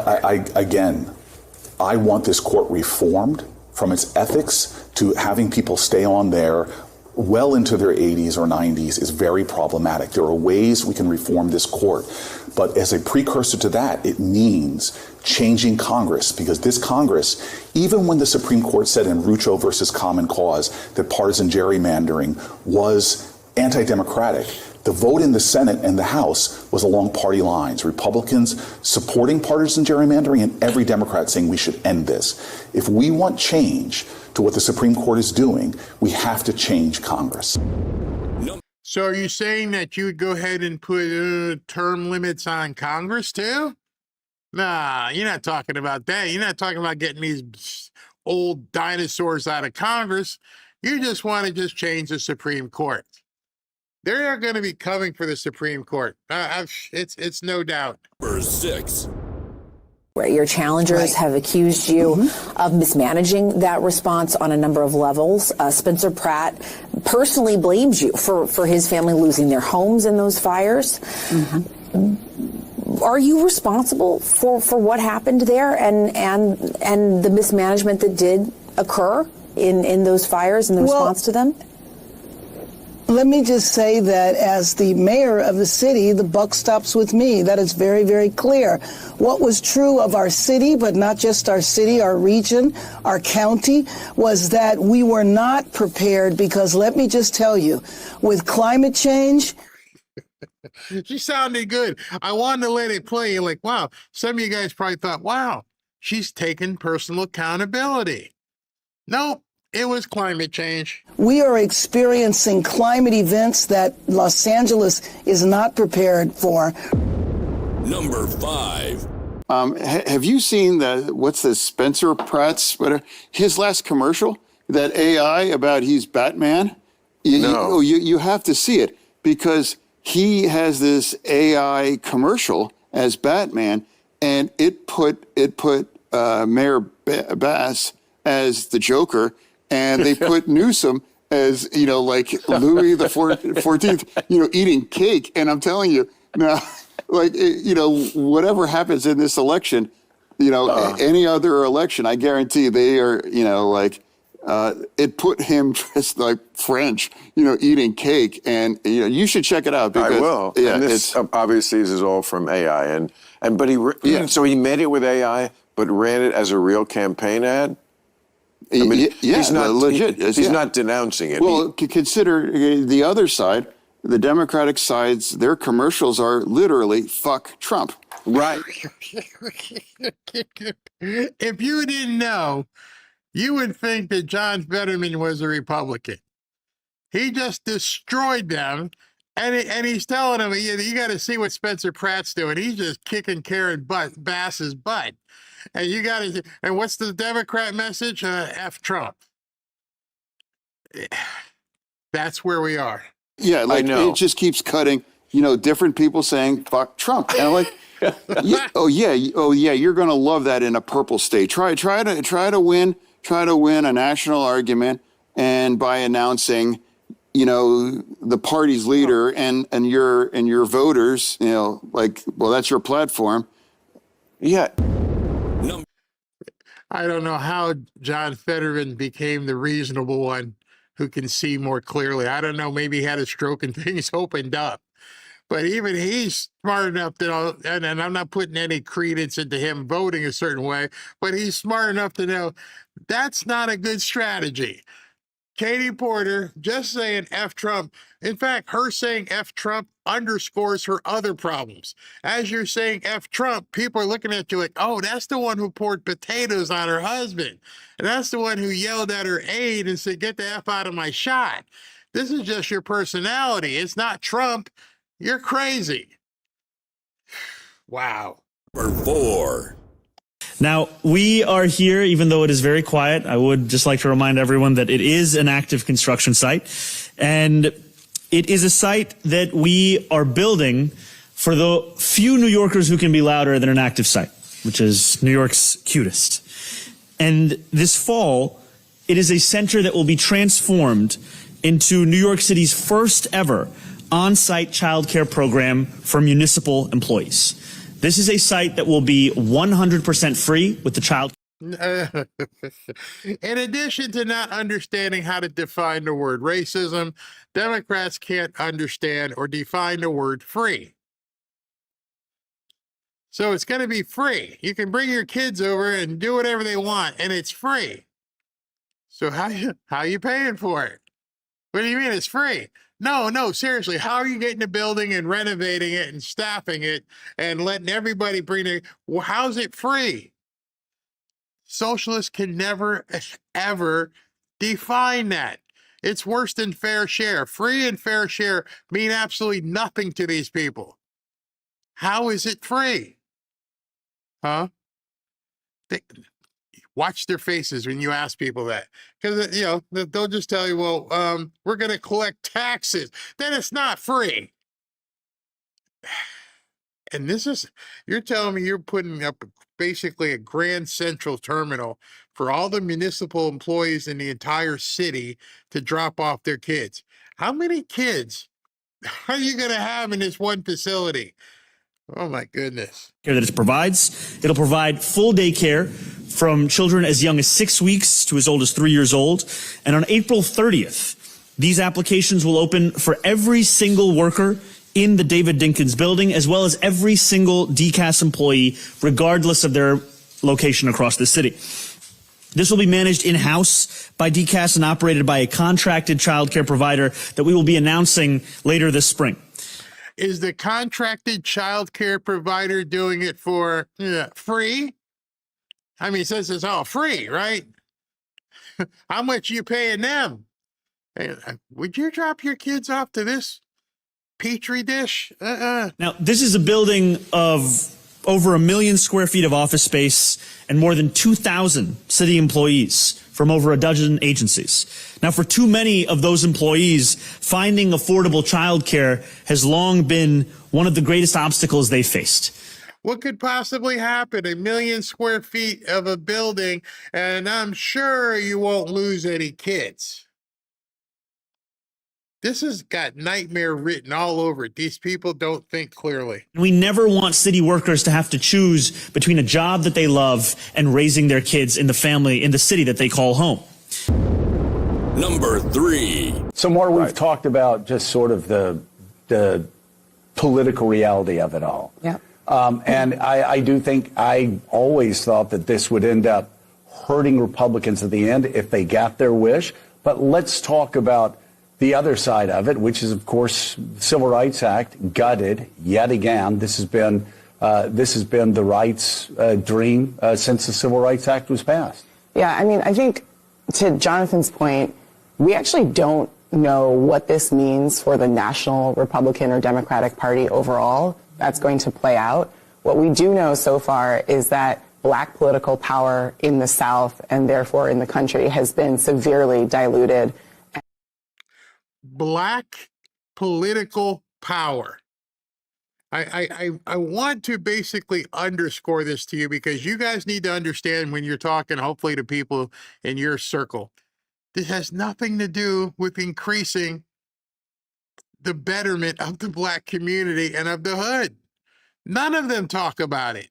I want this court reformed from its ethics to having people stay on there well into their 80s or 90s is very problematic. There are ways we can reform this court. But as a precursor to that, it means changing Congress, because this Congress, even when the Supreme Court said in Rucho versus Common Cause that partisan gerrymandering was anti-democratic, the vote in the Senate and the House was along party lines. Republicans supporting partisan gerrymandering and every Democrat saying we should end this. If we want change to what the Supreme Court is doing, we have to change Congress. So are you saying that you would go ahead and put term limits on Congress too? Nah, you're not talking about that. You're not talking about getting these old dinosaurs out of Congress. You just want to just change the Supreme Court. They are going to be coming for the Supreme Court. It's no doubt. Number 6. Your challengers have accused you of mismanaging that response on a number of levels. Spencer Pratt personally blames you for his family losing their homes in those fires. Are you responsible for what happened there and the mismanagement that did occur in those fires and the response to them? Let me just say that as the mayor of the city, the buck stops with me. That is very, very clear. What was true of our city, but not just our city, our region, our county, was that we were not prepared because let me just tell you, with climate change. She sounded good. I wanted to let it play. Like, wow, some of you guys probably thought, wow, she's taking personal accountability. Nope. It was climate change. We are experiencing climate events that Los Angeles is not prepared for. Number 5. Have you seen what's the Spencer Pratt's, his last commercial? That AI about he's Batman? No. You have to see it because he has this AI commercial as Batman, and it put Mayor Bass as the Joker. And they put Newsom as, like Louis the 14th, eating cake. And I'm telling you now, whatever happens in this election, any other election, I guarantee they are, it put him dressed like French, eating cake. And, you should check it out. Because, I will. Yeah, and this obviously this is all from AI. So he made it with AI, but ran it as a real campaign ad? I mean, he's not legit. He's not denouncing it. Well, consider the other side, the Democratic sides. Their commercials are literally "fuck Trump." Right. If you didn't know, you would think that John Fetterman was a Republican. He just destroyed them, and he's telling them, you got to see what Spencer Pratt's doing. He's just kicking Karen Bass's butt. And you got to, and what's the Democrat message? F Trump. That's where we are. Yeah, I know. It just keeps cutting, different people saying "fuck Trump." And I'm like, oh yeah, you're gonna love that in a purple state. Try to win a national argument, and by announcing, the party's leader and your voters, that's your platform. Yeah. I don't know how John Fetterman became the reasonable one who can see more clearly. I don't know. Maybe he had a stroke and things opened up. But even he's smart enough to know, and I'm not putting any credence into him voting a certain way, but he's smart enough to know that's not a good strategy. Katie Porter just saying F Trump. In fact, her saying F Trump underscores her other problems. As you're saying F Trump, people are looking at you like, oh, that's the one who poured potatoes on her husband. And that's the one who yelled at her aide and said, get the F out of my shot. This is just your personality. It's not Trump. You're crazy. Wow. Number 4. Now, we are here, even though it is very quiet. I would just like to remind everyone that it is an active construction site. And it is a site that we are building for the few New Yorkers who can be louder than an active site, which is New York's cutest. And this fall, it is a center that will be transformed into New York City's first ever on-site childcare program for municipal employees. This is a site that will be 100% free with the child. In addition to not understanding how to define the word racism, Democrats can't understand or define the word free. So it's going to be free. You can bring your kids over and do whatever they want, and it's free. So how you paying for it? What do you mean it's free? No, seriously, how are you getting a building and renovating it and staffing it and letting everybody bring it? Well, how's it free? Socialists can never, ever define that. It's worse than fair share. Free and fair share mean absolutely nothing to these people. How is it free? Huh? Watch their faces when you ask people that. Because, they'll just tell you, well, we're going to collect taxes. Then it's not free. And you're telling me you're putting up basically a Grand Central terminal for all the municipal employees in the entire city to drop off their kids. How many kids are you going to have in this one facility? Oh my goodness. Care that it provides. It'll provide full day care from children as young as 6 weeks to as old as 3 years old. And on April 30th, these applications will open for every single worker in the David Dinkins building, as well as every single DCAS employee, regardless of their location across the city. This will be managed in-house by DCAS and operated by a contracted childcare provider that we will be announcing later this spring. Is the contracted childcare provider doing it for free? I mean, since it's all free, right? How much are you paying them? Hey, would you drop your kids off to this petri dish? Now, this is a building of over 1 million square feet of office space and more than 2,000 city employees from over a dozen agencies. Now, for too many of those employees, finding affordable childcare has long been one of the greatest obstacles they faced. What could possibly happen? 1 million square feet of a building, and I'm sure you won't lose any kids. This has got nightmare written all over it. These people don't think clearly. We never want city workers to have to choose between a job that they love and raising their kids in the family, in the city that they call home. Number 3. So, Maura, we've talked about just sort of the political reality of it all. Yeah. And I do think, I always thought that this would end up hurting Republicans at the end if they got their wish. But let's talk about the other side of it, which is, of course, the Civil Rights Act, gutted yet again. This has been the rights dream since the Civil Rights Act was passed. Yeah, I mean, I think to Jonathan's point, we actually don't know what this means for the national Republican or Democratic Party overall. That's going to play out. What we do know so far is that Black political power in the South and therefore in the country has been severely diluted. Black political power. I want to basically underscore this to you because you guys need to understand when you're talking, hopefully, to people in your circle. This has nothing to do with increasing the betterment of the Black community and of the hood. None of them talk about it.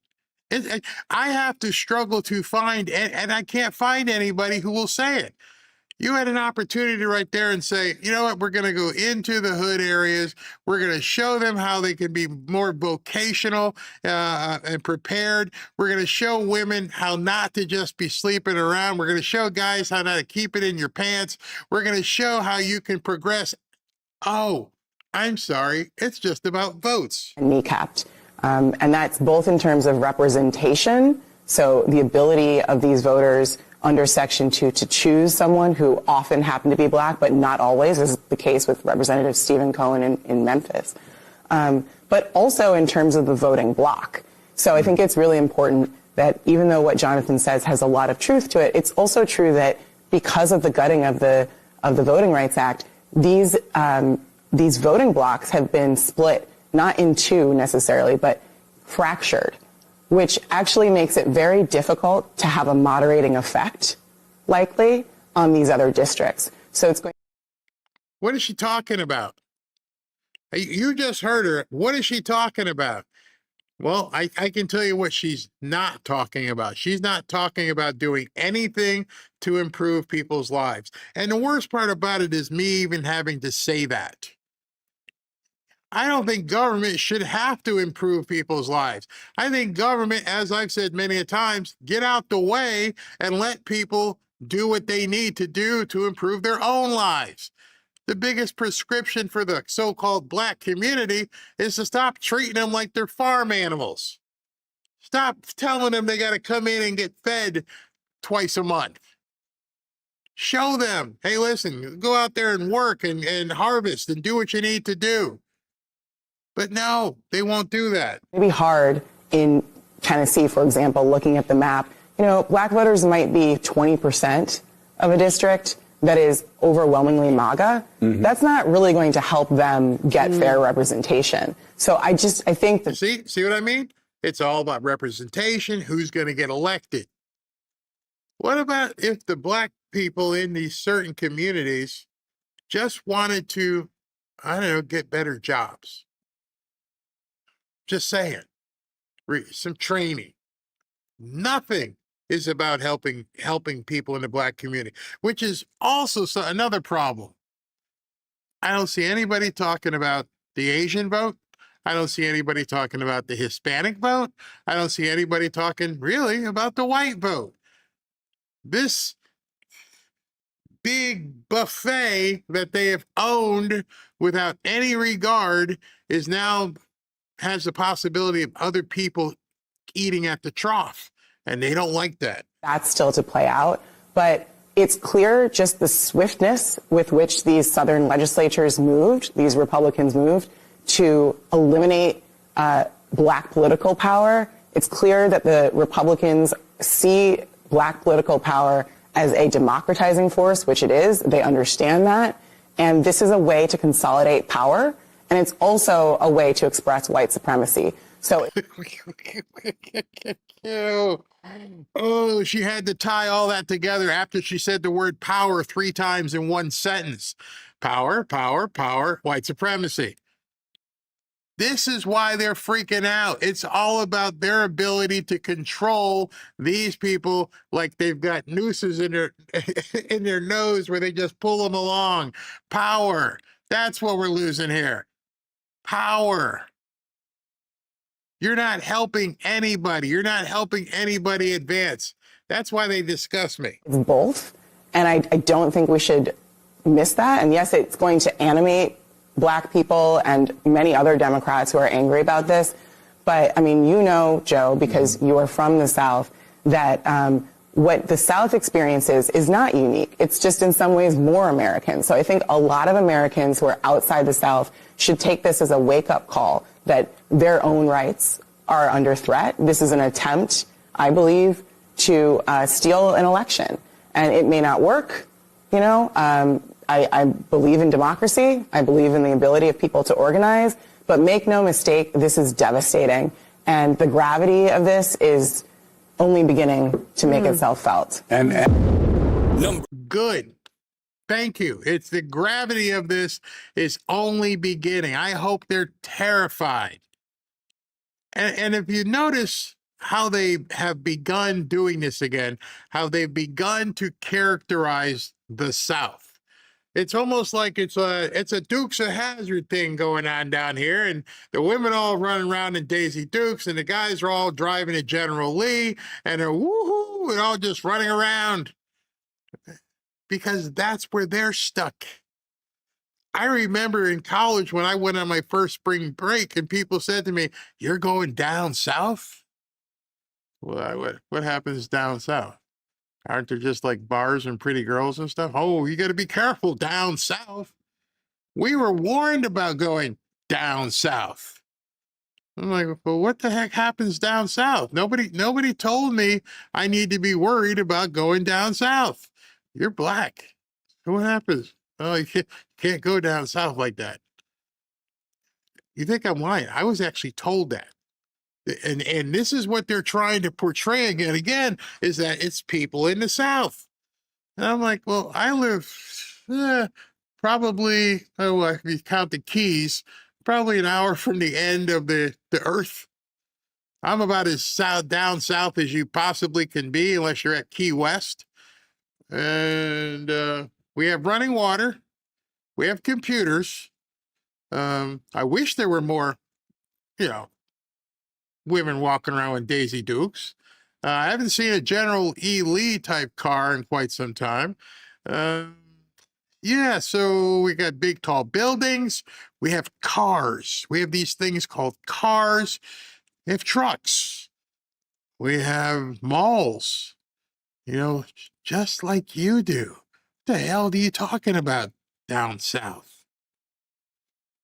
I have to struggle to find, and I can't find anybody who will say it. You had an opportunity right there and say, you know what, we're going to go into the hood areas. We're going to show them how they can be more vocational and prepared. We're going to show women how not to just be sleeping around. We're going to show guys how not to keep it in your pants. We're going to show how you can progress. Oh, I'm sorry. It's just about votes. Kneecapped. And that's both in terms of representation, so the ability of these voters under Section 2 to choose someone who often happened to be Black, but not always, as is the case with Representative Stephen Cohen in Memphis. But also in terms of the voting bloc. So I think it's really important that even though what Jonathan says has a lot of truth to it, it's also true that because of the gutting of the Voting Rights Act, these voting blocs have been split, not in two necessarily, but fractured, which actually makes it very difficult to have a moderating effect, likely, on these other districts. So it's going. What is she talking about? You just heard her. What is she talking about? Well, I can tell you what she's not talking about. She's not talking about doing anything to improve people's lives. And the worst part about it is me even having to say that. I don't think government should have to improve people's lives. I think government, as I've said many a times, get out the way and let people do what they need to do to improve their own lives. The biggest prescription for the so-called Black community is to stop treating them like they're farm animals. Stop telling them they got to come in and get fed twice a month. Show them, hey, listen, go out there and work and harvest and do what you need to do. But no, they won't do that. It'd be hard in Tennessee, for example, looking at the map. You know, Black voters might be 20% of a district, that is overwhelmingly MAGA, that's not really going to help them get fair representation. So I think that... See what I mean? It's all about representation, who's going to get elected. What about if the black people in these certain communities just wanted to, I don't know, get better jobs? Just saying. Some training. Nothing is about helping people in the black community, which is also another problem. I don't see anybody talking about the Asian vote. I don't see anybody talking about the Hispanic vote. I don't see anybody talking really about the white vote. This big buffet that they have owned without any regard is now has the possibility of other people eating at the trough, and they don't like that. That's still to play out, but it's clear just the swiftness with which these Southern legislatures moved, these Republicans moved, to eliminate black political power. It's clear that the Republicans see black political power as a democratizing force, which it is. They understand that. And this is a way to consolidate power, and it's also a way to express white supremacy. So... Oh, she had to tie all that together after she said the word power 3 times in one sentence. Power, power, power, white supremacy. This is why they're freaking out. It's all about their ability to control these people like they've got nooses in their in their nose where they just pull them along. Power. That's what we're losing here. Power. You're not helping anybody. You're not helping anybody advance. That's why they disgust me. It's both. And I don't think we should miss that. And yes, it's going to animate black people and many other Democrats who are angry about this. But I mean, you know, Joe, because you are from the South, that what the South experiences is not unique. It's just in some ways more American. So I think a lot of Americans who are outside the South should take this as a wake-up call that their own rights are under threat. This is an attempt, I believe, to steal an election. And it may not work, you know. I believe in democracy. I believe in the ability of people to organize. But make no mistake, this is devastating. And the gravity of this is only beginning to make itself felt. Good. Thank you. It's the gravity of this is only beginning. I hope they're terrified. And if you notice how they have begun doing this again, how they've begun to characterize the South. It's almost like it's a Dukes of Hazzard thing going on down here, and the women all running around in Daisy Dukes, and the guys are all driving a General Lee, and they're woohoo, and all just running around. Because that's where they're stuck. I remember in college when I went on my first spring break and people said to me, "You're going down south?" Well, what happens down south? Aren't there just like bars and pretty girls and stuff? Oh, you got to be careful down south. We were warned about going down south. I'm like, well, what the heck happens down south? Nobody told me I need to be worried about going down south. You're black. So what happens? Oh, you can't go down south like that. You think I'm lying? I was actually told that. And this is what they're trying to portray again, is that it's people in the South. And I'm like, well, I live probably, if you count the Keys, probably an hour from the end of the earth. I'm about as down south as you possibly can be, unless you're at Key West. And we have running water. We have computers. I wish there were more, women walking around with Daisy Dukes. I haven't seen a General E. Lee type car in quite some time. So we got big, tall buildings. We have cars. We have these things called cars. We have trucks. We have malls. Just like you do. What the hell are you talking about down south?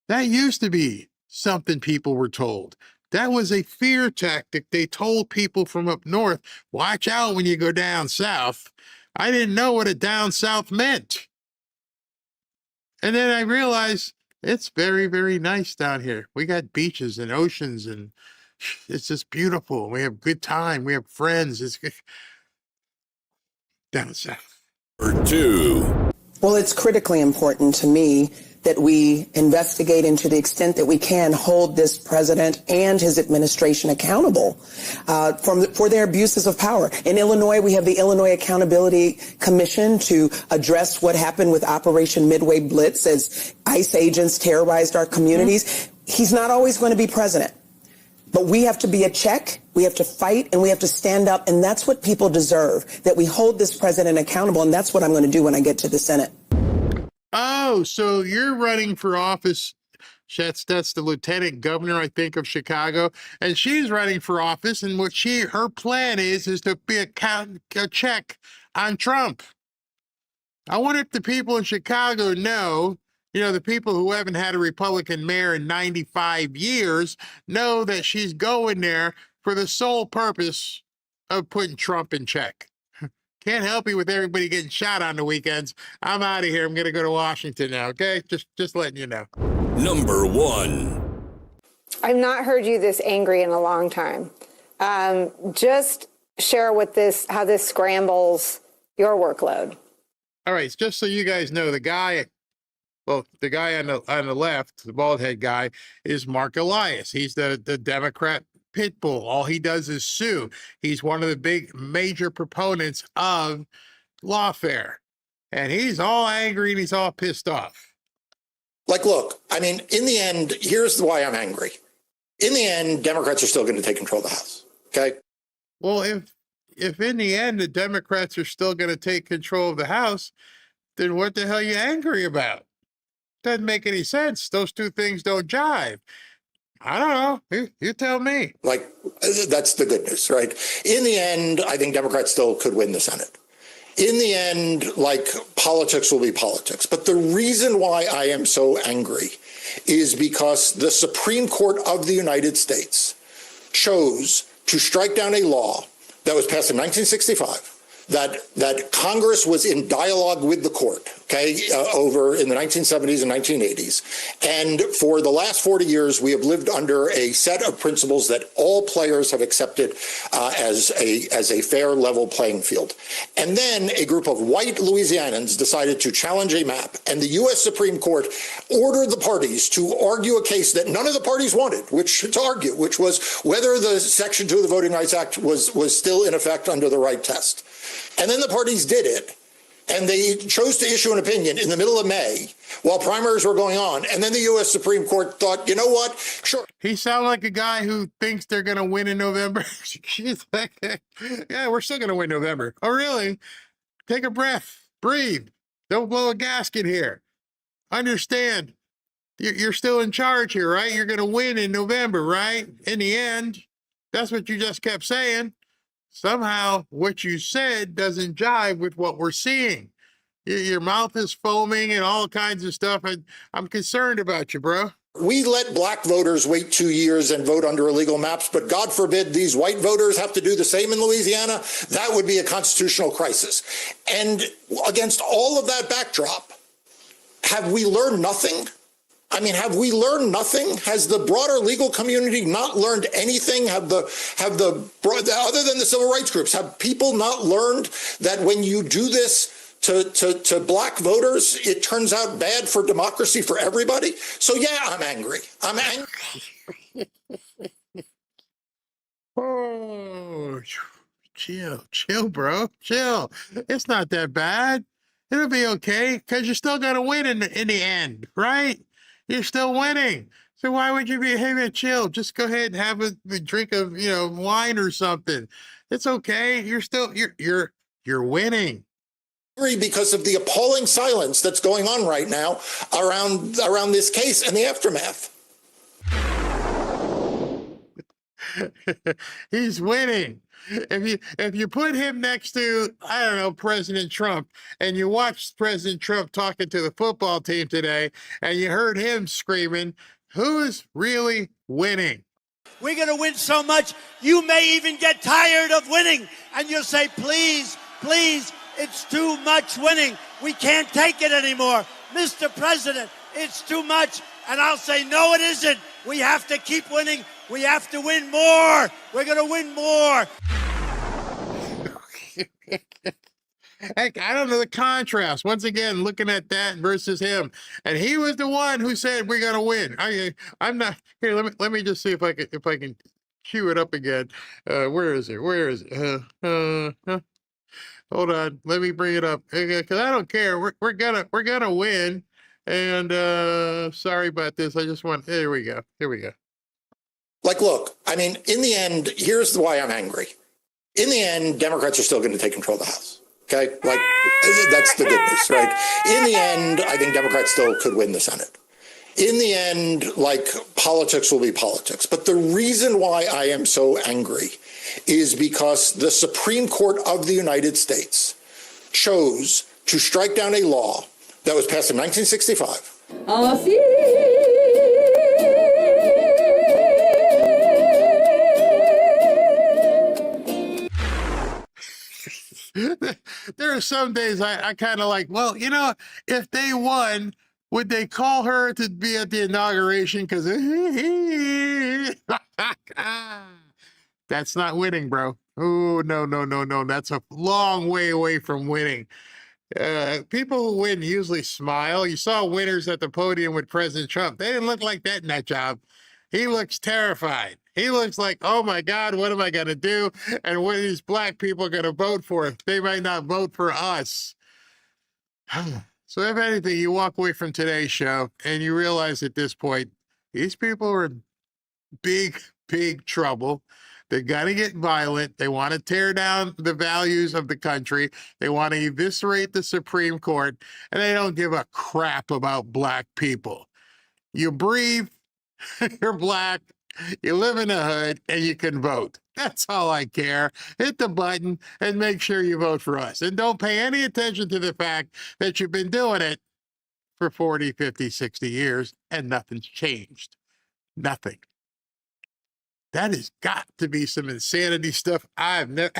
That used to be something people were told. That was a fear tactic. They told people from up north, watch out when you go down south. I didn't know what a down south meant. And then I realized it's very, very nice down here. We got beaches and oceans, and it's just beautiful. We have good time. We have friends. It's down south. Number 2. Well, it's critically important to me that we investigate, and to the extent that we can, hold this president and his administration accountable for their abuses of power. In Illinois, we have the Illinois Accountability Commission to address what happened with Operation Midway Blitz as ICE agents terrorized our communities. He's not always going to be president. But we have to be a check, we have to fight, and we have to stand up, and that's what people deserve, that we hold this president accountable, and that's what I'm going to do when I get to the Senate. Oh, so you're running for office. That's the lieutenant governor, I think, of Chicago, and she's running for office, and what her plan is to be a check on Trump. I wonder if the people in Chicago know, the people who haven't had a Republican mayor in 95 years know that she's going there for the sole purpose of putting Trump in check. Can't help you with everybody getting shot on the weekends. I'm out of here. I'm going to go to Washington now, okay? Just letting you know. Number 1. I've not heard you this angry in a long time. Just share with how this scrambles your workload. All right, just so you guys know, the guy on the left, the bald head guy, is Mark Elias. He's the Democrat pit bull. All he does is sue. He's one of the big major proponents of lawfare. And he's all angry and he's all pissed off. Look, I mean, in the end, here's why I'm angry. In the end, Democrats are still going to take control of the House. Okay? Well, if in the end the Democrats are still going to take control of the House, then what the hell are you angry about? Doesn't make any sense. Those two things don't jive. I don't know. You tell me. That's the good news, right? In the end, I think Democrats still could win the Senate. In the end, politics will be politics. But the reason why I am so angry is because the Supreme Court of the United States chose to strike down a law that was passed in 1965 that Congress was in dialogue with the court, over in the 1970s and 1980s. And for the last 40 years, we have lived under a set of principles that all players have accepted as a fair, level playing field. And then a group of white Louisianans decided to challenge a map, and the U.S. Supreme Court ordered the parties to argue a case that none of the parties wanted, which was whether the Section 2 of the Voting Rights Act was still in effect under the right test. And then the parties did it, and they chose to issue an opinion in the middle of May while primaries were going on. And then the U.S. Supreme Court thought, you know what? Sure. He sounds like a guy who thinks they're going to win in November. She's like, yeah, we're still going to win November. Oh, really? Take a breath. Breathe. Don't blow a gasket here. Understand. You're still in charge here, right? You're going to win in November, right? In the end. That's what you just kept saying. Somehow what you said doesn't jive with what we're seeing. Your mouth is foaming and all kinds of stuff. I'm concerned about you, bro. We let black voters wait 2 years and vote under illegal maps, but God forbid these white voters have to do the same in Louisiana. That would be a constitutional crisis. And against all of that backdrop, have we learned nothing? I mean, have we learned nothing? Has the broader legal community not learned anything? Other than the civil rights groups, have people not learned that when you do this to black voters, it turns out bad for democracy for everybody? So yeah, I'm angry. I'm angry. Oh, chill, bro. Chill. It's not that bad. It'll be okay because you're still gonna win in the end, right? You're still winning. So why would you be behaving chill? Just go ahead and have a drink of, wine or something. It's okay. You're winning. Because of the appalling silence that's going on right now around this case and the aftermath. He's winning. If you put him next to, I don't know, President Trump, and you watched President Trump talking to the football team today, and you heard him screaming, who's really winning? We're going to win so much, you may even get tired of winning, and you'll say, please, please, it's too much winning. We can't take it anymore. Mr. President, it's too much. And I'll say, no, it isn't. We have to keep winning. We have to win more. We're going to win more. Heck, I don't know the contrast. Once again, looking at that versus him, and he was the one who said we're gonna win. I'm not here. Let me just see if I can cue it up again. Where is it? Where is it? Hold on. Let me bring it up because I don't care. We're gonna win. And sorry about this. I just want. Here we go. Here we go. Like, look. I mean, in the end, here's why I'm angry. In the end, Democrats are still going to take control of the House. Okay, like that's the good news, right? In the end, I think Democrats still could win the Senate. In the end, like politics will be politics. But the reason why I am so angry is because the Supreme Court of the United States chose to strike down a law that was passed in 1965. There are some days I kind of like, well, you know, if they won, would they call her to be at the inauguration? Because that's not winning, bro. Oh, no. That's a long way away from winning. People who win usually smile. You saw winners at the podium with President Trump. They didn't look like that in that job. He looks terrified. He looks like, oh my God, what am I going to do? And what are these black people going to vote for? They might not vote for us. So if anything, you walk away from today's show and you realize at this point, these people are in big trouble. They're going to get violent. They want to tear down the values of the country. They want to eviscerate the Supreme Court, and they don't give a crap about black people. You breathe, you're black, you live in the hood, and you can vote. That's all I care. Hit the button and make sure you vote for us. And don't pay any attention to the fact that you've been doing it for 40, 50, 60 years, and nothing's changed. Nothing. That has got to be some insanity stuff I've never.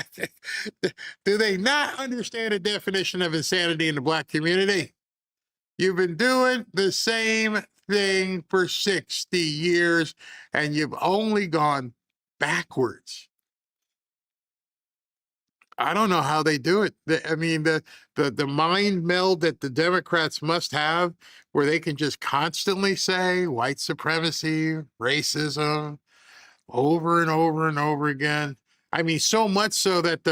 Do they not understand the definition of insanity in the black community? You've been doing the same thing for 60 years, and you've only gone backwards. I don't know how they do it. I mean, the mind meld that the Democrats must have, where they can just constantly say white supremacy, racism, over and over and over again. I mean, so much so that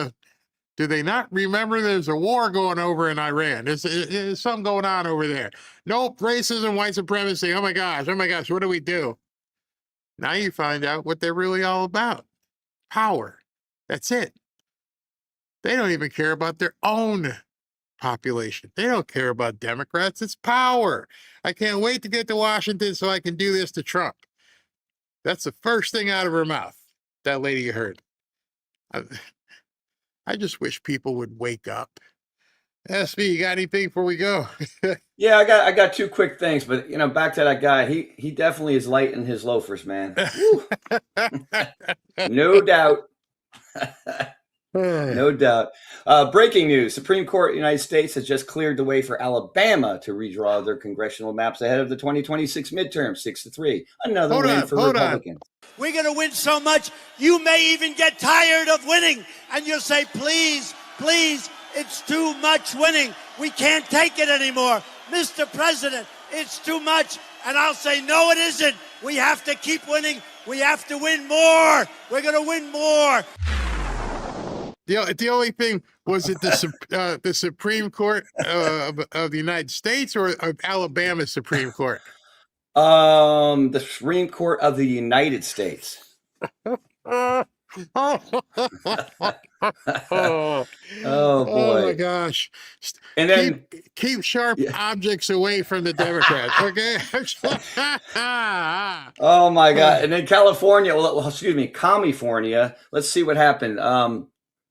do they not remember there's a war going over in Iran? There's something going on over there. Nope, racism, white supremacy. Oh my gosh, what do we do? Now you find out what they're really all about. Power. That's it. They don't even care about their own population. They don't care about Democrats. It's power. I can't wait to get to Washington so I can do this to Trump. That's the first thing out of her mouth, that lady you heard. I just wish people would wake up. SB, you got anything before we go? Yeah, I got two quick things, but you know, back to that guy, he definitely is light in his loafers, man. No doubt. No doubt. Breaking news. Supreme Court of the United States has just cleared the way for Alabama to redraw their congressional maps ahead of the 2026 midterm, 6-3. Another win for Republicans. We're going to win so much, you may even get tired of winning. And you'll say, please, it's too much winning. We can't take it anymore. Mr. President, it's too much. And I'll say, no, it isn't. We have to keep winning. We have to win more. We're going to win more. The only thing, was it the Supreme Court of the United States or of Alabama Supreme Court? The Supreme Court of the United States. Oh boy! Oh my gosh! And then keep sharp objects away from the Democrats, okay? Oh my God! And then California. Well, excuse me, California. Let's see what happened.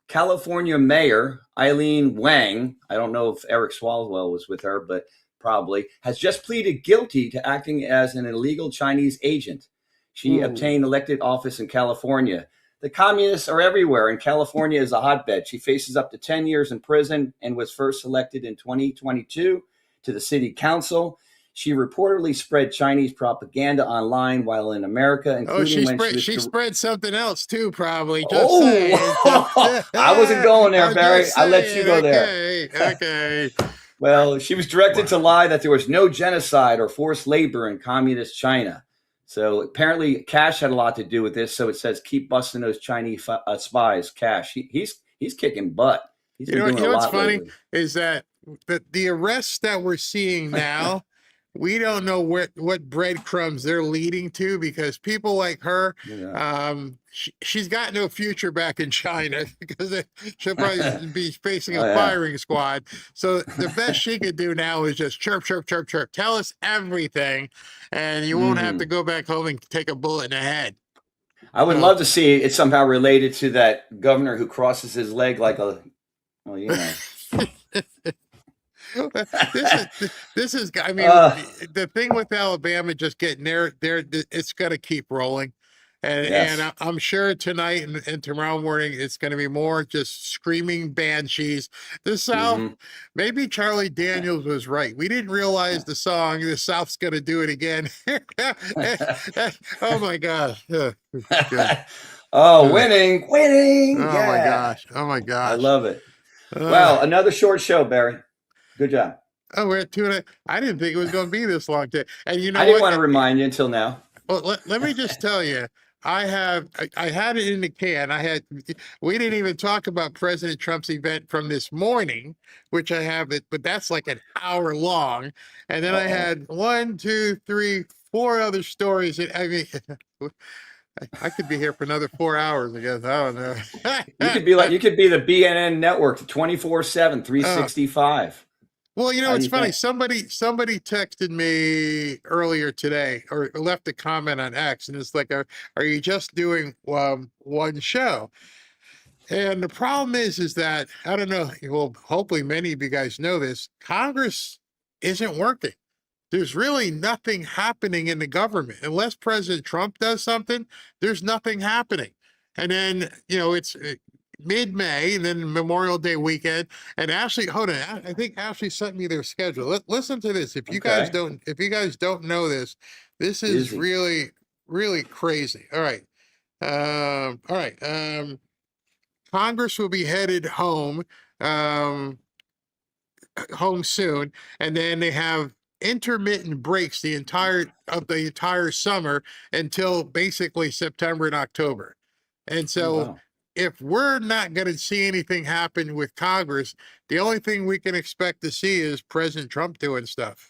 California Mayor Eileen Wang, I don't know if Eric Swalwell was with her, but probably, has just pleaded guilty to acting as an illegal Chinese agent. She obtained elected office in California. The communists are everywhere, and California is a hotbed. She faces up to 10 years in prison and was first elected in 2022 to the city council. She reportedly spread Chinese propaganda online while in America, including she spread something else too, probably. Just saying. Oh, I wasn't going there, Barry. I let you go there. Okay. Well, she was directed to lie that there was no genocide or forced labor in communist China. So apparently Cash had a lot to do with this. So it says, keep busting those Chinese spies, Cash. He's kicking butt. He's been doing a lot what's funny lately. is that the arrests that we're seeing now, we don't know what breadcrumbs they're leading to, because people like her, she's got no future back in China, because she'll probably be facing a firing squad. So the best she could do now is just chirp, chirp, chirp, chirp. Tell us everything, and you won't have to go back home and take a bullet in the head. I would love to see it somehow related to that governor who crosses his leg like a, well, you know. This is. I mean, the thing with Alabama just getting there, it's going to keep rolling, and I'm sure tonight and tomorrow morning it's going to be more just screaming banshees. The South, maybe Charlie Daniels was right. We didn't realize the song. The South's going to do it again. Oh my God. Winning. Oh my gosh. I love it. Wow, another short show, Barry. Good job. Oh, we're at 2.5. I didn't think it was going to be this long. And you know, I didn't want to remind you until now. Well, let me just tell you, I had it in the can. We didn't even talk about President Trump's event from this morning, which I have it, but that's like an hour long. And then I had 1, 2, 3, 4 other stories. I mean, I could be here for another 4 hours, I guess. I don't know. You could be the BNN network 24/7, 365. Well, you know, it's funny. Somebody texted me earlier today, or left a comment on X, and it's like, are you just doing one show? And the problem is that, I don't know, well, hopefully many of you guys know this, Congress isn't working. There's really nothing happening in the government. Unless President Trump does something, there's nothing happening. And then, you know, it's mid-May, and then Memorial Day weekend. And Ashley, hold on, I think Ashley sent me their schedule. Listen to this. If you guys don't know this, this is really, really crazy. All right. Congress will be headed home soon, and then they have intermittent breaks the entire summer until basically September and October. And so if we're not going to see anything happen with Congress, the only thing we can expect to see is President Trump doing stuff.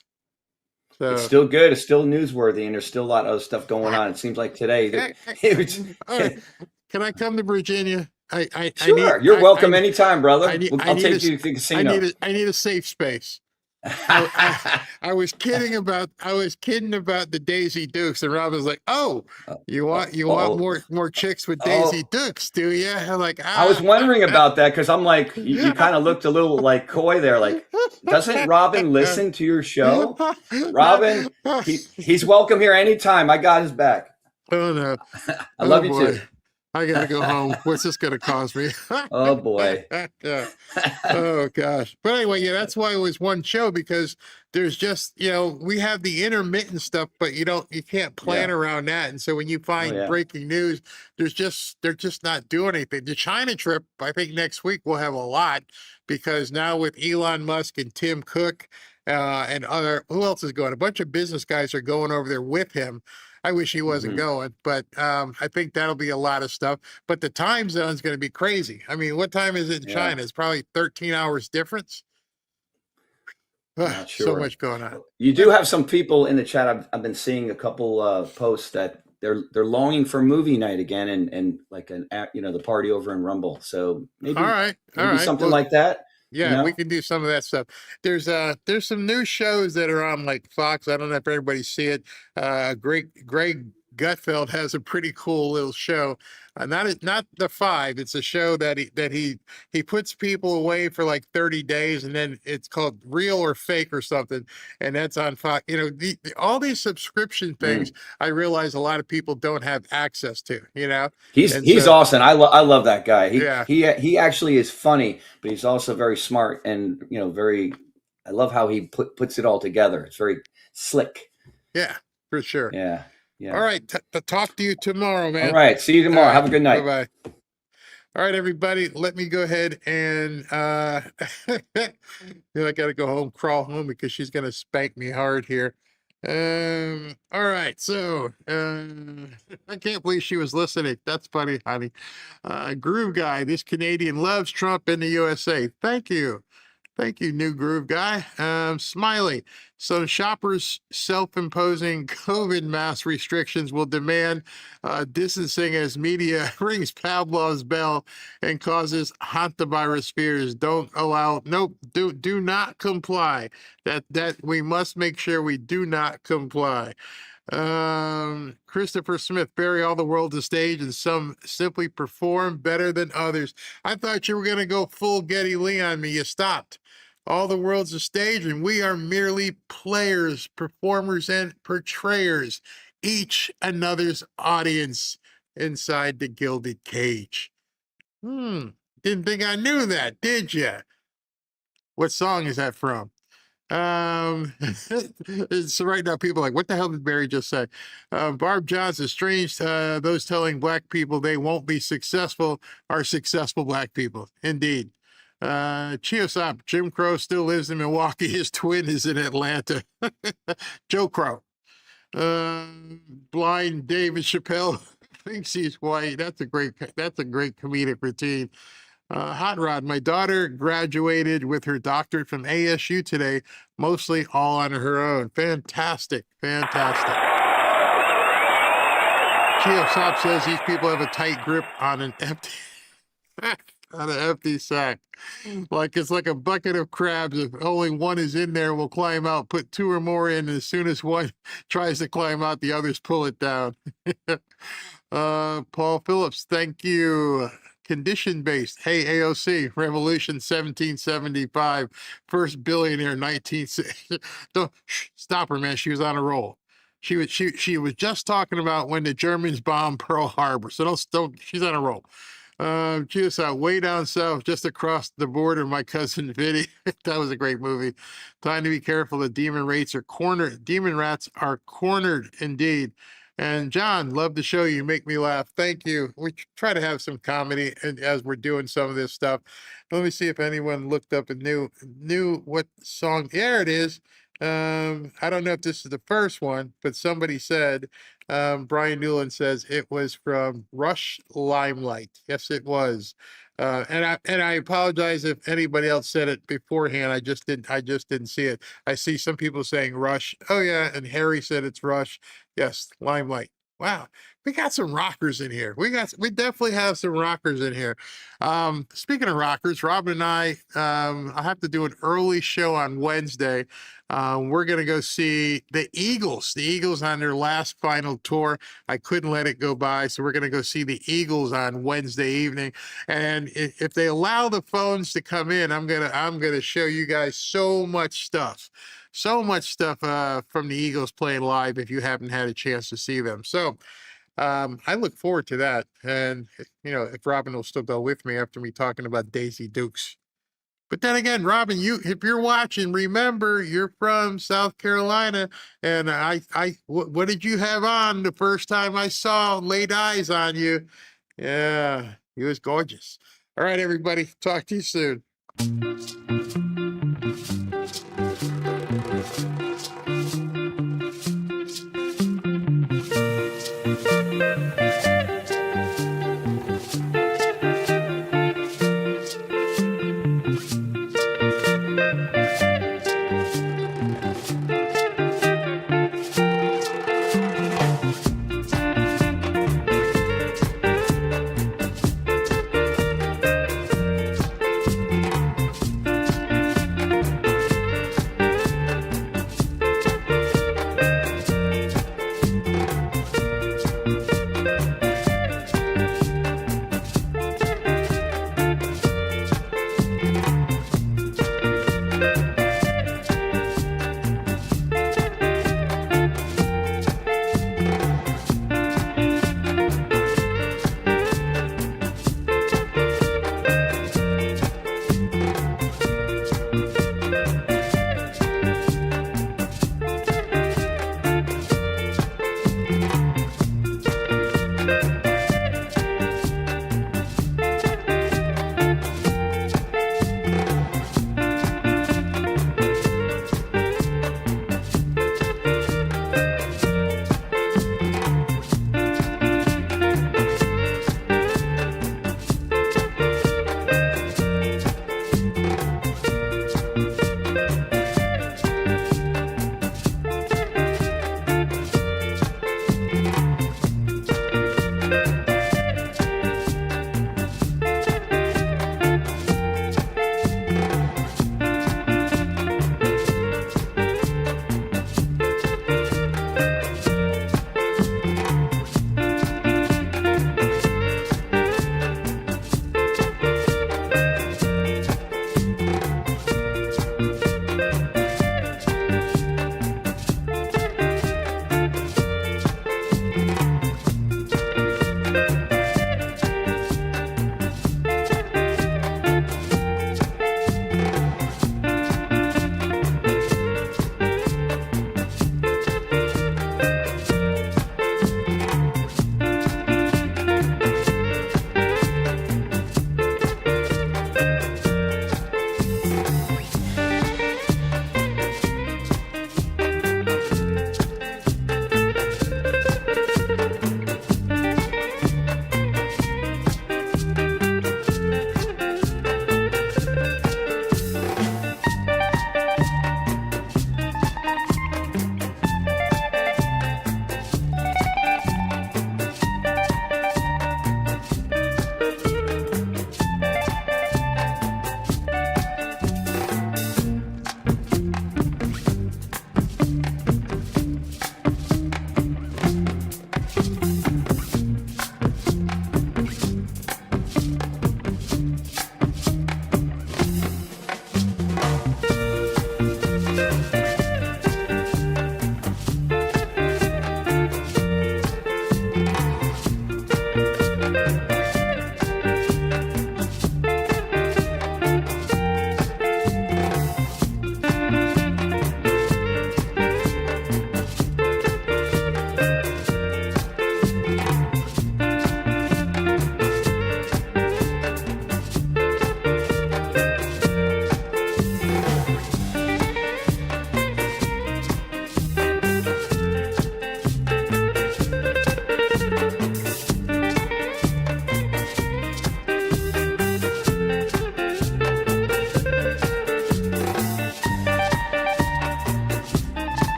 So it's still good. It's still newsworthy, and there's still a lot of other stuff going on. It seems like today. Can I come to Virginia? Sure. You're welcome anytime, brother. I'll take you to the casino. I need a safe space. I was kidding about the Daisy Dukes, and Rob was like, "Oh, you want more chicks with Daisy Dukes, do you?" I'm like, I was wondering about that, because I'm like, you kind of looked a little like coy there. Like, doesn't Robin listen to your show? Robin, he's welcome here anytime. I got his back. Oh no, I love you too. I gotta go home. What's this gonna cost me? Oh boy. Yeah. Oh gosh. But anyway, yeah, that's why it was one show, because there's just, you know, we have the intermittent stuff, but you can't plan around that. And so when you find breaking news, they're just not doing anything. The China trip, I think next week we'll have a lot, because now with Elon Musk and Tim Cook and who else is going? A bunch of business guys are going over there with him. I wish he wasn't going, but I think that'll be a lot of stuff. But the time zone is going to be crazy. I mean, what time is it in China? It's probably 13 hours difference. Not sure. So much going on. You do have some people in the chat. I've been seeing a couple posts that they're longing for movie night again, and like the party over in Rumble. So maybe something like that. Yeah, you know? we can do some of that stuff. There's some new shows that are on like Fox. I don't know if everybody see it. Greg Gutfeld has a pretty cool little show. Not the 5. It's a show that he puts people away for like 30 days, and then it's called Real or Fake or something, and that's on Fox. You know, all these subscription things. I realize a lot of people don't have access to. You know, he's awesome. I love that guy. He actually is funny, but he's also very smart and very I love how he puts it all together. It's very slick. Yeah, for sure. Yeah. Yeah. All right. Talk to you tomorrow, man. All right. See you tomorrow. Have a good night. Bye-bye. All right, everybody, let me go ahead and I got to go home, crawl home because she's going to spank me hard here. All right, so I can't believe she was listening. That's funny, honey. Groove Guy, this Canadian loves Trump in the USA. Thank you. Thank you, new Groove Guy. Smiley. So shoppers' self-imposing COVID mask restrictions will demand distancing as media rings Pavlov's bell and causes hantavirus fears. Do not comply. That we must make sure we do not comply. Christopher Smith, bury all the world to stage, and some simply perform better than others. I thought you were going to go full Getty Lee on me. You stopped. All the world's a stage, and we are merely players, performers, and portrayers, each another's audience inside the gilded cage. Didn't think I knew that, did you? What song is that from? So right now people are like, what the hell did Barry just say? Barb Johnson, strange, those telling black people they won't be successful are successful black people. Indeed. Chiosop, Jim Crow still lives in Milwaukee. His twin is in Atlanta. Joe Crow. Blind David Chappelle thinks he's white. That's a great comedic routine. Hot Rod, my daughter graduated with her doctorate from ASU today, mostly all on her own. Fantastic, fantastic. Chiosop says these people have a tight grip on an empty sack. Like it's like a bucket of crabs. If only one is in there, we'll climb out, put two or more in, and as soon as one tries to climb out, the others pull it down. Paul Phillips, thank you. Condition-based. Hey, AOC, Revolution 1775, first billionaire 1960. Don't stop her, man. She was on a roll. She was just talking about when the Germans bombed Pearl Harbor. So don't she's on a roll. She was way down south, just across the border. My cousin Vinny. That was a great movie. Time to be careful. The demon rats are cornered. Demon rats are cornered indeed. And John, love the show. You make me laugh. Thank you. We try to have some comedy as we're doing some of this stuff. Let me see if anyone looked up and knew what song. There it is. I don't know if this is the first one, but somebody said, Brian Newland says it was from Rush Limelight. Yes, it was. And I apologize if anybody else said it beforehand. I just didn't see it. I see some people saying Rush. Oh yeah, and Harry said it's Rush. Yes, Limelight. Wow, we got some rockers in here. We definitely have some rockers in here. Speaking of rockers, Robin and I have to do an early show on Wednesday. We're going to go see the Eagles. The Eagles on their last final tour. I couldn't let it go by, so we're going to go see the Eagles on Wednesday evening. And if they allow the phones to come in, I'm gonna show you guys so much stuff. So much stuff from the Eagles playing live if you haven't had a chance to see them. So I look forward to that. And, if Robin will still go with me after me talking about Daisy Dukes. But then again, Robin, if you're watching, remember you're from South Carolina. And what did you have on the first time I laid eyes on you? Yeah, you was gorgeous. All right, everybody. Talk to you soon. Bye.